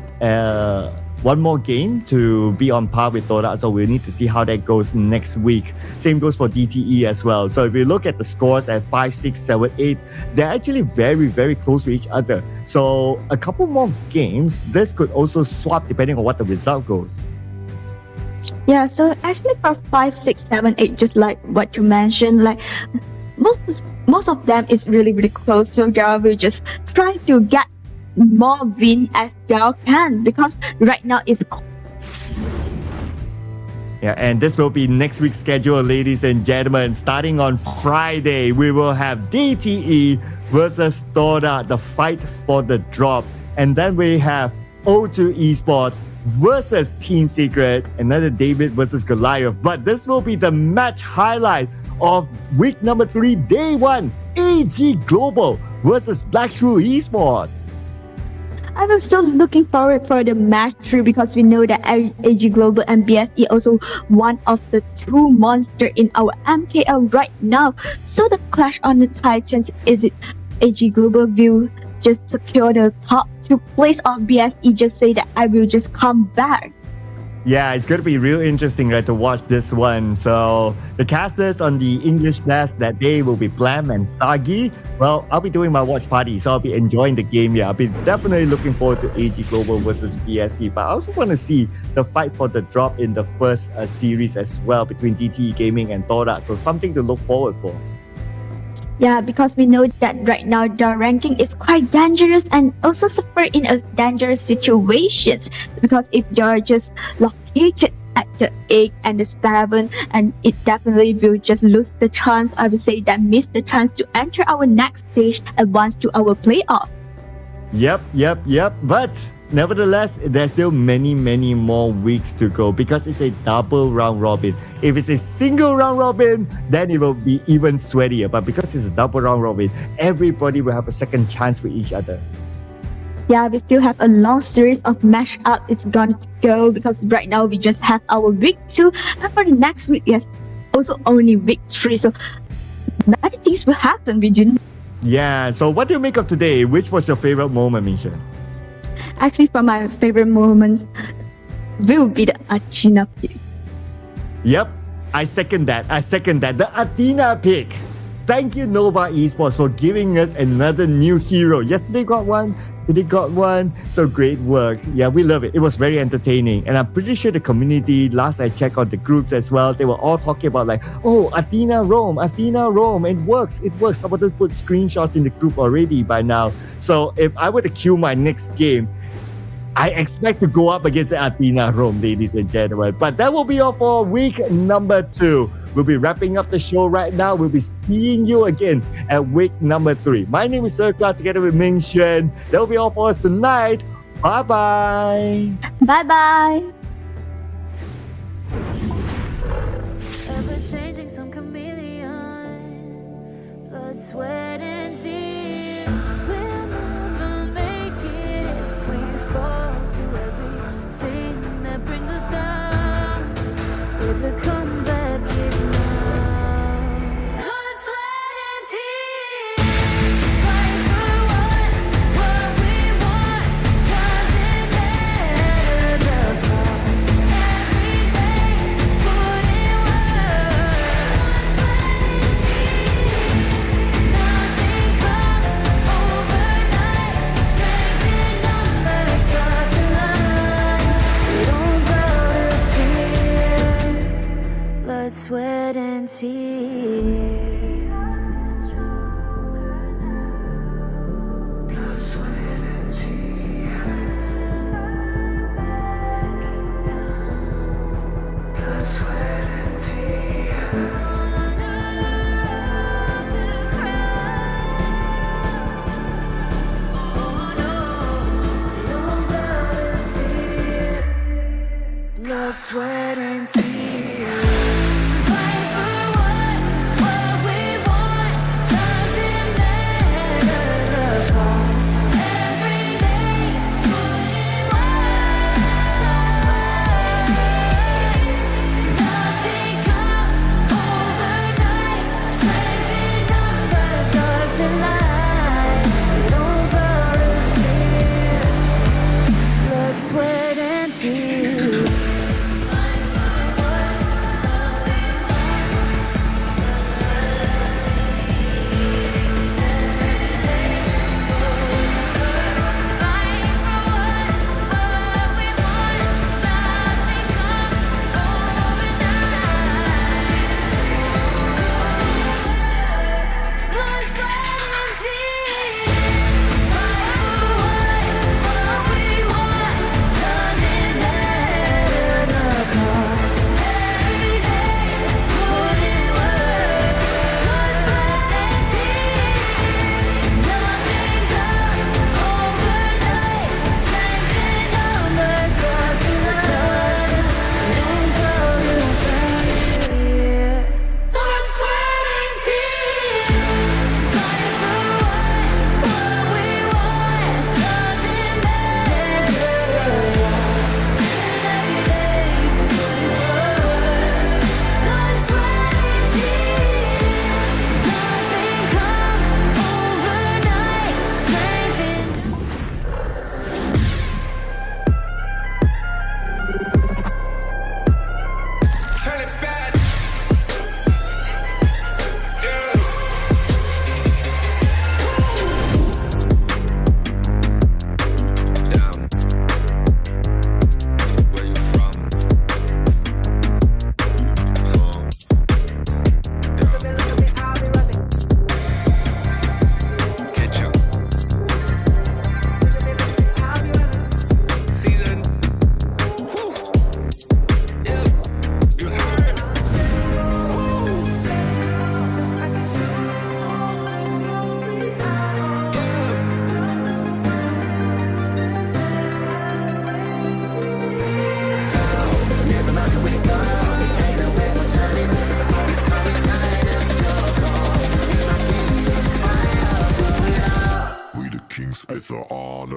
one more game to be on par with Dota, so we'll need to see how that goes next week. Same goes for DTE as well. So if you look at the scores at 5, 6, 7, 8, they're actually very, very close to each other. So a couple more games, this could also swap depending on what the result goes. Yeah, so actually for 5, 6, 7, 8, just like what you mentioned, like most of them is really, really close. So y'all will just try to get more win as y'all can, because right now it's Yeah, and this will be next week's schedule, ladies and gentlemen. Starting on Friday, we will have DTE versus Dota, the fight for the drop. And then we have O2 Esports versus Team Secret, another David versus Goliath. But this will be the match highlight of week number 3, day 1, EG Global versus Black Shrew Esports. I was still looking forward for the match 3, because we know that AG Global and BSE also one of the 2 monsters in our MKL right now. So the clash on the Titans, is it AG Global will just secure the top 2 place, or BSE just say that I will just come back? Yeah, it's going to be real interesting, right, to watch this one. So the casters on the English desk that day will be Blam and Sagi. Well, I'll be doing my watch party, so I'll be enjoying the game. Yeah, I'll be definitely looking forward to AG Global versus BSE. But I also want to see the fight for the drop in the first series as well between DTE Gaming and Dota. So something to look forward for. Yeah, because we know that right now the ranking is quite dangerous and also suffer in a dangerous situations, because if you're just located at the 8 and the 7, and it definitely will just lose the chance, I would say that miss the chance to enter our next stage, advance to our playoff. Yep. But nevertheless, there's still many more weeks to go, because it's a double round robin. If it's a single round robin, then it will be even sweatier. But because it's a double round robin, everybody will have a second chance with each other. Yeah, we still have a long series of matchup it's gonna go, because right now we just have our week 2, and for the next week, yes, also only week 3. So many things will happen. We didn't. Yeah, so what do you make of today? Which was your favorite moment, Misha? Actually, for my favorite moment will be the Athena pick. Yep, I second that. The Athena pick. Thank you, Nova Esports, for giving us another new hero. Yesterday got one, today got one. So great work. Yeah, we love it. It was very entertaining. And I'm pretty sure the community, last I checked on the groups as well, they were all talking about like, oh, Athena roam. It works. Someone to put screenshots in the group already by now. So if I were to queue my next game, I expect to go up against Athena Rome, ladies and gentlemen. But that will be all for week number 2. We'll be wrapping up the show right now. We'll be seeing you again at week number 3. My name is Circa, together with Ming Xuan. That will be all for us tonight. Bye-bye. Bye-bye. Ever-changing, some chameleon. Blood, sweat, and tears. We'll never make it if we fall to everything that brings us down. With a comeback is now. Blood, sweat, and tears. Fight for what we want. Doesn't matter the cost.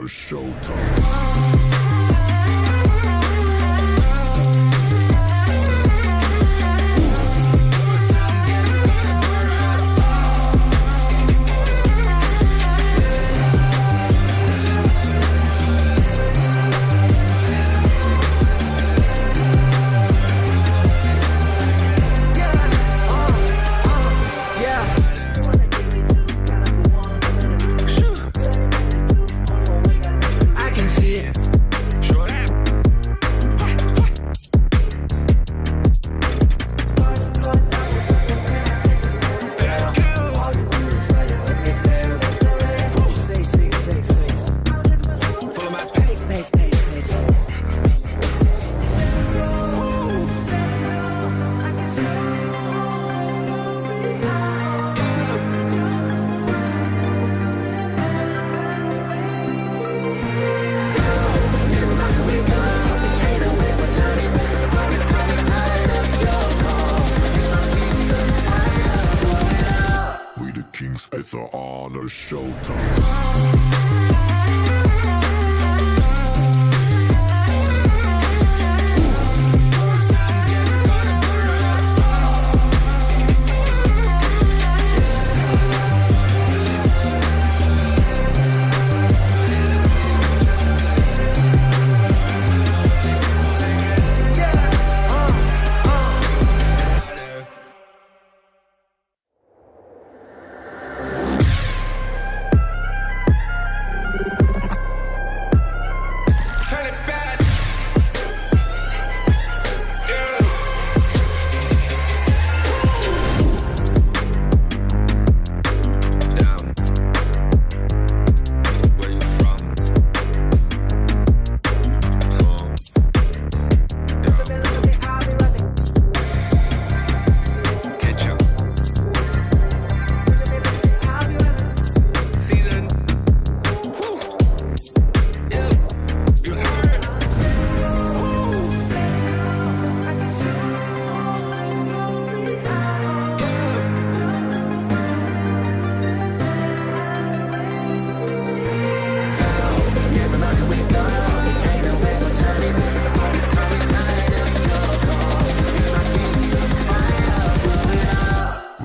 honor showtime. It's an honor showtime.